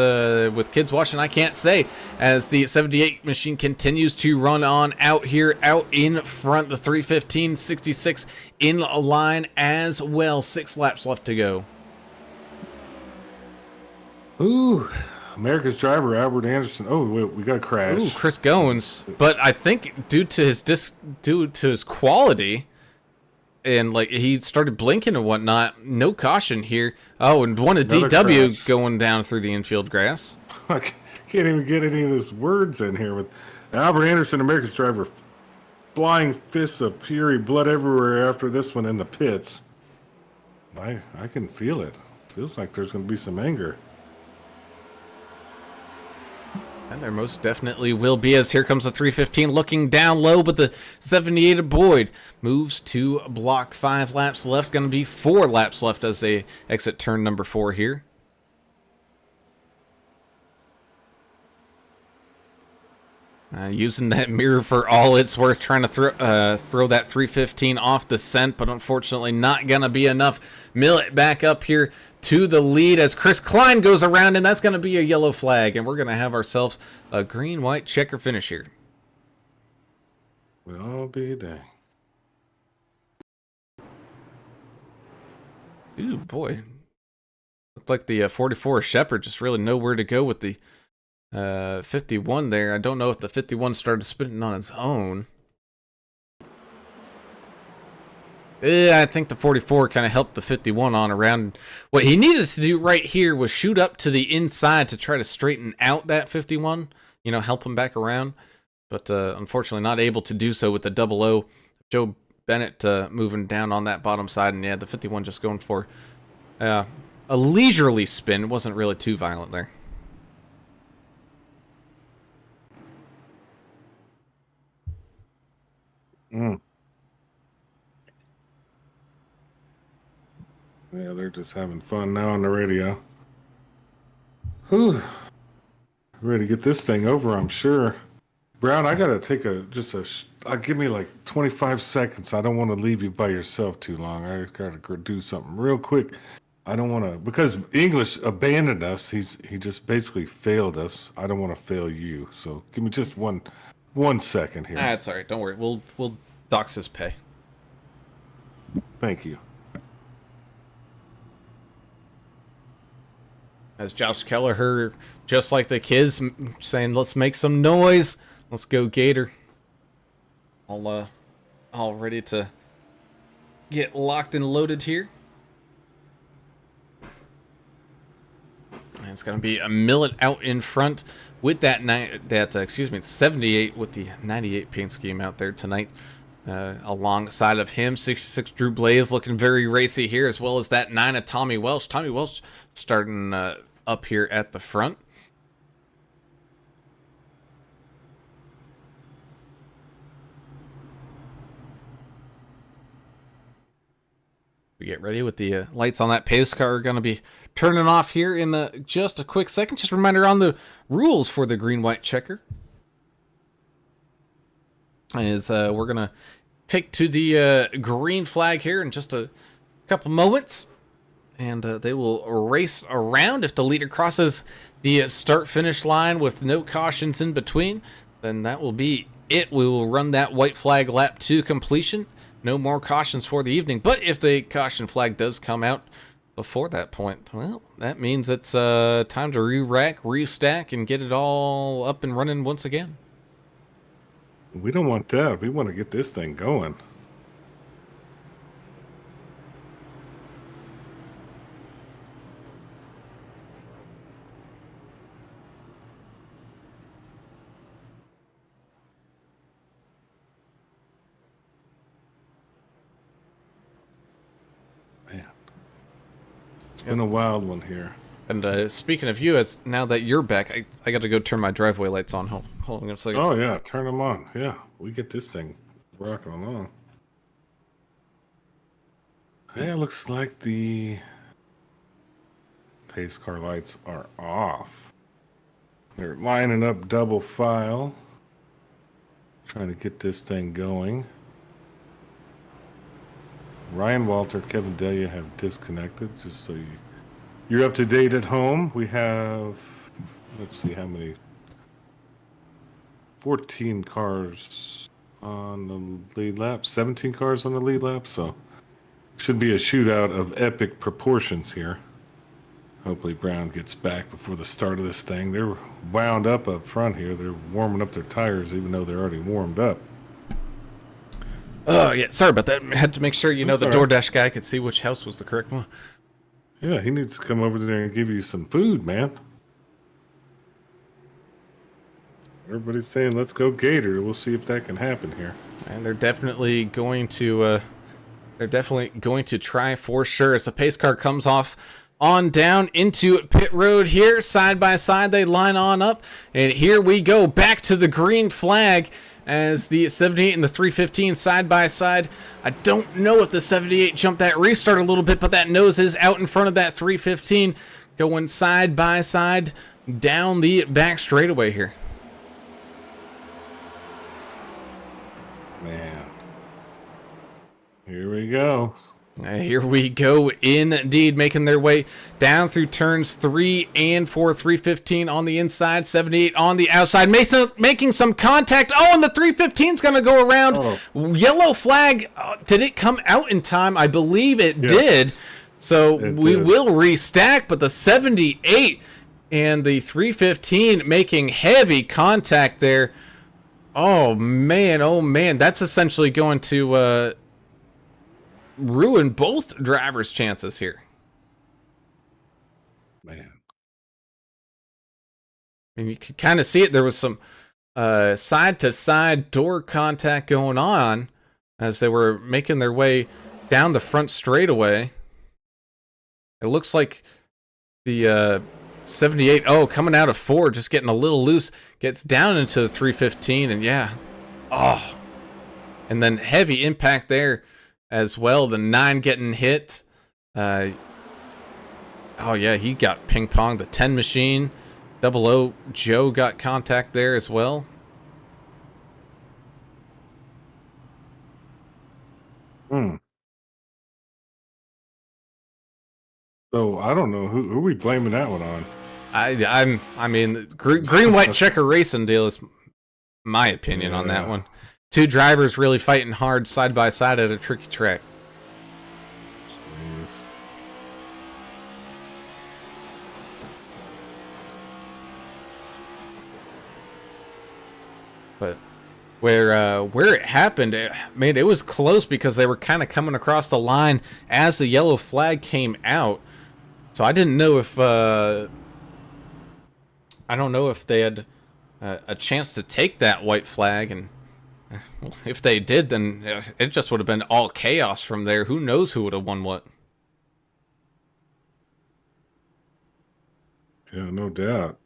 with kids watching I can't say, as the 78 machine continues to run on out here out in front. The 315 66 in line as well. 6 laps left to go. Ooh, America's driver Albert Anderson. Oh, wait, we got a crash. Ooh, Chris Goins, but I think due to his quality, and like he started blinking and whatnot, no caution here. Oh, and one of Another DW crash. going down through the infield grass. I can't even get any of those words in here with Albert Anderson, America's driver, flying fists of fury, blood everywhere after this one in the pits. I can feel it. Feels like there's going to be some anger. And there most definitely will be, as here comes the 315 looking down low, but the 78 of Boyd moves to block. 5 laps left, going to be 4 laps left as they exit turn number 4 here. Using that mirror for all it's worth, trying to throw that 315 off the scent, but unfortunately not going to be enough. Millet back up here to the lead as Chris Klein goes around, and that's going to be a yellow flag, and we're going to have ourselves a green-white checker finish here. We'll all be dang. Ooh, boy. Looked like the 44 Shepherd just really nowhere to go with the 51 there. I don't know if the 51 started spinning on its own. I think the 44 kind of helped the 51 on around. What he needed to do right here was shoot up to the inside to try to straighten out that 51, you know, help him back around. But unfortunately not able to do so with the 00. Joe Bennett moving down on that bottom side. And yeah, the 51 just going for a leisurely spin. It wasn't really too violent there. Yeah, they're just having fun now on the radio. Whew. Ready to get this thing over, I'm sure. Brown, I gotta take give me like 25 seconds. I don't want to leave you by yourself too long. I gotta go do something real quick. I don't want to because English abandoned us. He just basically failed us. I don't want to fail you. So give me just one second here. That's all right. Don't worry. We'll dox his pay. Thank you. As Josh Kelleher, just like the kids, saying, "Let's make some noise. Let's go Gator." All ready to get locked and loaded here. And it's going to be a Millet out in front with that 78 with the 98 paint scheme out there tonight. Alongside of him, 66 Drew Blaze looking very racy here, as well as that 9 of Tommy Welsh. Tommy Welsh starting up here at the front. We get ready with the lights on that pace car are going to be turning off here in just a quick second. Just a reminder on the rules for the green-white checker. Is we're going to take to the green flag here in just a couple moments. And they will race around. If the leader crosses the start-finish line with no cautions in between, then that will be it. We will run that white flag lap to completion. No more cautions for the evening. But if the caution flag does come out before that point, well, that means it's time to re-rack, restack, and get it all up and running once again. We don't want that. We want to get this thing going. It's been a wild one here. And speaking of you, as now that you're back, I got to go turn my driveway lights on. Hold on a second. Oh yeah, turn them on. Yeah, we get this thing rocking along. Yeah, it looks like the pace car lights are off. They're lining up double file, trying to get this thing going. Ryan Walter, Kevin Delia have disconnected, just so you're up to date at home. We have, let's see how many, 14 cars on the lead lap, 17 cars on the lead lap, so should be a shootout of epic proportions here. Hopefully Brown gets back before the start of this thing. They're wound up front here. They're warming up their tires even though they're already warmed up. Oh, yeah, sorry about that. I had to make sure, That's the all right. DoorDash guy could see which house was the correct one. Yeah, he needs to come over there and give you some food, man. Everybody's saying, let's go Gator. We'll see if that can happen here. And they're definitely going to try for sure as the pace car comes off on down into pit road here. Side by side, they line on up. And here we go back to the green flag as the 78 and the 315 side by side. I don't know if the 78 jumped that restart a little bit, but that nose is out in front of that 315 going side by side down the back straightaway here. Man. Here we go. Here we go, indeed, making their way down through turns 3 and 4. 315 on the inside, 78 on the outside, making some contact. Oh, and the 315's going to go around. Oh. Yellow flag. Did it come out in time? I believe it Yes, did. So we did. will restack, but the 78 and the 315 making heavy contact there. Oh, man. That's essentially going to ruin both drivers' chances here. Man. And you could kind of see it. There was some side-to-side door contact going on as they were making their way down the front straightaway. It looks like the 78, coming out of 4, just getting a little loose, gets down into the 315, and yeah. Oh. And then heavy impact there as well. The 9 getting hit. Oh, yeah, he got ping-ponged. The 10 machine. 00 Joe got contact there as well. So I don't know who are we blaming that one on. I mean, green white checker racing deal is my opinion on that one. Two drivers really fighting hard side by side at a tricky track. Jeez. But where it happened, it was close because they were kind of coming across the line as the yellow flag came out. So I didn't know if I don't know if they had a chance to take that white flag, and if they did, then it just would have been all chaos from there. Who knows who would have won what? Yeah, no doubt.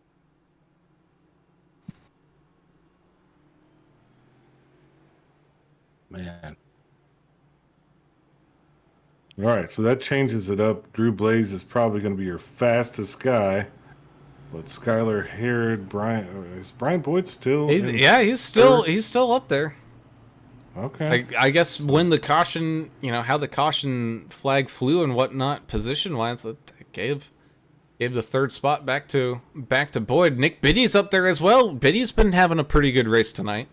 Man. All right, so that changes it up. Drew Blaze is probably going to be your fastest guy, but Skylar Herod, is Brian Boyd still? He's still up there. Okay. I guess when the caution, how the caution flag flew and whatnot, position wise, it gave the third spot back to Boyd. Nick Biddy's up there as well. Biddy's been having a pretty good race tonight.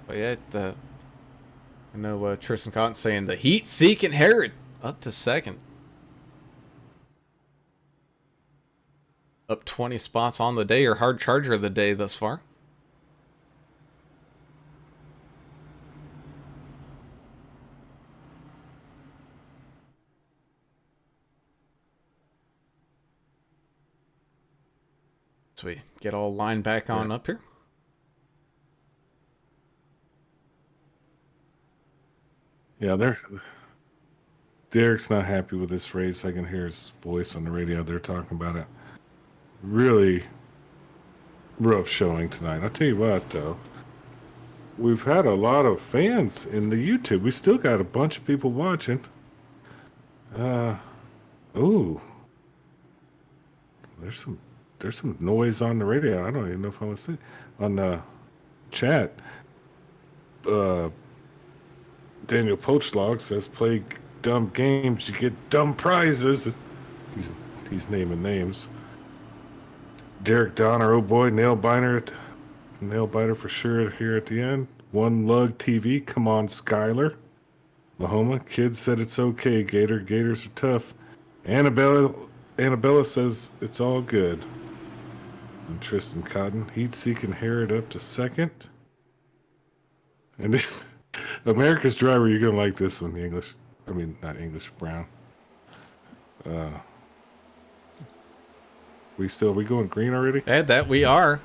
But yeah, I know Tristan Cotton saying the heat-seeking Herod up to second. Up 20 spots on the day, or hard charger of the day thus far. So we get all lined back on up here. Yeah, Derek's not happy with this race. I can hear his voice on the radio. They're talking about it. Really rough showing tonight. I'll tell you what, though. We've had a lot of fans in the YouTube. We still got a bunch of people watching. Ooh. There's some noise on the radio. I don't even know if I want to say on the chat. Daniel Poachlog says, "Play dumb games, you get dumb prizes." He's naming names. Derek Donner, oh boy, nail biter for sure here at the end. One Lug TV, come on, Skyler. Lahoma, kids said it's okay. Gators are tough. Annabella says it's all good. And Tristan Cotton, heat-seeking Herod up to second. And then, America's Driver, you're gonna like this one. Not English, Brown. We going green already? And that we are.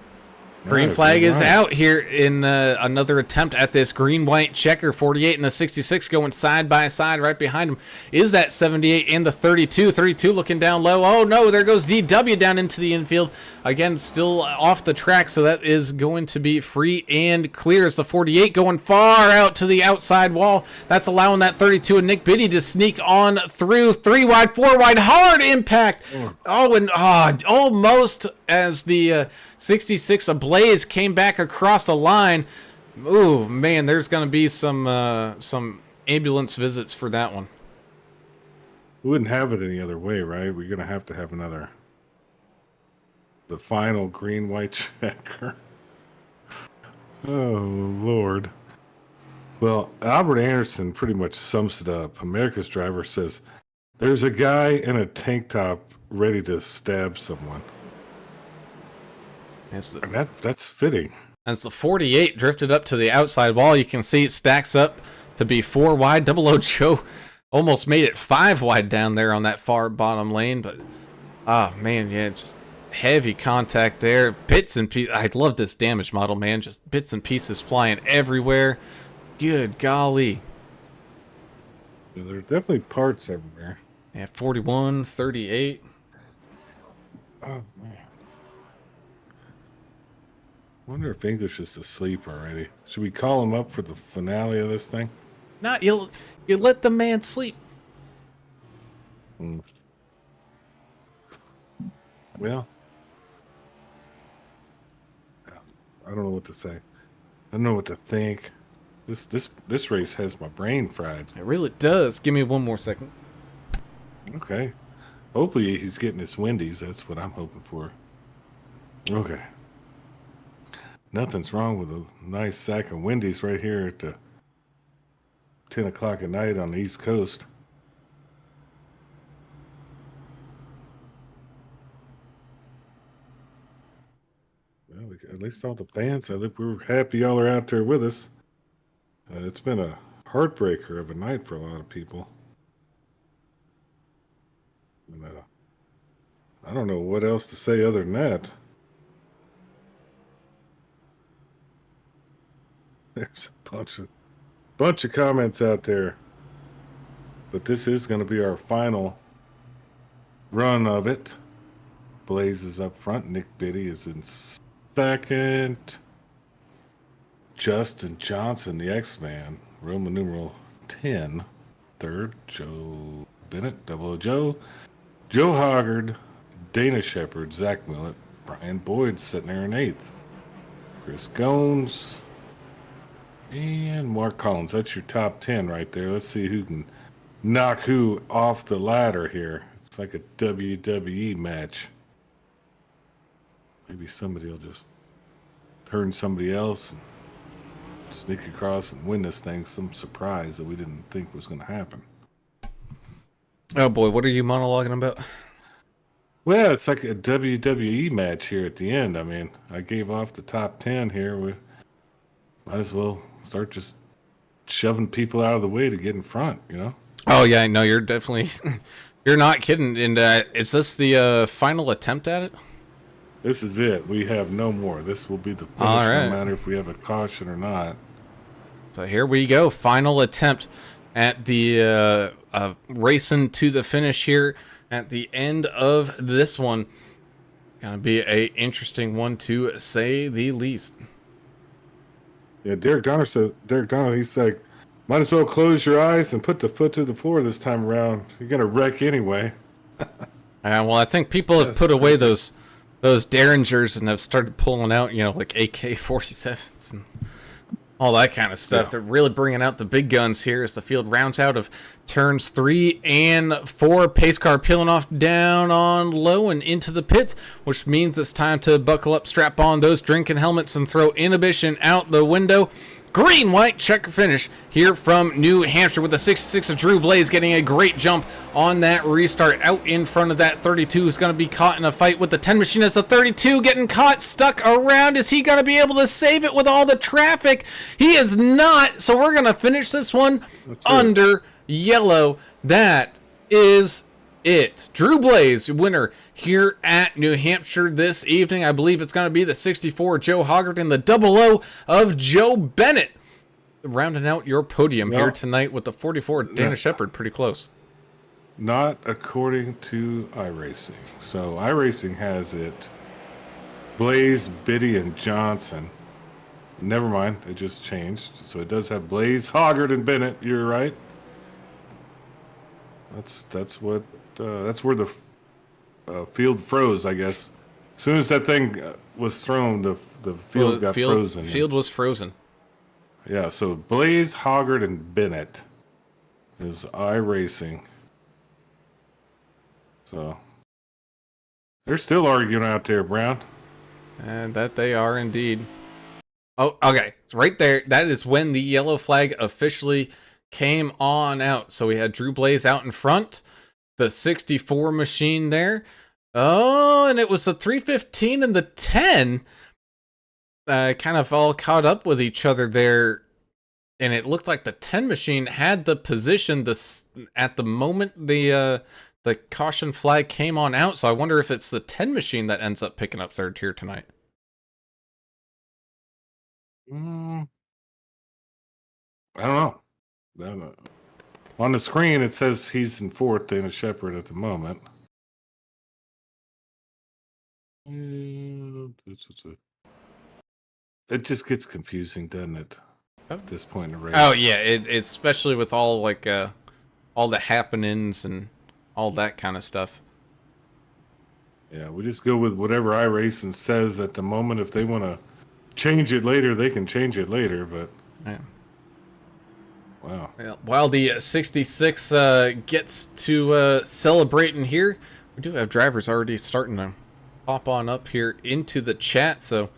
Green flag is out here in another attempt at this green-white checker. 48 and the 66 going side by side. Right behind him is that 78 and the 32. 32 looking down low. Oh, no, there goes DW down into the infield. Again, still off the track, so that is going to be free and clear as the 48 going far out to the outside wall. That's allowing that 32 and Nick Biddy to sneak on through. 3 wide, 4 wide, hard impact. Almost as the 66 Ablaze came back across the line. Ooh, man, there's going to be some ambulance visits for that one. We wouldn't have it any other way, right? We're going to have the final green-white checker. Oh, Lord. Well, Albert Anderson pretty much sums it up. America's Driver says, there's a guy in a tank top ready to stab someone. And that's fitting. As the 48 drifted up to the outside wall, you can see it stacks up to be 4 wide. Double O Joe almost made it 5 wide down there on that far bottom lane, but man, yeah, just heavy contact there. Bits and pieces. I love this damage model, man. Just bits and pieces flying everywhere. Good golly. Yeah, there are definitely parts everywhere. Yeah, 41, 38. Oh, man. I wonder if English is asleep already. Should we call him up for the finale of this thing? Not you let the man sleep. Well, I don't know what to say. I don't know what to think. This race has my brain fried. It really does. Give me one more second. Okay. Hopefully he's getting his Wendy's. That's what I'm hoping for. Okay. Nothing's wrong with a nice sack of Wendy's right here at 10 o'clock at night on the East Coast. Well, at least all the fans, I think we're happy y'all are out there with us. It's been a heartbreaker of a night for a lot of people. And, I don't know what else to say other than that. There's a bunch of comments out there. But this is going to be our final run of it. Blaze is up front. Nick Biddy is in second. Justin Johnson, the X-Man, Roman numeral 10. Third, Joe Bennett, Double O Joe. Joe Hoggard, Dana Shepard, Zach Millett, Brian Boyd sitting there in eighth. Chris Gones, and Mark Collins. That's your top 10 right there. Let's see who can knock who off the ladder here. It's like a WWE match. Maybe somebody will just turn somebody else and sneak across and win this thing. Some surprise that we didn't think was going to happen. Oh boy, what are you monologuing about? Well, it's like a WWE match here at the end. I mean, I gave off the top 10 here. We might as well start just shoving people out of the way to get in front, you know? Oh yeah, no, you're definitely, you're not kidding. And is this the final attempt at it? This is it. We have no more. This will be the finish, All right. no matter if we have a caution or not. So here we go, final attempt at the racing to the finish here at the end of this one. Gonna be a interesting one to say the least. Yeah, Derek Donner said. He's like, might as well close your eyes and put the foot to the floor this time around. You're gonna wreck anyway. Well, I think people have put away those Derringers and have started pulling out, you know, like AK-47s and all that kind of stuff. Yeah. They're really bringing out the big guns here as the field rounds out of turns 3 and 4. Pace car peeling off down on low and into the pits, which means it's time to buckle up, strap on those drinking helmets, and throw inhibition out the window. Green, white, checker finish here from New Hampshire with the 66 of Drew Blaze getting a great jump on that restart out in front of that 32 who's going to be caught in a fight with the 10 machine as the 32 getting caught, stuck around. Is he going to be able to save it with all the traffic? He is not, so we're going to finish this one under yellow. That is it. Drew Blaze, winner here at New Hampshire this evening. I believe it's going to be the 64 Joe Hoggart and the 00 of Joe Bennett. Rounding out your podium here tonight with the 44 Dana Shepard. Pretty close. Not according to iRacing. So iRacing has it Blaze, Biddy, and Johnson. Never mind, it just changed. So it does have Blaze, Hoggart, and Bennett. You're right. That's where the field froze, I guess. As soon as that thing was thrown, the field got frozen. Field was frozen. Yeah, so Blaze, Hoggart, and Bennett is iRacing. So they're still arguing out there, Brown. And that they are indeed. Oh, okay. So right there, that is when the yellow flag officially came on out. So we had Drew Blaze out in front, the 64 machine there. Oh, and it was the 315 and the 10 kind of all caught up with each other there. And it looked like the 10 machine had the position at the moment the caution flag came on out. So I wonder if it's the 10 machine that ends up picking up third here tonight. I don't know. On the screen, it says he's in fourth, Dana Shepard at the moment. It just gets confusing, doesn't it? At this point in the race. Oh yeah, it's especially with all like all the happenings and all that kind of stuff. Yeah, we just go with whatever iRacing says at the moment. If they want to change it later, they can change it later. But Yeah. Wow. Well, while the 66 gets to celebrate in here, we do have drivers already starting to pop on up here into the chat, so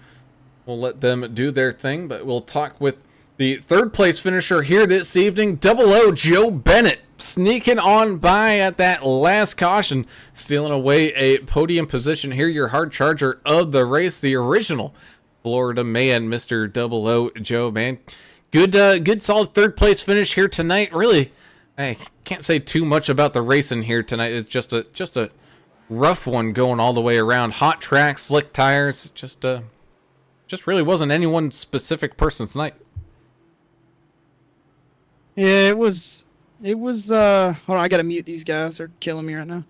we'll let them do their thing, but we'll talk with the third place finisher here this evening, Double O Joe Bennett, sneaking on by at that last caution, stealing away a podium position here, your hard charger of the race, the original Florida man, Mr. Double O Joe, man. Good solid third place finish here tonight. Really, I can't say too much about the racing here tonight. It's just a rough one going all the way around. Hot track, slick tires, just really wasn't any one specific person's night. Yeah, it was hold on, I gotta mute these guys. They're killing me right now.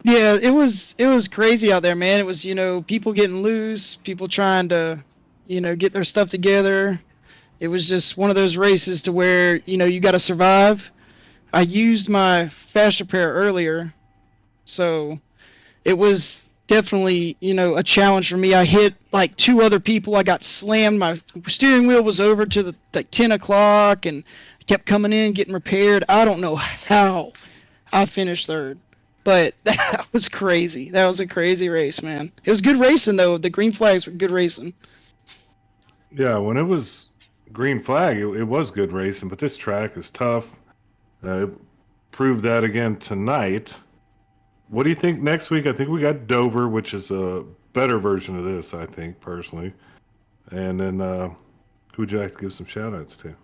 Yeah, it was crazy out there, man. It was, people getting loose, people trying to, get their stuff together. It was just one of those races to where, you gotta survive. I used my fast repair earlier, so it was definitely, a challenge for me. I hit like 2 other people. I got slammed. My steering wheel was over to the 10 o'clock and kept coming in, getting repaired. I don't know how I finished third, but that was crazy. That was a crazy race, man. It was good racing, though. The green flags were good racing. Yeah, when it was green flag, it was good racing, but this track is tough. It proved that again tonight. What do you think next week? I think we got Dover, which is a better version of this, I think, personally. And then who would you like to give some shout-outs to?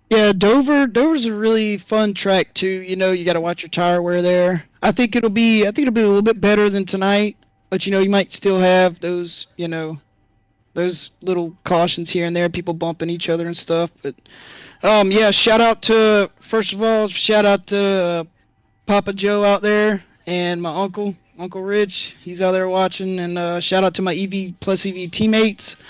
Yeah, Dover's a really fun track too. You got to watch your tire wear there. I think it'll be a little bit better than tonight, but you might still have those, those little cautions here and there, people bumping each other and stuff. But yeah, first of all, shout out to Papa Joe out there and my Uncle Rich. He's out there watching, and shout out to my EV plus EV teammates.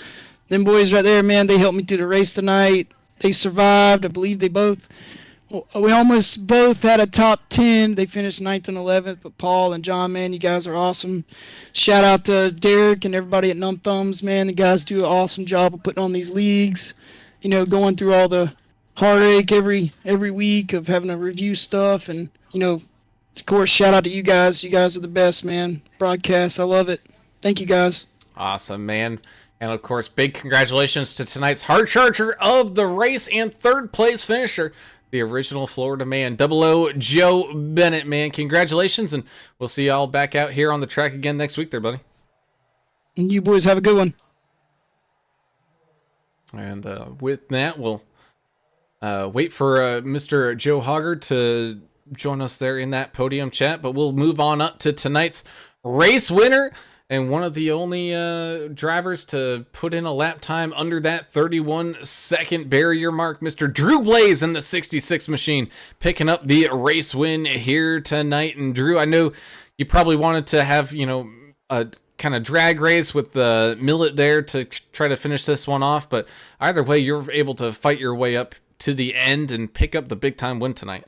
Them boys right there, man, they helped me through the race tonight. They survived. I believe we almost both had a top 10. They finished 9th and 11th, but Paul and John, man, you guys are awesome. Shout out to Derek and everybody at Numb Thumbs, man. The guys do an awesome job of putting on these leagues, going through all the heartache every week of having to review stuff. And, of course, shout out to you guys. You guys are the best, man. Broadcast, I love it. Thank you, guys. Awesome, man. And of course, big congratulations to tonight's hard charger of the race and third place finisher, the original Florida man, Double O Joe Bennett, man. Congratulations, and we'll see y'all back out here on the track again next week there, buddy. And you boys have a good one. And with that, we'll wait for Mr. Joe Hoggard to join us there in that podium chat, but we'll move on up to tonight's race winner. And one of the only drivers to put in a lap time under that 31-second barrier mark, Mr. Drew Blaze in the 66 machine, picking up the race win here tonight. And Drew, I know you probably wanted to have, a kind of drag race with the Millet there to try to finish this one off. But either way, you're able to fight your way up to the end and pick up the big time win tonight.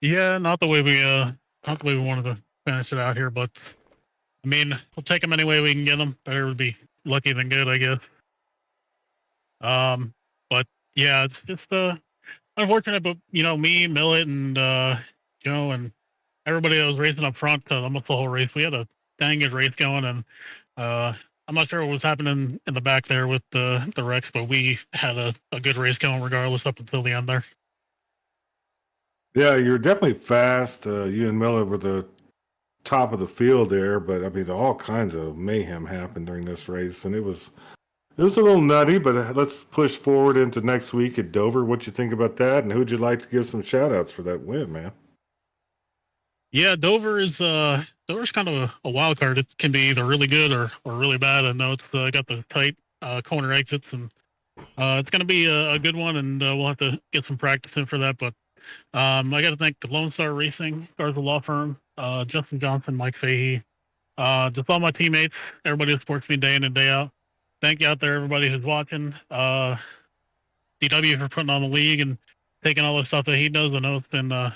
Yeah, not the way we wanted to finish it out here, but I mean, we'll take them any way we can get them. Better would be lucky than good, I guess. But yeah, it's just unfortunate. But me, Millet, and Joe, and everybody that was racing up front almost the whole race, we had a dang good race going, and I'm not sure what was happening in the back there with the wrecks, but we had a good race going regardless up until the end there. Yeah, you're definitely fast. You and Miller were the top of the field there, but I mean, all kinds of mayhem happened during this race, and it was a little nutty. But let's push forward into next week at Dover. What you think about that, and who'd you like to give some shout outs for that win, man? Yeah, Dover's kind of a wild card. It can be either really good or really bad. I know it's got the tight corner exits, and it's going to be a good one, and we'll have to get some practice in for that. But I got to thank the Lone Star Racing, Garza Law Firm, Justin Johnson, Mike Fahey, just all my teammates, everybody who supports me day in and day out. Thank you out there, everybody who's watching. DW for putting on the league and taking all the stuff that he does. I know it's been a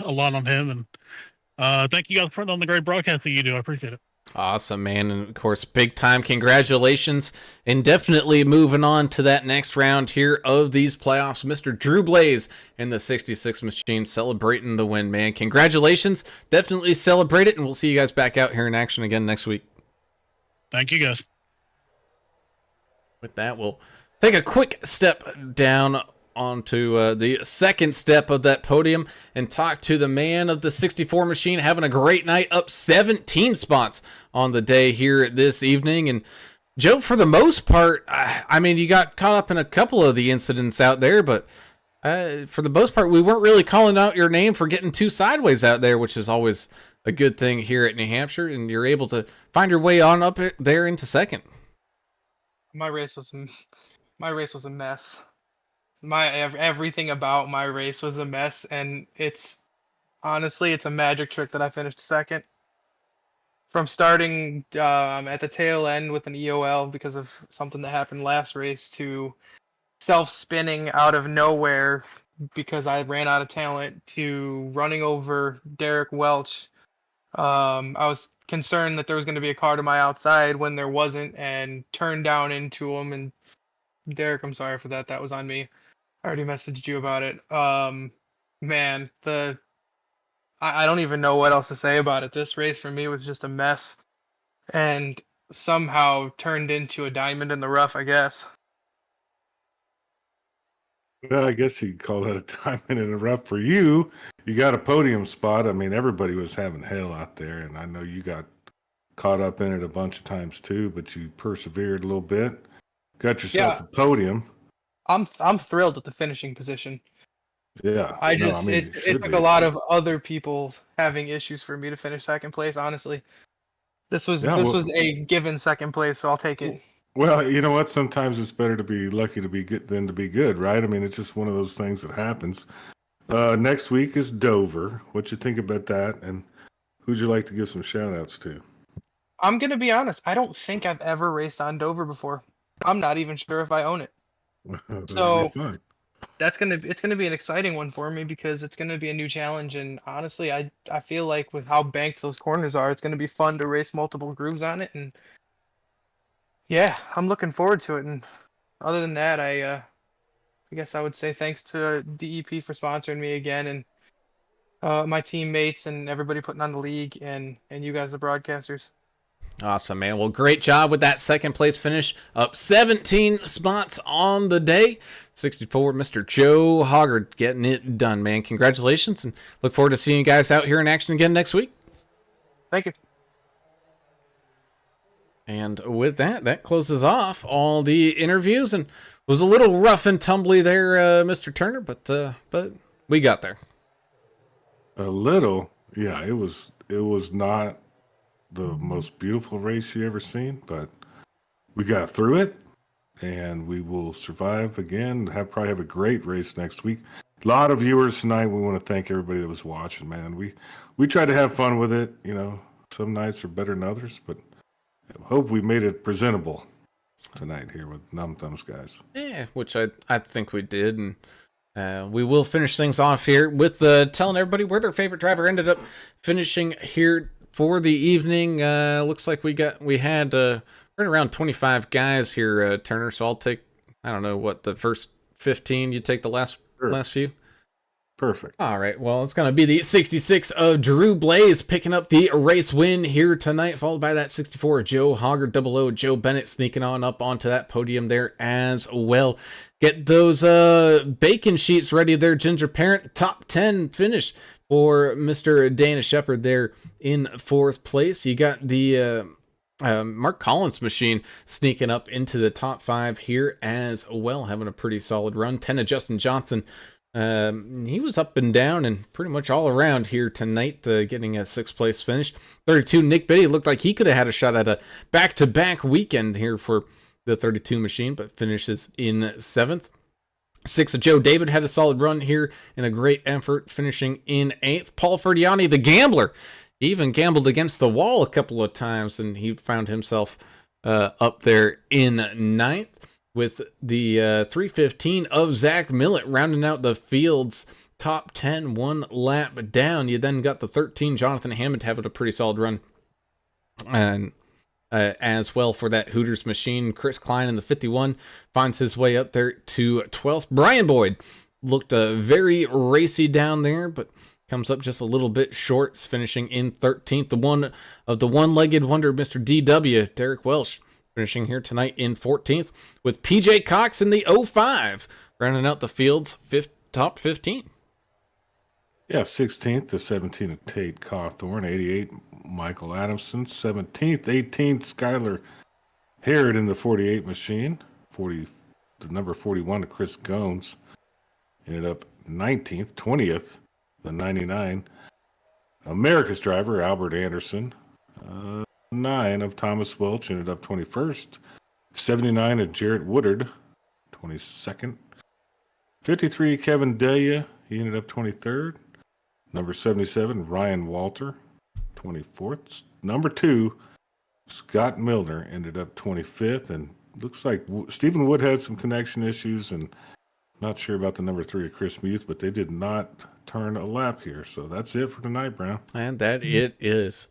lot on him. And thank you guys for putting on the great broadcast that you do. I appreciate it. Awesome, man. And of course, big time congratulations. And definitely moving on to that next round here of these playoffs. Mr. Drew Blaze in the 66 machine celebrating the win, man. Congratulations. Definitely celebrate it. And we'll see you guys back out here in action again next week. Thank you, guys. With that, we'll take a quick step down onto the second step of that podium and talk to the man of the 64 machine, having a great night, up 17 spots on the day here this evening. And Joe, for the most part, I mean, you got caught up in a couple of the incidents out there, but for the most part, we weren't really calling out your name for getting too sideways out there, which is always a good thing here at New Hampshire, and you're able to find your way on up there into second. My race was a mess. Everything about my race was a mess, and it's a magic trick that I finished second. From starting at the tail end with an EOL because of something that happened last race, to self-spinning out of nowhere because I ran out of talent, to running over Derek Welch. I was concerned that there was going to be a car to my outside when there wasn't, and turned down into him. And Derek, I'm sorry for that. That was on me. I already messaged you about it. Man, I don't even know what else to say about it. This race for me was just a mess, and somehow turned into a diamond in the rough, I guess. Well, I guess you could call that a diamond in the rough for you. You got a podium spot. I mean, everybody was having hell out there, and I know you got caught up in it a bunch of times too, but you persevered a little bit. Got yourself a podium. I'm thrilled with the finishing position. Yeah. It took a lot of other people having issues for me to finish second place, honestly. This was a given second place, so I'll take it. Well, you know what? Sometimes it's better to be lucky to be good than to be good, right? I mean, it's just one of those things that happens. Next week is Dover. What you think about that? And who'd you like to give some shout outs to? I'm gonna be honest, I don't think I've ever raced on Dover before. I'm not even sure if I own it. So fun. it's gonna be an exciting one for me because it's gonna be a new challenge, and honestly, I feel like with how banked those corners are, it's gonna be fun to race multiple grooves on it, and yeah, I'm looking forward to it. And other than that, I guess I would say thanks to DEP for sponsoring me again, and my teammates and everybody putting on the league, and you guys, the broadcasters. Awesome, man. Well, great job with that second place finish. Up 17 spots on the day. 64, Mr. Joe Hoggard getting it done, man. Congratulations, and look forward to seeing you guys out here in action again next week. Thank you. And with that, that closes off all the interviews, and was a little rough and tumbly there, Mr. Turner, but we got there. A little, yeah. It was not the most beautiful race you ever seen, but we got through it, and we will survive again. Probably have a great race next week. A lot of viewers tonight. We want to thank everybody that was watching, man. We tried to have fun with it. You know, some nights are better than others, but I hope we made it presentable tonight here with Numb Thumbs guys. Yeah, which I think we did, and we will finish things off here with telling everybody where their favorite driver ended up finishing here for the evening. Looks like we had right around 25 guys here, Turner. So I'll take, I don't know what, the first 15. You take the last few. Perfect. All right. Well, it's going to be the 66 of Drew Blaze picking up the race win here tonight, followed by that 64 of Joe Hoggard, 00 Joe Bennett sneaking on up onto that podium there as well. Get those bacon sheets ready there, Ginger Parent. Top 10 finish for Mr. Dana Shepard there in fourth place. You got the Mark Collins machine sneaking up into the top 5 here as well, having a pretty solid run. 10 of Justin Johnson. He was up and down and pretty much all around here tonight, getting a 6th place finish. 32, Nick Biddy looked like he could have had a shot at a back-to-back weekend here for the 32 machine, but finishes in 7th. 6 of Joe David had a solid run here in a great effort, finishing in 8th. Paul Ferdiani, the gambler, he even gambled against the wall a couple of times, and he found himself up there in 9th. With the 315 of Zach Millett rounding out the field's top 10, one lap down. You then got the 13, Jonathan Hammond, having a pretty solid run And as well for that Hooters machine, Chris Klein in the 51 finds his way up there to 12th. Brian Boyd looked very racy down there, but comes up just a little bit short, finishing in 13th. The one-legged wonder, Mr. DW, Derek Welsh, finishing here tonight in 14th, with PJ Cox in the 05, rounding out the field's top 15. Yeah, 16th to 17th of Tate Cawthorn, 88 Michael Adamson, 17th, 18th Skylar Harrod in the 48 machine, the number 41 to Chris Gomes, ended up 19th, 20th, the 99 America's driver Albert Anderson, 9 of Thomas Welch, ended up 21st, 79 of Jarrett Woodard, 22nd, 53 Kevin Delia, he ended up 23rd. Number 77, Ryan Walter, 24th. Number 2, Scott Milner, ended up 25th. And looks like Stephen Wood had some connection issues, and not sure about the number 3 of Chris Muth, but they did not turn a lap here. So that's it for tonight, Brown. And that it is.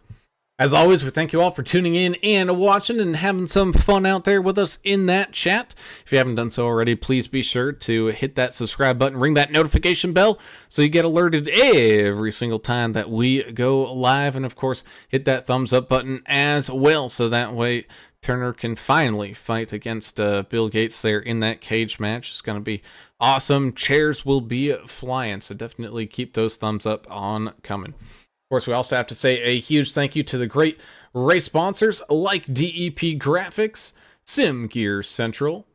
As always, we thank you all for tuning in and watching and having some fun out there with us in that chat. If you haven't done so already, please be sure to hit that subscribe button, ring that notification bell so you get alerted every single time that we go live. And of course, hit that thumbs up button as well so that way Turner can finally fight against Bill Gates there in that cage match. It's going to be awesome. Chairs will be flying, so definitely keep those thumbs up on coming. Of course, we also have to say a huge thank you to the great race sponsors like DEP Graphics, Sim Gear Central,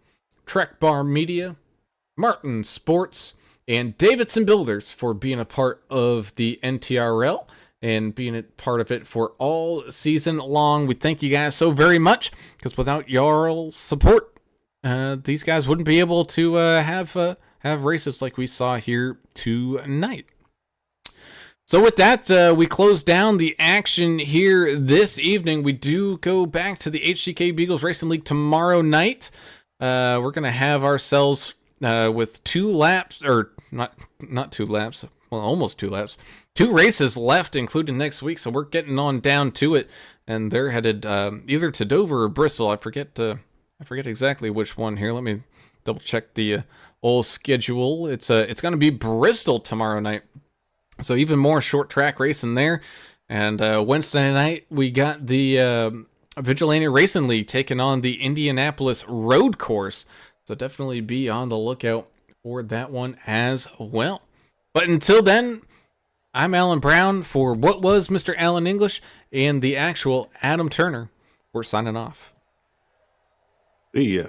Trek Bar Media, Martin Sports, and Davidson Builders for being a part of the NTRL and being a part of it for all season long. We thank you guys so very much, because without your support, these guys wouldn't be able to have races like we saw here tonight. So with that, we close down the action here this evening. We do go back to the HCK Beagles Racing League tomorrow night. We're going to have ourselves with 2 laps, or not 2 laps, well, almost 2 laps. 2 races left, including next week, so we're getting on down to it. And they're headed either to Dover or Bristol. I forget exactly which one here. Let me double check the old schedule. It's going to be Bristol tomorrow night. So even more short track racing there. And Wednesday night, we got the Vigilante Racing League taking on the Indianapolis Road Course. So definitely be on the lookout for that one as well. But until then, I'm Alan Brown for what was Mr. Alan English and the actual Adam Turner. We're signing off. See ya.